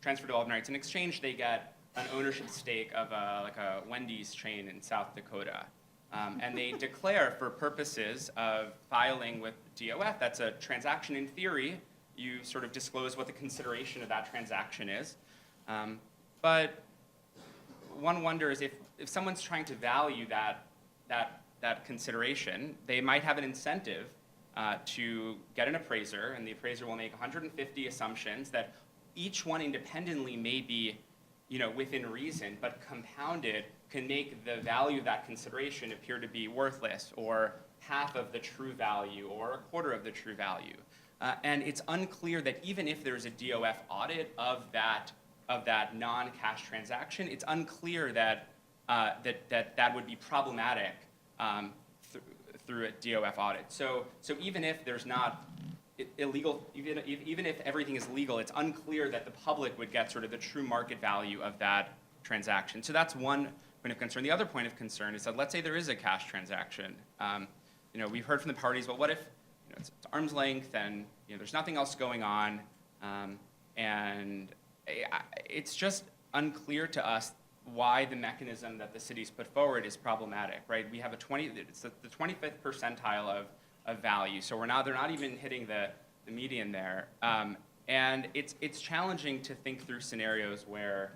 [SPEAKER 19] transfer development rights. In exchange, they get an ownership stake of like a Wendy's chain in South Dakota. And they declare for purposes of filing with DOF, that's a transaction in theory. You sort of disclose what the consideration of that transaction is. But one wonders if someone's trying to value that consideration, they might have an incentive to get an appraiser, and the appraiser will make 150 assumptions that each one independently may be within reason, but compounded can make the value of that consideration appear to be worthless, or half of the true value, or a quarter of the true value. And it's unclear that even if there's a DOF audit of that that non-cash transaction, it's unclear that that would be problematic through a DOF audit. So even if there's not illegal, even if everything is legal, it's unclear that the public would get sort of the true market value of that transaction. So that's one point of concern. The other point of concern is that let's say there is a cash transaction. We've heard from the parties, well, what if it's arm's length and there's nothing else going on, and it's just unclear to us why the mechanism that the city's put forward is problematic, right? We have it's the 25th percentile of value, so they're not even hitting the median there, and it's challenging to think through scenarios where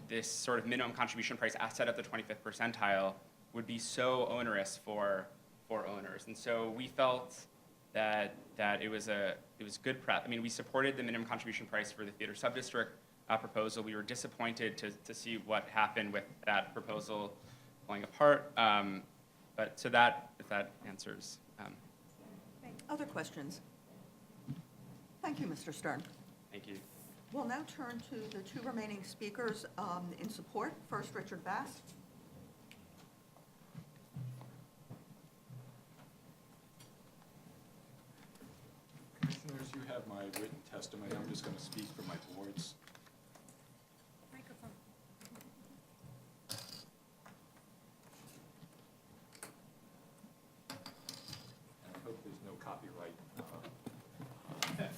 [SPEAKER 19] this sort of minimum contribution price set at the 25th percentile would be so onerous for owners, and so we felt that it was good prep. I mean, we supported the minimum contribution price for the theater subdistrict proposal. We were disappointed to see what happened with that proposal falling apart. But so that, if that answers.
[SPEAKER 1] Other questions? Thank you, Mr. Stern.
[SPEAKER 19] Thank you.
[SPEAKER 1] We'll now turn to the two remaining speakers in support. First, Richard Bass.
[SPEAKER 14] Commissioners, you have my written testimony. I'm just going to speak for my boards.
[SPEAKER 6] Microphone.
[SPEAKER 14] I hope there's no copyright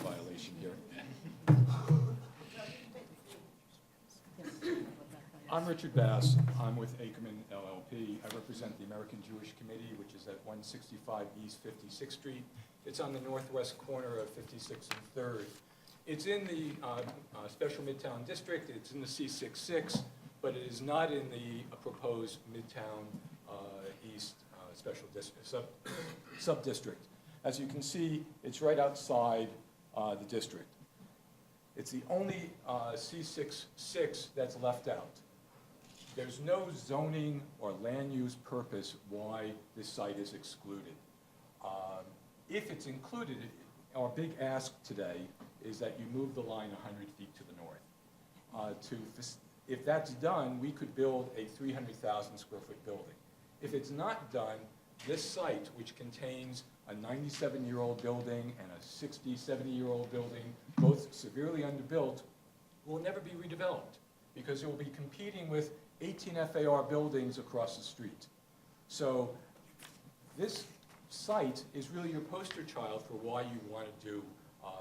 [SPEAKER 14] violation here. I'm Richard Bass. I'm with Ackerman LLP. I represent the American Jewish Committee, which is at 165 East 56th Street. It's on the northwest corner of 56th and 3rd. It's in the Special Midtown District. It's in the C66, but it is not in the proposed Midtown East Special Sub-District. As you can see, it's right outside the district. It's the only C66 that's left out. There's no zoning or land use purpose why this site is excluded. If it's included, our big ask today is that you move the line 100 feet to the north. If that's done, we could build a 300,000 square foot building. If it's not done, this site, which contains a 97-year-old building and a 60, 70-year-old building, both severely underbuilt, will never be redeveloped because it will be competing with 18 FAR buildings across the street. So this site is really your poster child for why you want to do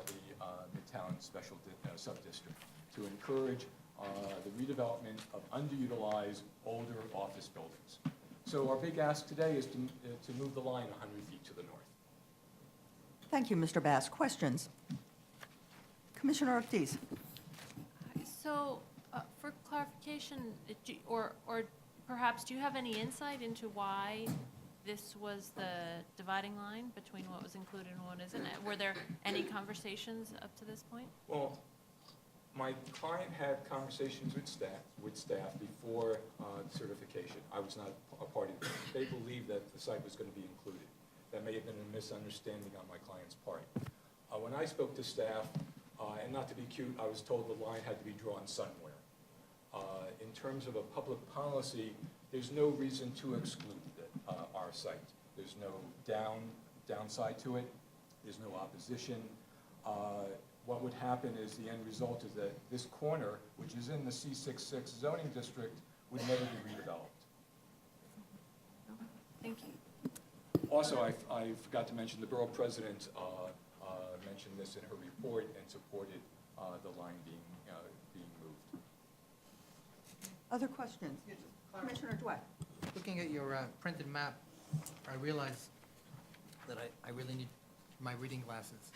[SPEAKER 14] the Midtown Special Sub-District, to encourage the redevelopment of underutilized older office buildings. So our big ask today is to move the line 100 feet to the north.
[SPEAKER 1] Thank you, Mr. Bass. Questions? Commissioner Ortiz.
[SPEAKER 9] So, for clarification, or perhaps, do you have any insight into why this was the dividing line between what was included and what isn't? Were there any conversations up to this point?
[SPEAKER 14] Well, my client had conversations with staff before certification. I was not a party to it. They believed that the site was going to be included. That may have been a misunderstanding on my client's part. When I spoke to staff, and not to be cute, I was told the line had to be drawn somewhere. In terms of a public policy, there's no reason to exclude our site. There's no downside to it. There's no opposition. What would happen is the end result is that this corner, which is in the C66 zoning district, would never be redeveloped.
[SPEAKER 9] Thank you.
[SPEAKER 14] Also, I forgot to mention the Borough President mentioned this in her report and supported the line being moved.
[SPEAKER 1] Other questions? Commissioner Dweck.
[SPEAKER 21] Looking at your printed map, I realize that I really need my reading glasses.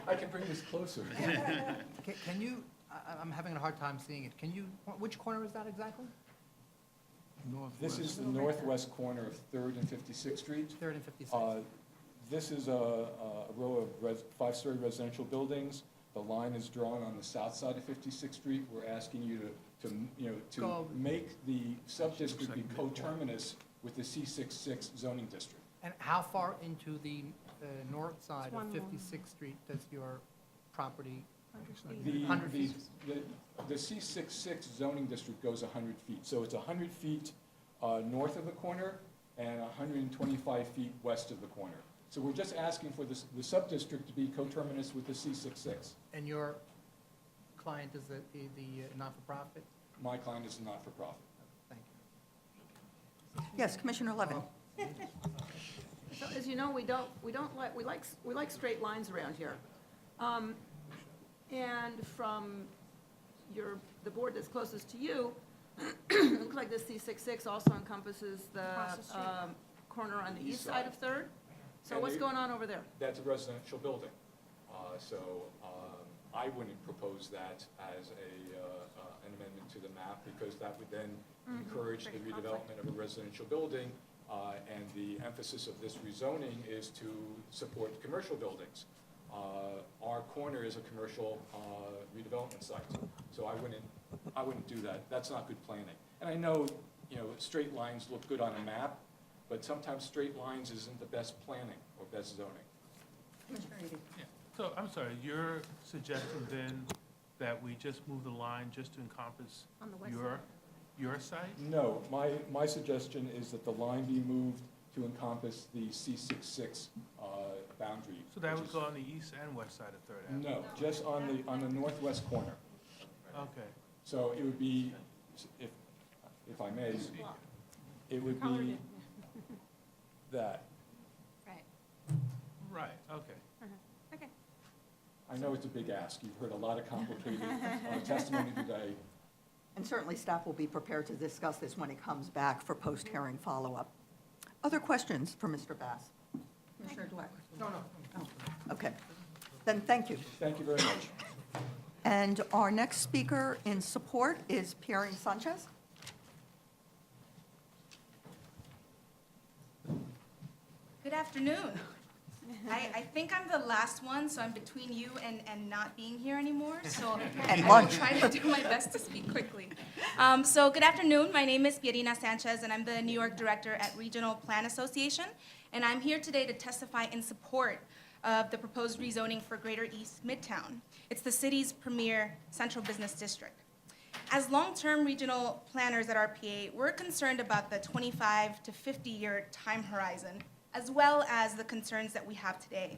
[SPEAKER 14] I can bring this closer.
[SPEAKER 21] Can you, I'm having a hard time seeing it. Can you, which corner is that exactly?
[SPEAKER 14] This is the northwest corner of 3rd and 56th Street.
[SPEAKER 21] 3rd and 56th.
[SPEAKER 14] This is a row of 5-story residential buildings. The line is drawn on the south side of 56th Street. We're asking you to make the sub-district be coterminous with the C66 zoning district.
[SPEAKER 21] And how far into the north side of 56th Street does your property
[SPEAKER 14] The C66 zoning district goes 100 feet, so it's 100 feet north of the corner and 125 feet west of the corner. So we're just asking for the sub-district to be coterminous with the C66.
[SPEAKER 21] And your client is the not-for-profit?
[SPEAKER 14] My client is a not-for-profit.
[SPEAKER 21] Thank
[SPEAKER 1] Yes, Commissioner Levin.
[SPEAKER 8] So as you know, we like straight lines around here. And from the board that's closest to you, it looks like this C66 also encompasses the
[SPEAKER 6] Across the street.
[SPEAKER 8] corner on the
[SPEAKER 14] East
[SPEAKER 8] east side of Third. So what's going on over there?
[SPEAKER 14] That's a residential building. So I wouldn't propose that as an amendment to the map, because that would then encourage the redevelopment of a residential building. And the emphasis of this rezoning is to support commercial buildings. Our corner is a commercial redevelopment site, so I wouldn't do that. That's not good planning. And I know, straight lines look good on a map, but sometimes straight lines isn't the best planning or best zoning.
[SPEAKER 1] Commissioner Reade.
[SPEAKER 5] So, I'm sorry, you're suggesting then that we just move the line just to encompass
[SPEAKER 6] On the west
[SPEAKER 5] your site?
[SPEAKER 14] No, my suggestion is that the line be moved to encompass the C66 boundary.
[SPEAKER 5] So that
[SPEAKER 14] which
[SPEAKER 5] would
[SPEAKER 14] is-
[SPEAKER 5] go on the east and west side of Third Avenue?
[SPEAKER 14] No, just on the northwest corner.
[SPEAKER 5] Okay.
[SPEAKER 14] So it would be, if I may, it would be that.
[SPEAKER 5] Right, okay.
[SPEAKER 6] Okay.
[SPEAKER 14] I know it's a big ask. You've heard a lot of complicated testimony today.
[SPEAKER 1] And certainly staff will be prepared to discuss this when it comes back for post-hearing follow-up. Other questions for Mr. Bass? Commissioner Dweck?
[SPEAKER 21] No.
[SPEAKER 1] Okay, then thank you.
[SPEAKER 14] Thank you very much.
[SPEAKER 1] And our next speaker in support is Pierre Sanchez.
[SPEAKER 20] Good afternoon. I think I'm the last one, so I'm between you and not being here anymore, so
[SPEAKER 1] And
[SPEAKER 20] I will
[SPEAKER 1] lunch.
[SPEAKER 20] try to do my best to speak quickly. So good afternoon, my name is Pierina Sanchez, and I'm the New York Director at Regional Plan Association, and I'm here today to testify in support of the proposed rezoning for Greater East Midtown. It's the city's premier central business district. As long-term regional planners at RPA, we're concerned about the 25 to 50-year time horizon, as well as the concerns that we have today.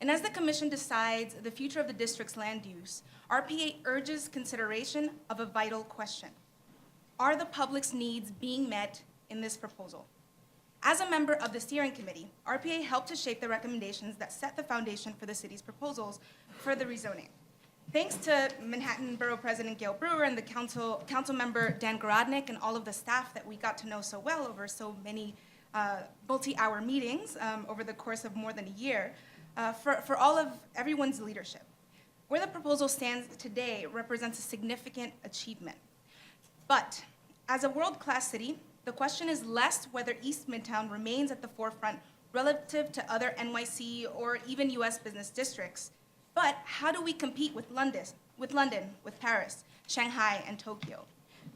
[SPEAKER 20] And as the commission decides the future of the district's land use, RPA urges consideration of a vital question. Are the public's needs being met in this proposal? As a member of the steering committee, RPA helped to shape the recommendations that set the foundation for the city's proposals for the rezoning. Thanks to Manhattan Borough President Gail Brewer and the council member Dan Garodnick and all of the staff that we got to know so well over so many multi-hour meetings over the course of more than a year, for all of everyone's leadership. Where the proposal stands today represents a significant achievement. But as a world-class city, the question is less whether East Midtown remains at the forefront relative to other NYC or even US business districts, but how do we compete with London, with Paris, Shanghai, and Tokyo?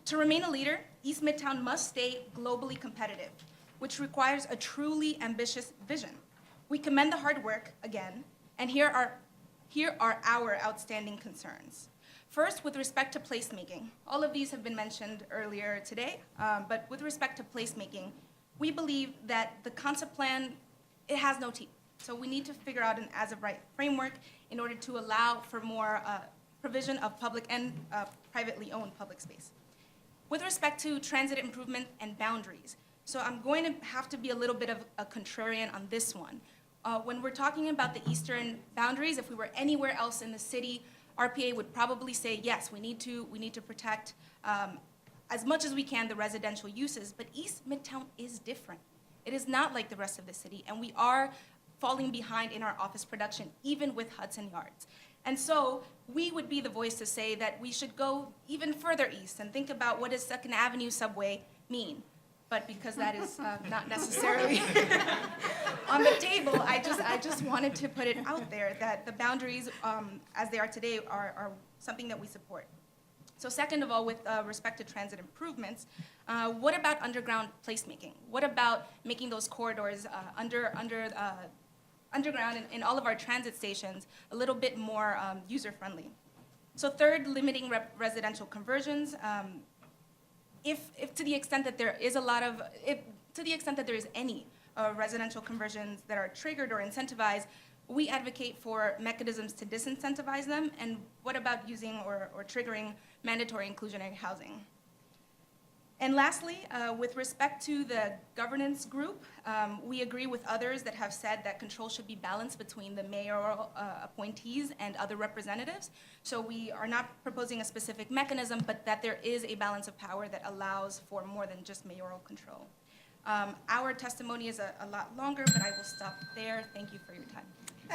[SPEAKER 20] To remain a leader, East Midtown must stay globally competitive, which requires a truly ambitious vision. We commend the hard work again, and here are our outstanding concerns. First, with respect to placemaking, all of these have been mentioned earlier today, but with respect to placemaking, we believe that the concept plan, it has no teeth. So we need to figure out an as-of-right framework in order to allow for more provision of public and privately owned public space. With respect to transit improvement and boundaries, so I'm going to have to be a little bit of a contrarian on this one. When we're talking about the eastern boundaries, if we were anywhere else in the city, RPA would probably say, yes, we need to protect as much as we can the residential uses, but East Midtown is different. It is not like the rest of the city, and we are falling behind in our office production, even with Hudson Yards. And so we would be the voice to say that we should go even further east and think about what does Second Avenue subway mean. But because that is not necessarily on the table, I just wanted to put it out there that the boundaries as they are today are something that we support. So second of all, with respect to transit improvements, what about underground placemaking? What about making those corridors underground in all of our transit stations a little bit more user-friendly? So third, limiting residential conversions. If to the extent that there is to the extent that there is any residential conversions that are triggered or incentivized, we advocate for mechanisms to disincentivize them. And what about using or triggering mandatory inclusionary housing? And lastly, with respect to the governance group, we agree with others that have said that control should be balanced between the mayoral appointees and other representatives. So we are not proposing a specific mechanism, but that there is a balance of power that allows for more than just mayoral control. Our testimony is a lot longer, but I will stop there. Thank you for your time.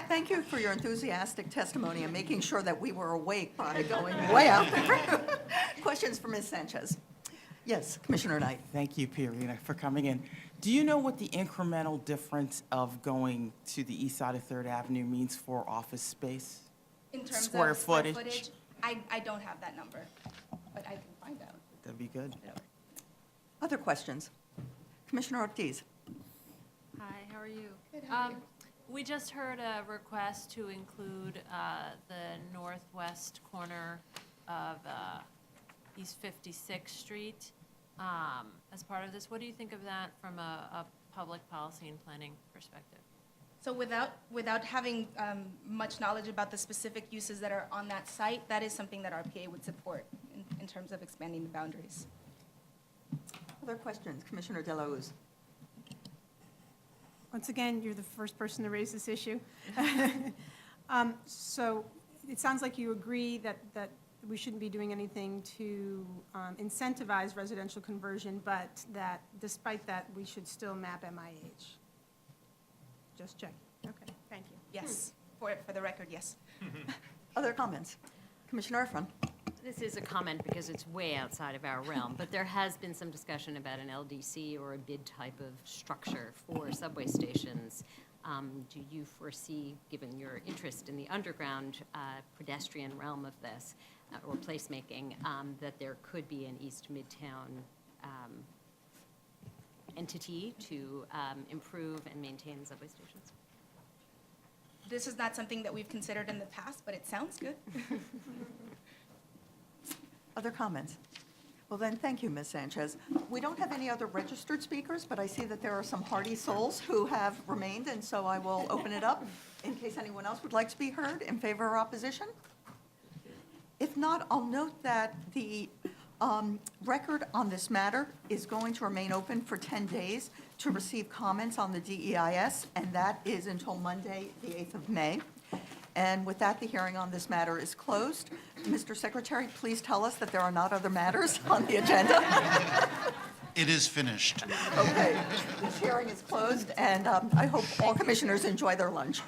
[SPEAKER 1] Thank you for your enthusiastic testimony and making sure that we were awake by going way out there. Questions for Ms. Sanchez? Yes, Commissioner Knight.
[SPEAKER 3] Thank you, Pierina, for coming in. Do you know what the incremental difference of going to the east side of 3rd Avenue means for office space?
[SPEAKER 20] In terms
[SPEAKER 3] Square
[SPEAKER 20] of square
[SPEAKER 3] footage?
[SPEAKER 20] footage, I don't have that number, but I can find out.
[SPEAKER 3] That'd be good.
[SPEAKER 1] Other questions? Commissioner Ortiz.
[SPEAKER 9] Hi, how are you?
[SPEAKER 20] Good, how are you?
[SPEAKER 9] We just heard a request to include the northwest corner of East 56th Street as part of this. What do you think of that from a public policy and planning perspective?
[SPEAKER 20] So without having much knowledge about the specific uses that are on that site, that is something that RPA would support in terms of expanding the boundaries.
[SPEAKER 1] Other questions? Commissioner Dillos.
[SPEAKER 6] Once again, you're the first person to raise this issue. So it sounds like you agree that we shouldn't be doing anything to incentivize residential conversion, but that despite that, we should still map MIH. Just check. Okay, thank you.
[SPEAKER 20] Yes, for the record, yes.
[SPEAKER 1] Other comments? Commissioner Efron.
[SPEAKER 10] This is a comment because it's way outside of our realm, but there has been some discussion about an LDC or a bid type of structure for subway stations. Do you foresee, given your interest in the underground pedestrian realm of this, or placemaking, that there could be an East Midtown entity to improve and maintain subway stations?
[SPEAKER 20] This is not something that we've considered in the past, but it sounds good.
[SPEAKER 1] Other comments? Well then, thank you, Ms. Sanchez. We don't have any other registered speakers, but I see that there are some hardy souls who have remained, and so I will open it up in case anyone else would like to be heard in favor or opposition. If not, I'll note that the record on this matter is going to remain open for 10 days to receive comments on the DEIS, and that is until Monday, the 8th of May. And with that, the hearing on this matter is closed. Mr. Secretary, please tell us that there are not other matters on the agenda.
[SPEAKER 11] It is finished.
[SPEAKER 1] Okay, this hearing is closed, and I hope all commissioners enjoy their lunch.